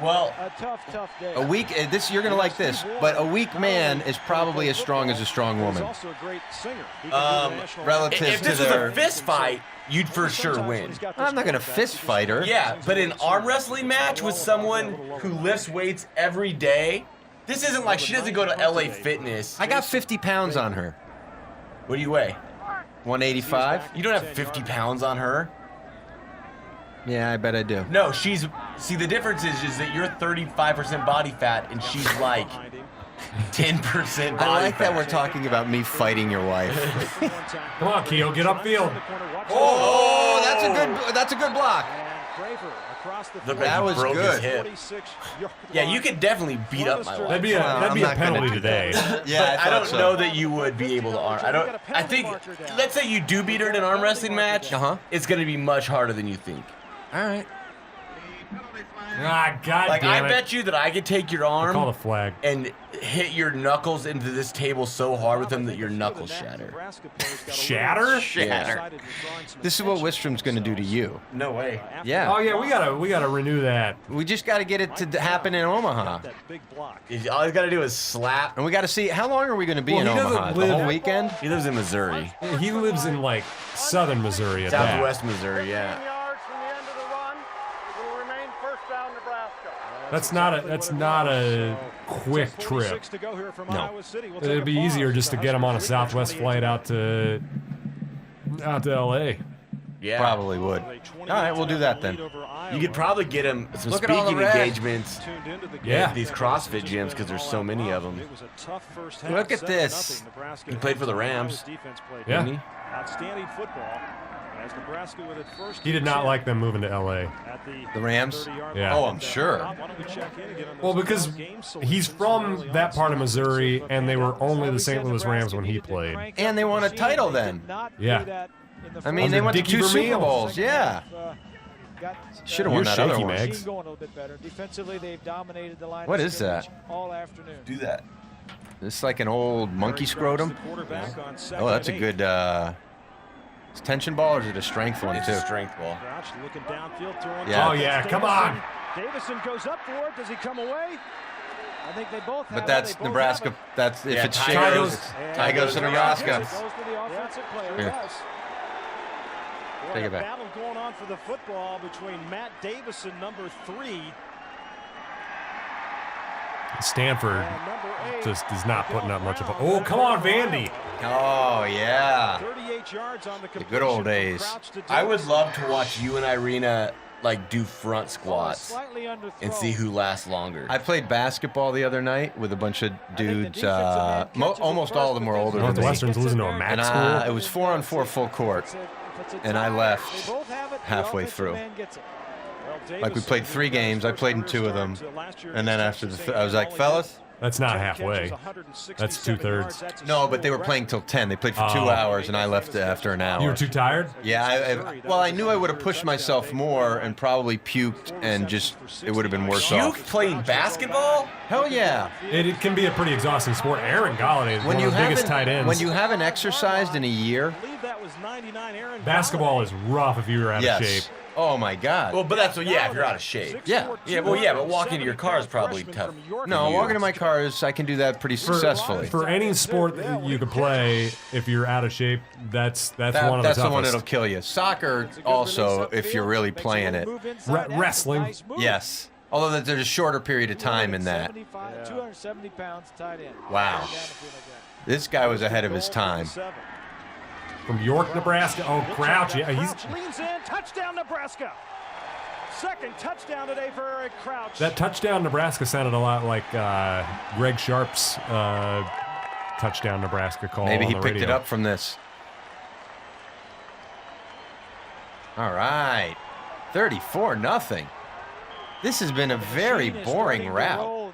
Well, A tough day. A weak. This you're gonna like this, but a weak man is probably as strong as a strong woman. Relative if to this was their. a fist fight, you'd for sure win. I'm not gonna fist fight her. Yeah, but an arm wrestling match with someone who lifts weights every day, this isn't like she doesn't go to LA Fitness. I got 50 pounds on her. What do you weigh? 185. You don't have 50 pounds on her. Yeah, I bet I do. No, she's. See, the difference is that you're 35% body fat and she's like 10% body I like fat. that we're talking about me fighting your wife. Come on, Keo, get upfield. Oh, that's a good block. Look like That he was broke good. his hip. Yeah, you could definitely beat up my wife. That'd be I'm a not gonna penalty do that. today. Yeah, I don't know that you would be able to arm. I think. Let's say you do beat her in an arm wrestling match. It's going to be much harder than you think. All right. Ah, God Like damn I it. bet you that I could take your Call the arm flag. and hit your knuckles into this table so hard with them that your knuckles shatter. Shatter? Shatter. This is what Wistrom's gonna do to you. No way. Yeah. Oh yeah, we gotta renew that. We just got to get it to happen in Omaha, All he's got to do is slap. and we got to see how long are we gonna be Well, in he doesn't Omaha? The live- whole weekend? He lives in Missouri, He lives in like southern Missouri at Southwest Missouri. Yeah. that. That's not a quick trip. No. It'd be easier just to get him on a Southwest flight out to LA. Yeah. Probably would. All right, we'll do that then. You could probably get him some Look at all the speaking red. engagements. Yeah. At these CrossFit gyms because there's so many of them. Look at this. He played for the Rams. Yeah. Didn't he? Outstanding football. As Nebraska with its first He did not like them moving to LA. at The Rams? 30-yard Yeah. Oh, I'm sure. Why don't we check in and get on Well, those because game he's from that part of Missouri, and they were only the St. Louis Rams when he played. And they won a title then. Yeah. I mean, Under they went to Dickie 2 Super Vermeil. Bowls. Yeah. Should have won that other shaky, one. Mags. Going a little bit better. Defensively, they've dominated the line. What of is that? scrimmage all afternoon. Do that. This is like an old monkey scrotum. Oh, that's a good it's tension ball, or is it a strength one It's too? a strength ball. Crouch looking downfield, throwing. Yeah. Oh, yeah, come on. Davison goes up for it. Does he come away? I think they both have But it. that's They both Nebraska. have it. That's if Yeah, it's tie shared. goes- Tie goes to Nebraska. Goes to the offensive player. Here. It does. Boy, Take it a back. battle going on for the football between Matt Davison, number 3, Stanford and number 8. just is not putting up much of a. Oh, come on, Vandy. Oh yeah. 38 yards on the good old completion from days. Crouch to I would Davison. love to watch you and Irina like do front squats Slightly underthrown. and see who lasts longer. I played basketball the other night with a bunch of the dudes. defensive man catches it Almost all of them were first, older but than me. Northwestern's losing to a And Mac school. it was 4-on-4 full court, If it's a and I tie, left they both have it, the halfway offensive through. man gets it. Well, Like we played 3 games. I played in 2 of them, and then after I was like, fellas. That's not halfway. That's 2/3. No, but they were playing till 10. They played for 2 Oh. hours, and I left after an hour. You were too tired? Yeah, well, I knew I would have pushed myself more and probably puked, and just it would have been worse You off. playing basketball? Hell yeah! It can be a pretty exhausting sport. Aaron Galladay is one of the biggest tight ends. when you haven't exercised in a year, I believe that was 99 Aaron Basketball is rough if you're out yes. of shape. Oh my God. Well, but that's what. Yeah, if you're out of shape. Yeah. Yeah, well, yeah, but walking to your car is probably tough. No, walking to my cars, I can do that pretty successfully. For any sport that you could play, if you're out of shape, that's one of the That's toughest. the one that'll kill you. Soccer also, if you're really playing it. Wrestling. Yes. Although there's a shorter period of time in that. 270 pounds tight end. Wow. This guy was ahead of his time. From York, Nebraska. Oh, Crouch. Yeah, he's Crouch leans in, touchdown Nebraska. Second touchdown today for Eric Crouch. that touchdown. Nebraska sounded a lot like Greg Sharp's touchdown Nebraska call. Maybe on he the picked it radio. up from this. All right. 34-0. This has been a very boring route.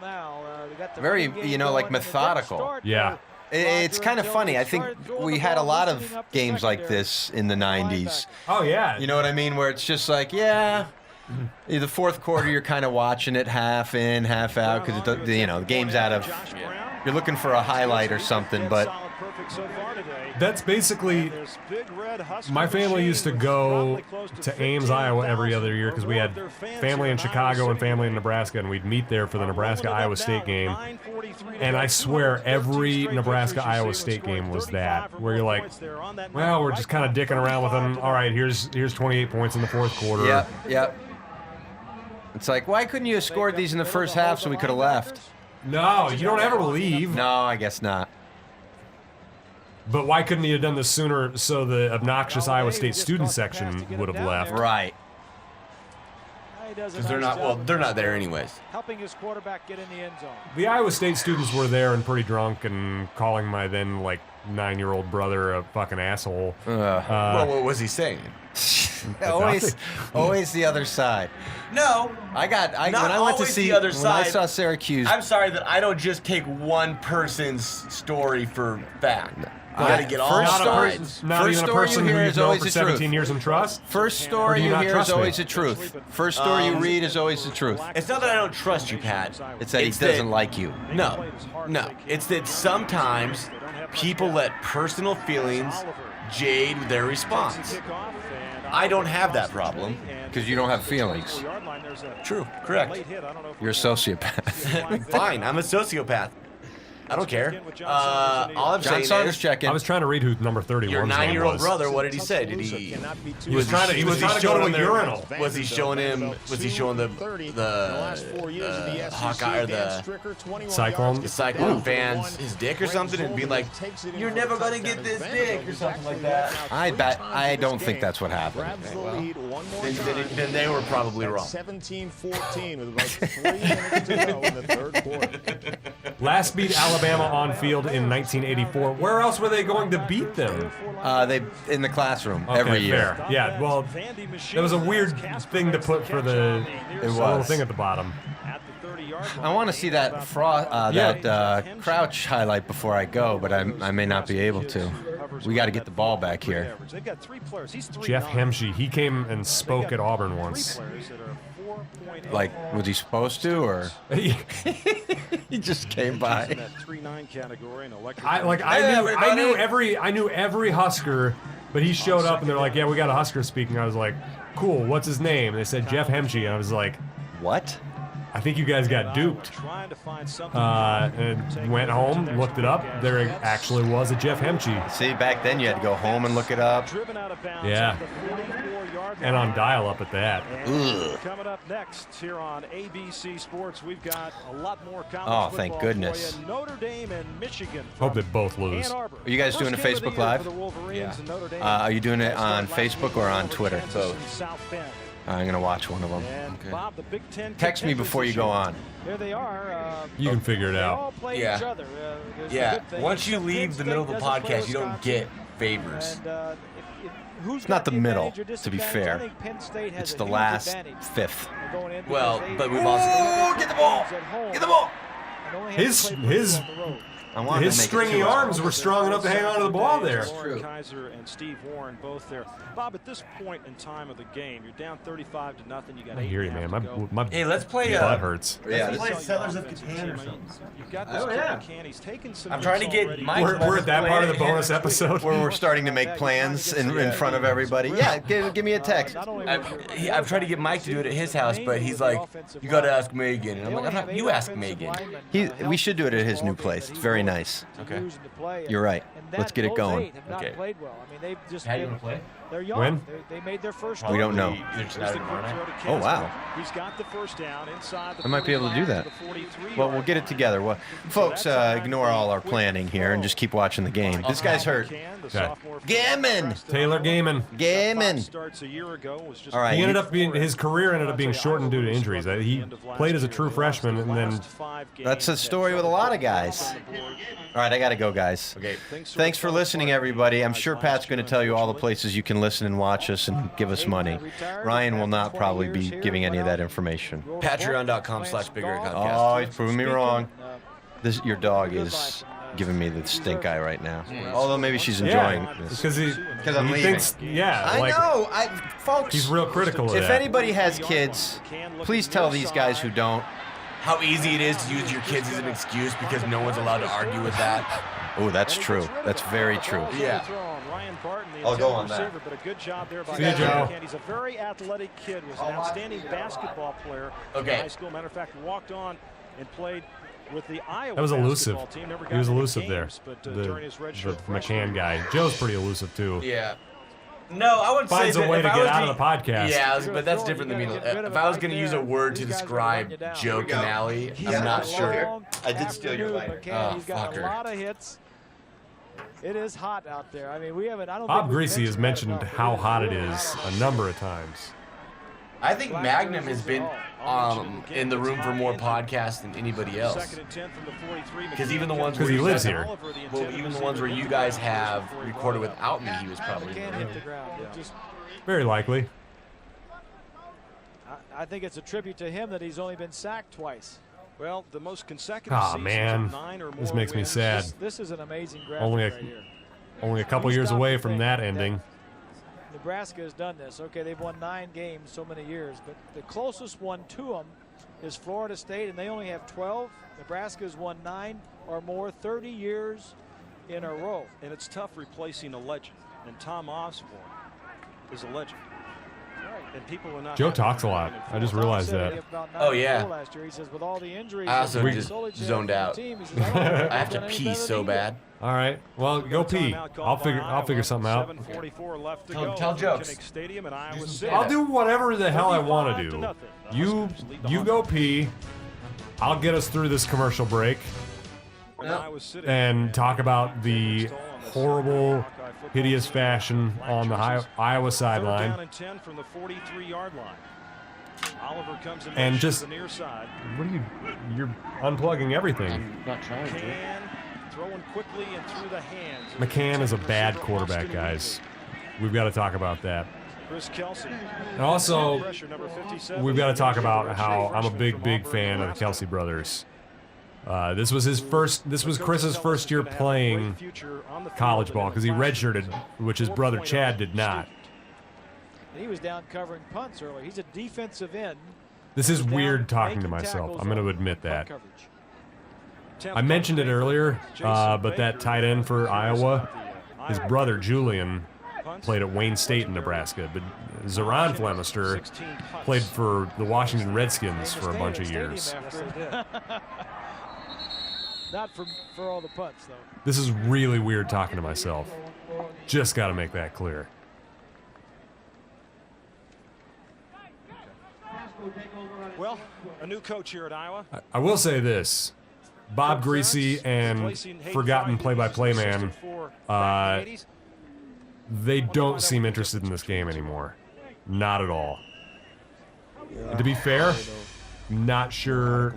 Very, like methodical. Yeah. It's kind of funny. I think we had a lot of games like this in the 90s. Oh yeah. You know what I mean? Where it's just like, yeah, the fourth quarter you're kind of watching it half in, half out because the game's out of. You're looking for a highlight or something, but That's basically. My family used to go to Ames, Iowa every other year because we had family in Chicago and family in Nebraska, and we'd meet there for the Nebraska-Iowa State game. And I swear every Nebraska-Iowa State game was that, where you're like, well, we're just kind of dicking around with them. All right, here's 28 points in the fourth quarter. Yep. It's like, why couldn't you have scored these in the first half so we could have left? No, you don't ever leave. No, I guess not. But why couldn't he have done this sooner so the obnoxious Iowa State student section would have left? Right. Because they're not. Well, they're not there anyways. Helping his quarterback get in the end zone. The Iowa State students were there and pretty drunk and calling my then 9-year-old brother a fucking asshole. Well, what was he saying? always the other side. No. When I went to always see the other when I side. saw Syracuse. I'm sorry that I don't just take one person's story for fact. I gotta get all First sides. Not First even a story person you who hear you've is known always for the 17 truth. years and trust? First Or story do you you not hear trust is me? always the truth. First story you read is always the truth. It's not that I don't trust you, Pat. It's that he It's doesn't like you. No. It's that sometimes people let personal feelings jade their response. I don't have that problem. Because you don't have feelings. True. Correct. You're a sociopath. Fine. I'm a sociopath. I don't care. All I'm John saying Saunders is, checking. I was trying to read who number 31's your name 9-year-old was. brother. What did he say? Did he? He was trying to go to a urinal. Was he showing him? Was he showing the Hawkeye or the Cyclone. Cyclone fans his dick or something, and be like, "You're never gonna get this dick" or something like that? I don't think that's what happened. Then they were probably wrong. 17-14 with about 3 minutes to go in the third quarter. Last beat Alabama on field in 1984. Where else were they going to beat them? They in the classroom Okay, every year. fair. Yeah, well, that was a weird thing to put for the little thing at the bottom. I want to see that Crouch highlight before I go, but I may not be able to. We got to get the ball back here. Jeff Hemsey, he came and spoke at Auburn once. Like, was he supposed to, or he just came by? I knew every Husker, but he showed up and they're like, "Yeah, we got a Husker speaking." I was like, "Cool, what's his name?" And they said Jeff Hemsey, and I was like, "What?" I think you guys got duped. And went home, looked it up. There actually was a Jeff Hemsey. See, back then you had to go home and look it up. Yeah. And on dial-up at that. Coming up next here on ABC Sports, we've got a lot more college football. Thank goodness. For Notre Dame and Michigan. Hope they both lose. Are you guys doing a Facebook Live? Yeah. Are you doing it on Facebook or on Twitter? Both. I'm going to watch one of them. Okay. Bob, the Big Ten text me before you go on. There they are. You can figure it out. All play each other. Yeah. Once you leave the middle of the podcast, you don't get favors. And, it's not the middle, to be fair. It's the last fifth. Well, but we've also... Get the ball! Get the ball! His stringy arms were strong enough to hang on to the ball there. Kaiser and Steve Warren both there. Bob, at this point in time of the game, you're down 35-0. You got 8 I hear you, man. My hey, let's play. Butt hurts. Yeah, let's play Settlers of Catan or something. You've got this McCann. He's taken some. I'm trying to get Mike. We're at that part of the bonus episode where we're starting to make plans in front of everybody. Yeah, give me a text. I've tried to get Mike to do it at his house, but he's like, "You got to ask Megan," and I'm like, "You ask Megan." We should do it at his new place. It's very nice. Okay. You're right. Let's get it going. Okay. Played well. I mean, they've just how you gonna play? They're young. When? They made their first. We don't know. Oh, wow. He's got the first down inside the I might be able to do that. Well, we'll get it together. Well, folks, ignore all our planning here and just keep watching the game. This guy's hurt. Gammon! Taylor Gaiman. All right. He ended up being, his career ended up being shortened due to injuries. He played as a true freshman, and then that's a story with a lot of guys. All right, I got to go, guys. Okay. Thanks for listening, everybody. I'm sure Pat's going to tell you all the places you can listen and watch us and give us money. Ryan will not probably be giving any of that information. Patreon.com/BigRedCodcast. Oh, he's proving me wrong. Your dog is giving me the stink eye right now. Although maybe she's enjoying this. Because I'm leaving. thinks, I know. Folks, he's real critical of that. If anybody has kids, please tell these guys who don't how easy it is to use your kids as an excuse because no one's allowed to argue with that. Oh, that's true. That's very true. Yeah. I'll go on that. But a good job there by See you, Joe. He's a very athletic kid. Was an outstanding basketball player in high school. Matter of fact, walked on and played with the Iowa that was elusive. Team. Never got he was any elusive games, there. But, The McCann guy. Joe's pretty elusive too. Yeah. No, I would Finds say a way to get out of the podcast. Yeah, but that's different than me. If I was going to use a word to describe Joe Canale, I'm not sure. I did steal your lighter. He's got a lot of hits. It is hot out there. I mean, we haven't. I don't. Bob Greasy has mentioned how hot it is a number of times. I think Magnum has been in the room for more podcasts than anybody else. Because even the ones where he lives here. Well, even the ones where you guys have recorded without me, he was probably in the room. Very likely. I think it's a tribute to him that he's only been sacked twice. Well, the most consecutive seasons man, 9 or more this makes me sad. This is an amazing graphic only a couple years away from that ending. Nebraska has done this. Okay, they've won 9 games so many years, but the closest one to them is Florida State, and they only have 12. Nebraska's won 9 or more 30 years in a row. And it's tough replacing a legend, and Tom Osborne is a legend. And people are not Joe talks a lot. I just realized that. Oh, yeah. Last year. He says, with all the injuries, I also just zoned out. I have to pee so bad. All right. Well, go pee. I'll figure something out. Tell jokes. I'll do whatever the hell I want to do. You go pee. I'll get us through this commercial break and talk about the horrible, hideous fashion on the Iowa sideline. And just, what are you? You're unplugging everything. I'm not trying to. McCann is a bad quarterback, guys. We've got to talk about that. And also, we've got to talk about how I'm a big fan of the Kelsey brothers. This was Chris's first year playing college ball because he redshirted, which his brother Chad did not. And he was down covering punts earlier. He's a defensive end. This is weird talking to myself. I'm going to admit that. I mentioned it earlier, but that tight end for Iowa, his brother Julian, played at Wayne State in Nebraska. But Zeron Flemister played for the Washington Redskins for a bunch of years. Not for all the punts, though. This is really weird talking to myself. Just got to make that clear. Well, a new coach here at Iowa. I will say this. Bob Greasy and forgotten play-by-play man, they don't seem interested in this game anymore. Not at all. And to be fair, not sure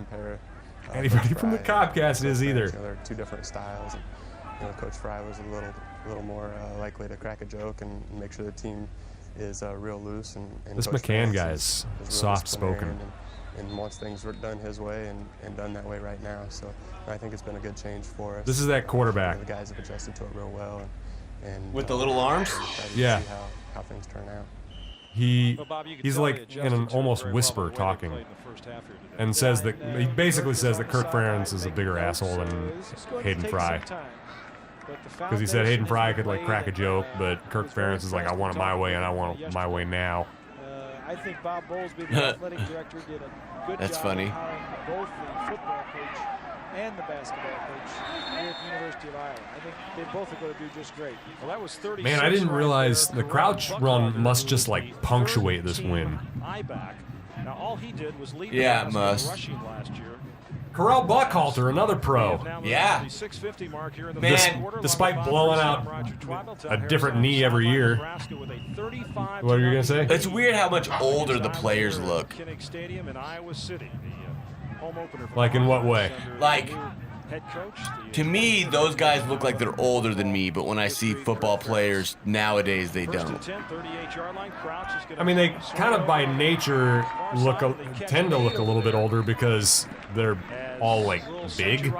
anybody from the Cobcast is either. They're two different styles. And, Coach Fry was a little more likely to crack a joke and make sure the team is real loose. And this Coach McCann Ferentz guy is soft-spoken. And wants things done his way and done that way right now. So I think it's been a good change for us. This is that quarterback. The guys have adjusted to it real well. And with the little arms? Yeah. See how things turn out. He's like in an almost whisper talking, and says that he basically says that Kirk Ferentz is a bigger asshole than Hayden Fry. Because he said Hayden Fry could like crack a joke, but Kirk Ferentz is like, I want it my way and I want it my way now. I think Bob Bowlesby, the athletic director, did a good That's job funny. of hiring both the football coach and the basketball coach here at the University of Iowa. I think they both are going to do just great. Well, that was 36 Man, I didn't right realize there. the crouch run must just like punctuate this win. Now, all he did was lead Yeah, the it must. rushing last year. Corral Buckhalter, another pro. Yeah. Man, despite blowing out a different knee every year. What are you going to say? It's weird how much older the players look. Like in what way? Like, to me, those guys look like they're older than me, but when I see football players nowadays, they don't. I mean, they kind of by nature tend to look a little bit older because they're all like big.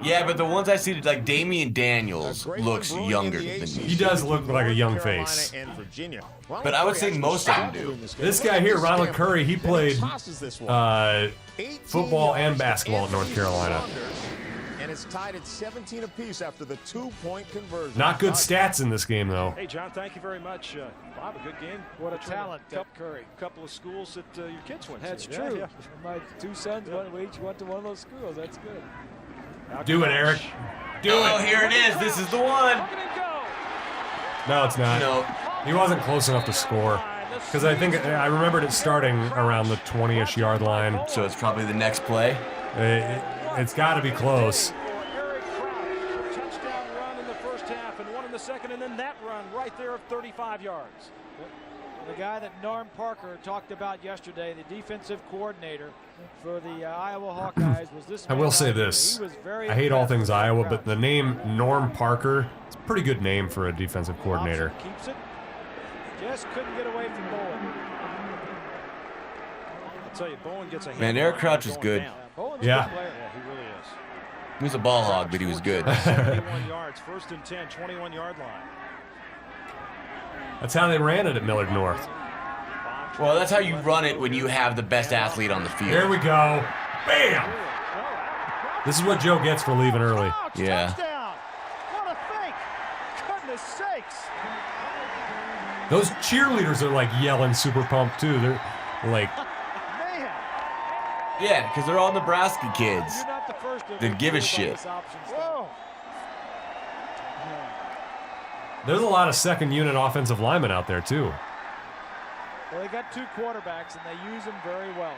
Yeah, but the ones I see, like Damian Daniels, looks younger than me. He does look like a young face. But I would say most of them do. This guy here, Ronald Curry, he played football and basketball at North Carolina. And it's tied at 17 apiece after the 2-point conversion. Not good stats in this game, though. Hey, John, thank you very much. Bob, a good game. What a talent, Curry. A couple of schools that your kids went That's to. true. Yeah. My two sons each went to one of those schools. That's good. Do it, Eric. Do Oh, it. here it is. This is the one. No, it's not. No. He wasn't close enough to score. Because I remembered it starting around the 20-ish yard line. So it's probably the next play. It's got to be close. Touchdown run in the first half and one in the second, and then that run right there of 35 yards. The guy that Norm Parker talked about yesterday, the defensive coordinator for the Iowa Hawkeyes, was this. I will say this. I hate all things Iowa, but the name Norm Parker, it's a pretty good name for a defensive coordinator. Keeps it. Just couldn't get away from Bowen. I'll tell you, Bowen gets a hand. Man, Eric Crouch is good. Bowen's Yeah. a good player. Yeah, he really is. He was a ball hog, but he was good. 71 yards, first and 10, 21-yard line. That's how they ran it at Millard North. Well, that's how you run it when you have the best athlete on the field. There we go. Bam! This is what Joe gets for leaving early. Yeah. Touchdown. What a fake. Goodness sakes. Those cheerleaders are like yelling super pumped too. They're like, Man. Yeah, because they're all Nebraska kids. You're not the first to That give a shit. Whoa. there's a lot of second unit offensive linemen out there too. Well, they got two quarterbacks, and they use them very well.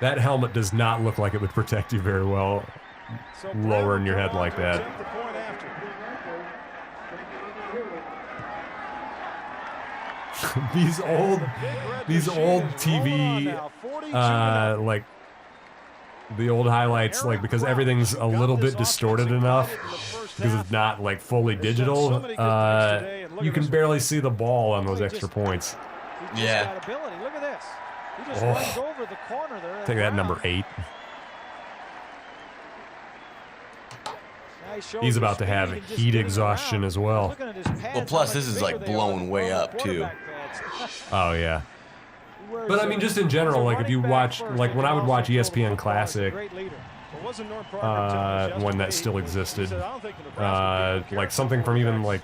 That helmet does not look like it would protect you very well, So lowering your head Brown like to that. attempt the point after. these old TV, like the old highlights, like because everything's a little bit distorted enough, because it's not like fully digital, you can barely see the ball on those extra points. Yeah. Look at this. He just runs over the corner there. Take that, number 8. He's about to have heat exhaustion as well. Well, plus this is like blowing way up too. Oh yeah. But I mean, just in general, like if you watch, like when I would watch ESPN Classic, when that still existed, like something from even like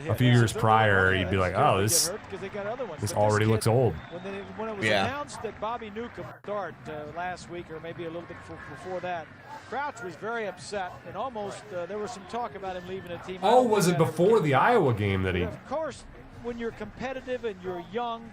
a few years prior, you'd be like, oh, this already looks old. When it was announced that Bobby Newcomb start last week, or maybe a little bit before that, Crouch was very upset, and almost there was some talk about him leaving the team. Oh, was it before the Iowa game that he? Of course, when you're competitive and you're young.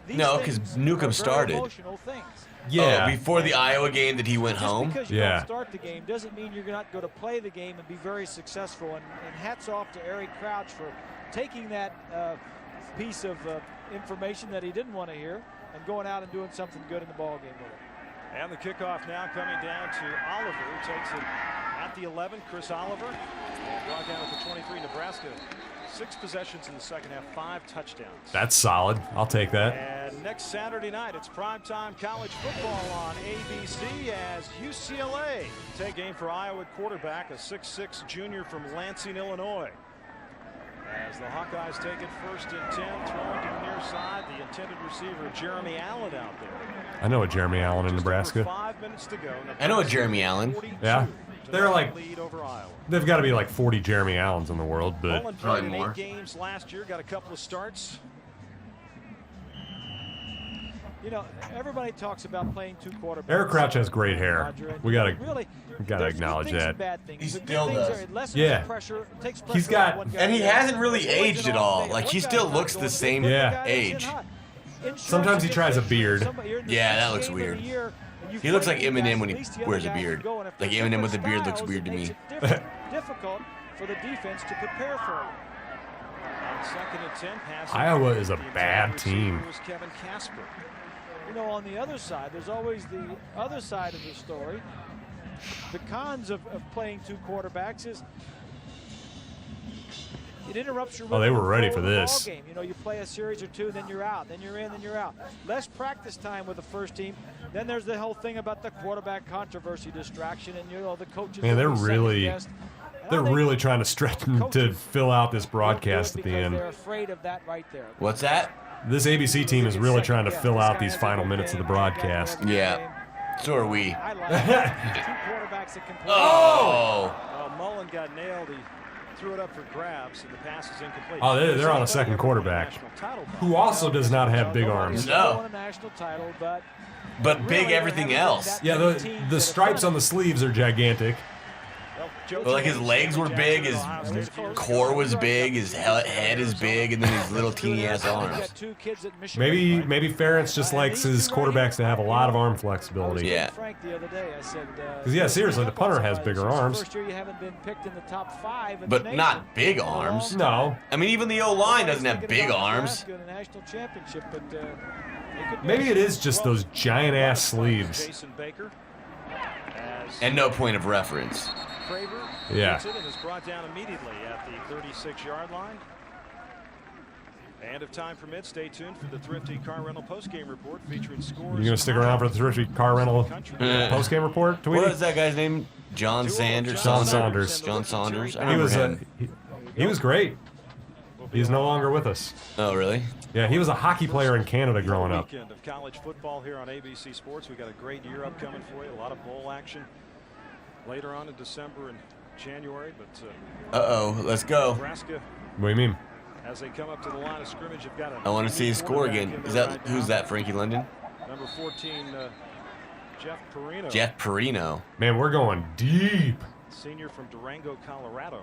No, because Newcomb started. Emotional things. Yeah. Oh, before the Iowa game that he went home? Just because you don't start the game doesn't mean you're not going to play the game and be very successful. And hats off to Eric Crouch for taking that piece of information that he didn't want to hear and going out and doing something good in the ball game with it. And the kickoff now coming down to Oliver, who takes it at the 11. Chris Oliver, brought down at the 23. Nebraska, 6 possessions in the second half, 5 touchdowns. That's solid. I'll take that. And next Saturday night, it's primetime college football on ABC as UCLA take aim for Iowa quarterback, a 6'6" junior from Lansing, Illinois. As the Hawkeyes take it 1st and 10, throwing to the near side, the intended receiver Jeremy Allen out there. I know a Jeremy Allen in Nebraska. 5 minutes to go. I know a Jeremy Allen. Yeah. They're like, they've got to be like 40 Jeremy Allens in the world, but probably more. 8 games last year, got a couple of starts. You know, everybody talks about playing 2 quarterbacks. Eric Crouch has great hair. We gotta acknowledge that. He still does. Yeah. He's got, and he hasn't really aged at all. Like he still looks the same age. Sometimes he tries a beard. Yeah, that looks weird. He looks like Eminem when he wears a beard. Like Eminem with a beard looks weird to me. Difficult for the defense to prepare for it. Iowa is a bad team. You know, on the other side, there's always the other side of the story. The cons of playing 2 quarterbacks is it interrupts your they were ready for this. game. You know, you play a series or 2, then you're out, then you're in, then you're out. Less practice time with the first team. Then there's the whole thing about the quarterback controversy distraction, and you know the coaches. Man, they're really trying to stretch to fill out this broadcast at the end. They're afraid of that right there. What's that? This ABC team is really trying to fill out these final minutes of the broadcast. Yeah. So are we. I like 2 quarterbacks that can play. Oh! Mullen got nailed. He threw it up for grabs, and the pass is incomplete. Oh, they're on a second quarterback, who also does not have big arms. No. But big everything else. Yeah, the stripes on the sleeves are gigantic. Well, like his legs were big, his core was big, his head is big, and then his little teeny ass arms. Maybe Ferentz just likes his quarterbacks to have a lot of arm flexibility. Yeah. Because yeah, seriously, the punter has bigger arms. But not big arms. No. I mean, even the O-line doesn't have big arms. Maybe it is just those giant ass sleeves. And no point of reference. Yeah. And is brought down immediately at the 36-yard line. And if time permits, stay tuned for the Thrifty Car Rental postgame report featuring scores. You gonna stick around for the Thrifty Car Rental postgame report, Tweety? What is that guy's name? John Sanders. John Saunders. John Saunders. He was great. He's no longer with us. Oh, really? Yeah, he was a hockey player in Canada growing up. Weekend of college football here on ABC Sports. We got a great year upcoming for you. A lot of bowl action later on in December and January. But let's go. Nebraska, what do you mean? as they come up to the line of scrimmage, you've got I want to see his score again. Who's that? Frankie London? Number 14, Jeff Perino. Jeff Perino. Man, we're going deep. Senior from Durango, Colorado.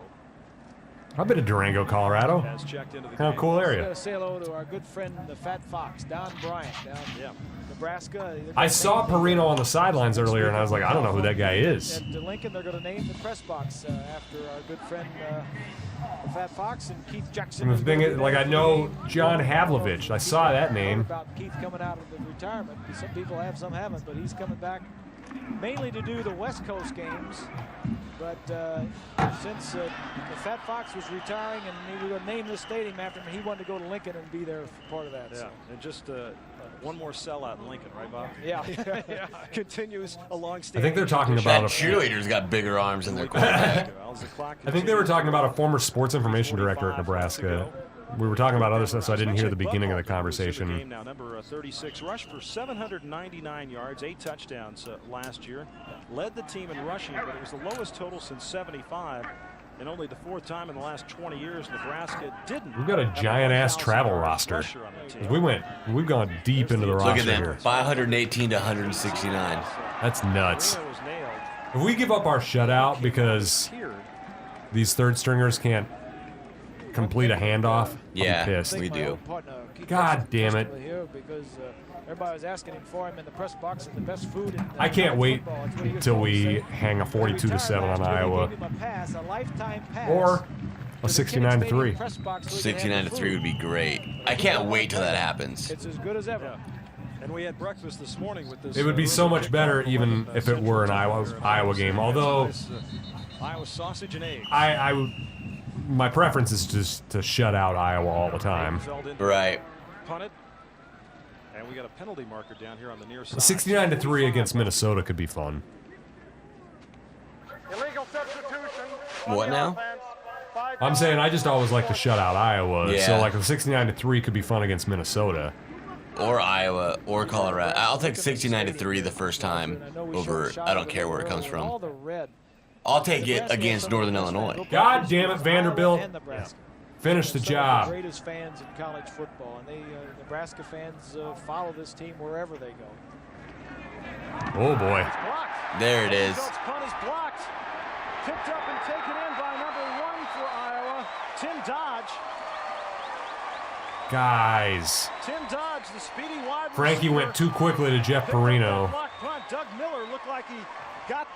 I've been to Durango, Colorado. Has checked into the Kind of cool area. Got to say hello to our good friend, the Fat Fox, Don Bryant, down Nebraska. I saw Perino on the sidelines earlier, and I was like, I don't know who that guy is. At Lincoln, they're going to name the press box after our good friend, the Fat Fox, and Keith Jackson. And the thing is, like, I know John Havlovich. I saw that name. About Keith coming out of the retirement. Some people have, some haven't, but he's coming back mainly to do the West Coast games. But since the Fat Fox was retiring and we were going to name this stadium after him, he wanted to go to Lincoln and be there for part of that. Yeah, so. and just one more sellout in Lincoln, right, Bob? Yeah. Yeah. Continues along. I think they're talking That about cheerleader's got bigger arms than their quarterback. I think they were talking about a former sports information director at Nebraska. We were talking about other stuff, so I didn't hear the beginning of the conversation. Now, number 36 rushed for 799 yards, 8 touchdowns last year. Led the team in rushing, but it was the lowest total since '75, and only the 4th time in the last 20 years Nebraska didn't. We've got a giant-ass travel roster. We've gone deep into the roster Look at them, here. 518 to 169. That's nuts. If we give up our shutout because these third stringers can't complete a handoff, yeah, I'm pissed. we do. God damn it. Because everybody was asking him for him in the press box and the best food. In, I can't wait till we hang a 42-7 on Iowa. Or a 69-3. 69-3 would be great. I can't wait till that happens. It's as good as ever. Yeah. And we had breakfast this morning with this. It would be so much better even if it were an Iowa game. Although Iowa sausage and eggs. I would. My preference is just to shut out Iowa all the time. Right. Punt it. And we got a penalty marker down here on the near side. 69-3 against Minnesota could be fun. Illegal substitution. What now? I'm saying I just always like to shut out Iowa. Yeah. So like a 69-3 could be fun against Minnesota. Or Iowa, or Colorado. I'll take 69-3 the first time over. I don't care where it comes from. I'll take it against Northern Illinois. God damn it, Vanderbilt. Finish the job. Greatest fans in college football, and Nebraska fans follow this team wherever they go. Oh boy. There it is. Punt is blocked. Picked up and taken in by number 1 for Iowa, Tim Dodge. Guys. Tim Dodge, the speedy wide Frankie went too quickly to Jeff Perino. Punt. Doug Miller looked like he got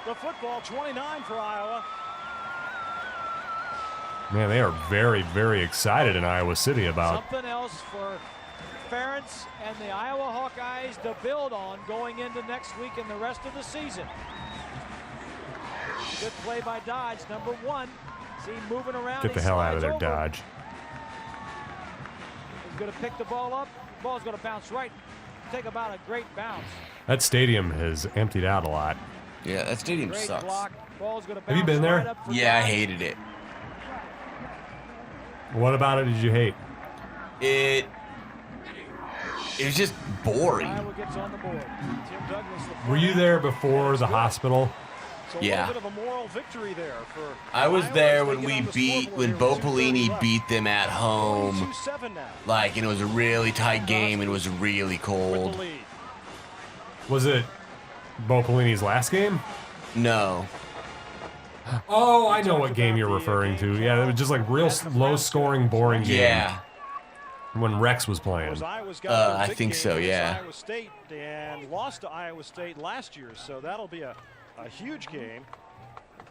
the football. 29 for Iowa. Man, they are very, very excited in Iowa City about. Something else for Ferentz and the Iowa Hawkeyes to build on going into next week and the rest of the season. Good play by Dodge, number 1. See him moving around. Get the hell out of there, Dodge. He's going to pick the ball up. The ball's going to bounce right. Take about a great bounce. That stadium has emptied out a lot. Yeah, that stadium Great sucks. block. Ball's going to bounce Have you been there? right up for Yeah, I Dodge. hated it. What about it did you hate? It was just boring. Iowa gets on the board. Tim Douglas, the Were you there before the hospital? So Yeah. a little bit of a moral victory there for I was Iowa there as they when get we on the beat, scoreboard when here Bo with 2:30 Pelini left. beat them at home. 42-7 now. Like, and it was a really tight game and it was really With cold. the lead. Was it Bo Pelini's last game? No. Oh, I know what game you're referring to. Yeah, it was just like real low-scoring, boring game. Yeah. When Rex was playing. Iowa's got their I big think game so, against yeah. Iowa State and lost to Iowa State last year, so that'll be a huge game.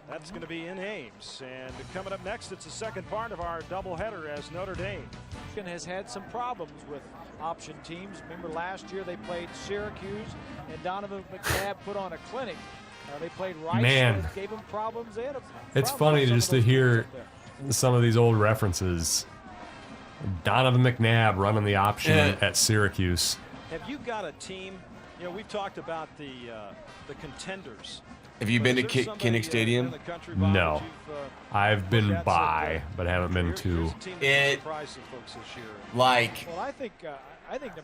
That's going to be in Ames. And coming up next, it's the second part of our doubleheader as Notre Dame has had some problems with option teams. Remember last year they played Syracuse and Donovan McNabb put on a clinic. They played Rice. Man. Gave them problems. They had It's problems funny with some just of to those hear teams up there. some of these old references. Donovan McNabb running the option at Syracuse. Have you got a team? You know, we've talked about the contenders. Have you been to Kinnick Stadium? No. I've been by, but haven't been to. It, like, Well, I think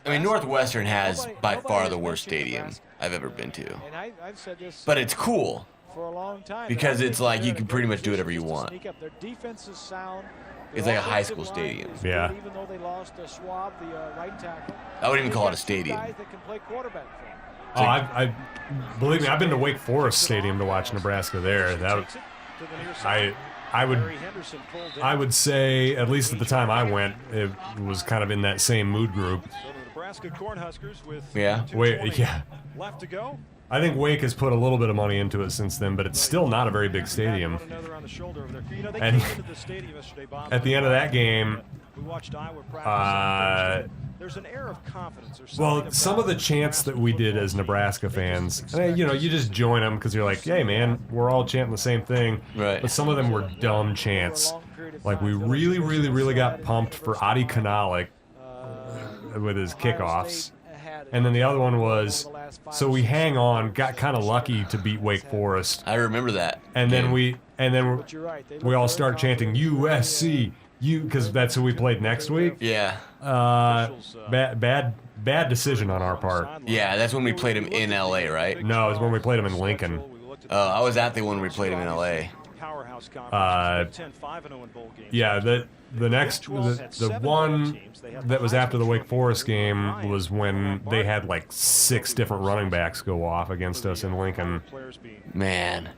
I mean, Northwestern has by nobody far has the worst mentioned stadium Nebraska. I've ever been to. And I've said this But it's cool. for a long time. Because that I it's think like they're you in a can good pretty much do position whatever you just to want. sneak up. Their defense is sound. It's Their like a high offensive school line stadium. is good, Yeah. Even though they lost Schwab, the right tackle. I wouldn't even call it a They've got two stadium. guys that can play quarterback for them. Oh, I believe me, I've been to Wake Forest Stadium to watch Nebraska there. I would say, at least at the time I went, it was kind of in that same mood group. So the Nebraska Cornhuskers with Yeah. 2:20 Yeah. left to go. I think Wake has put a little bit of money into it since then, but it's still not a very big stadium. And at the end of that game, there's an air of confidence. well, some of the chants that we did as Nebraska fans, you just join them because you're like, hey, man, we're all chanting the same thing. Right. But some of them were dumb chants. Like, we really, really, really got pumped for Adi Kanalik with his kickoffs. And then the other one was, so we hang on, got kind of lucky to beat Wake Forest. I remember that. And then we all start chanting USC, because that's who we played next week. Yeah. Bad decision on our part. Yeah, that's when we played him in LA, right? No, it was when we played him in Lincoln. I was at the one we played him in LA. Yeah, the one that was after the Wake Forest game was when they had like 6 different running backs go off against us in Lincoln. Man,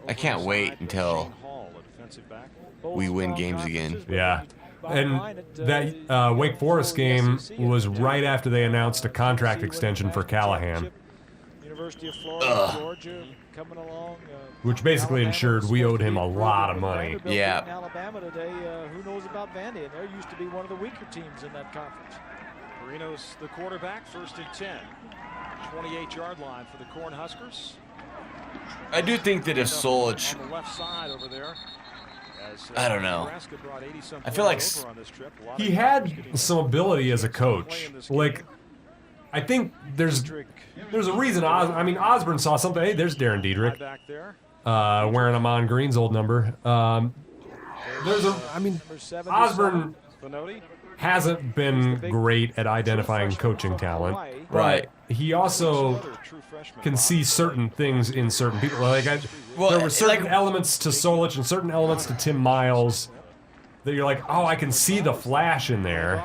I can't wait until we win games again. Yeah. And that Wake Forest game was right after they announced a contract extension for Callahan. University of Florida, Georgia, coming along. Which basically ensured we owed him a lot of money. Yeah. Alabama today, who knows about Vandy? And they used to be one of the weaker teams in that conference. Marino's the quarterback, 1st and 10. 28-yard line for the Cornhuskers. I do think that if Solich, on the left side over there, I don't know. I feel like he had some ability as a coach. Like, I think there's a reason. Osborne saw something. Hey, there's Darren Diedrich, wearing Amon Green's old number. Osborne hasn't been great at identifying coaching talent. Right. He also can see certain things in certain people. Like, there were certain elements to Solich and certain elements to Tim Miles that you're like, oh, I can see the flash in there.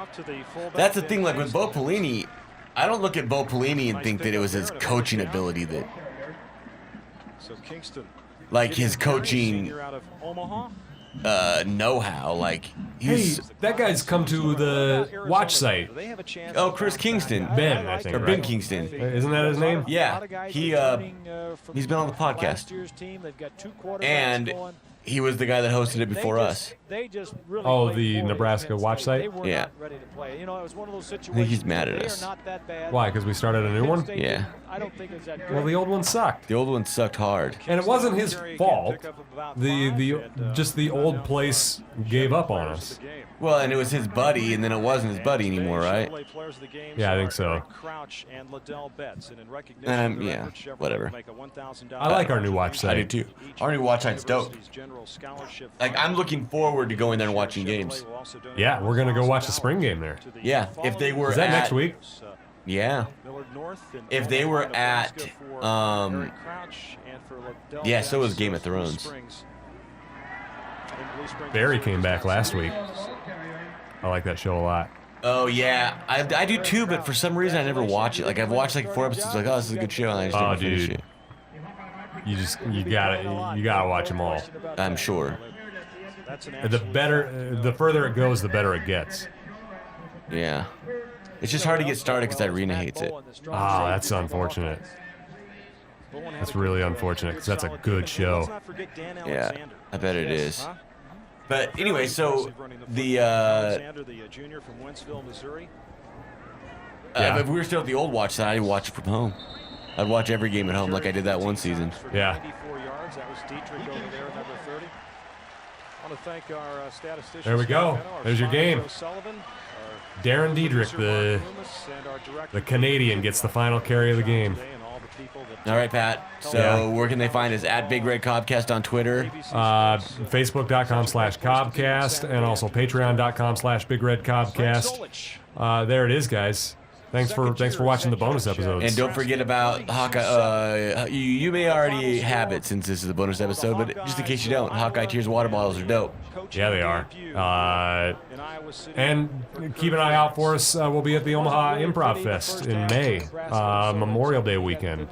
That's the thing. Like with Bo Pelini, I don't look at Bo Pelini and think that it was his coaching ability that, like his coaching know-how. Like, he's... Hey, that guy's come to the watch site. Oh, Chris Kingston. Ben, I think, or Ben Kingston. Isn't that his name? Yeah. He's been on the podcast. And he was the guy that hosted it before us. Oh, the Nebraska watch site? Yeah. I think he's mad at us. Why? Because we started a new one? Yeah. Well, the old one sucked. The old one sucked hard. And it wasn't his fault. Just the old place gave up on us. Well, and it was his buddy, and then it wasn't his buddy anymore, right? Yeah, I think so. Yeah, whatever. I like our new watch site. I do too. Our new watch site's dope. Like, I'm looking forward to going there and watching games. Yeah, we're gonna go watch the spring game there. Yeah, if they were Is that next week? Yeah. If they were at, yeah, so was Game of Thrones. Barry came back last week. I like that show a lot. Oh yeah, I do too, but for some reason I never watch it. Like, I've watched like 4 episodes, like, oh, this is a good show, and I just didn't finish it. You gotta watch them all. I'm sure. The further it goes, the better it gets. Yeah. It's just hard to get started because Irina hates it. Oh, that's unfortunate. That's really unfortunate because that's a good show. Yeah, I bet it is. But anyway, so the if we were still at the old watch side, I'd watch it from home. I'd watch every game at home like I did that one season. Yeah. There we go. There's your game. Darren Diedrich, the Canadian, gets the final carry of the game. All right, Pat. So where can they find us? At Big Red Cobcast on Twitter. Facebook.com/Cobcast and also Patreon.com/Big Red Cobcast. There it is, guys. Thanks for watching the bonus episodes. And don't forget about Hawkeye. You may already have it since this is a bonus episode, but just in case you don't, Hawkeye Tears water bottles are dope. Yeah, they are. And keep an eye out for us. We'll be at the Omaha Improv Fest in May, Memorial Day weekend.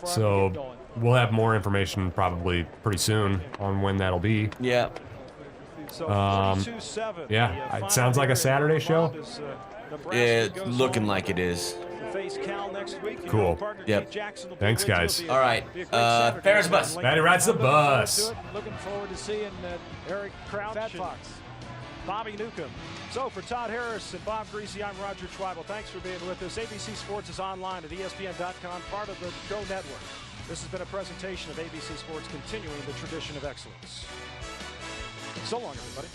So we'll have more information probably pretty soon on when that'll be. Yeah. Yeah, it sounds like a Saturday show. It's looking like it is. face Cal next week. Cool. Yep. Thanks, guys. All right. Ferris bus. Matty rides the bus. Looking forward to seeing Eric Crouch, Fat Fox, Bobby Newcomb. So for Todd Harris and Bob Greasy, I'm Roger Schweibel. Thanks for being with us. ABC Sports is online at ESPN.com, part of the Go Network. This has been a presentation of ABC Sports, continuing the tradition of excellence. So long, everybody.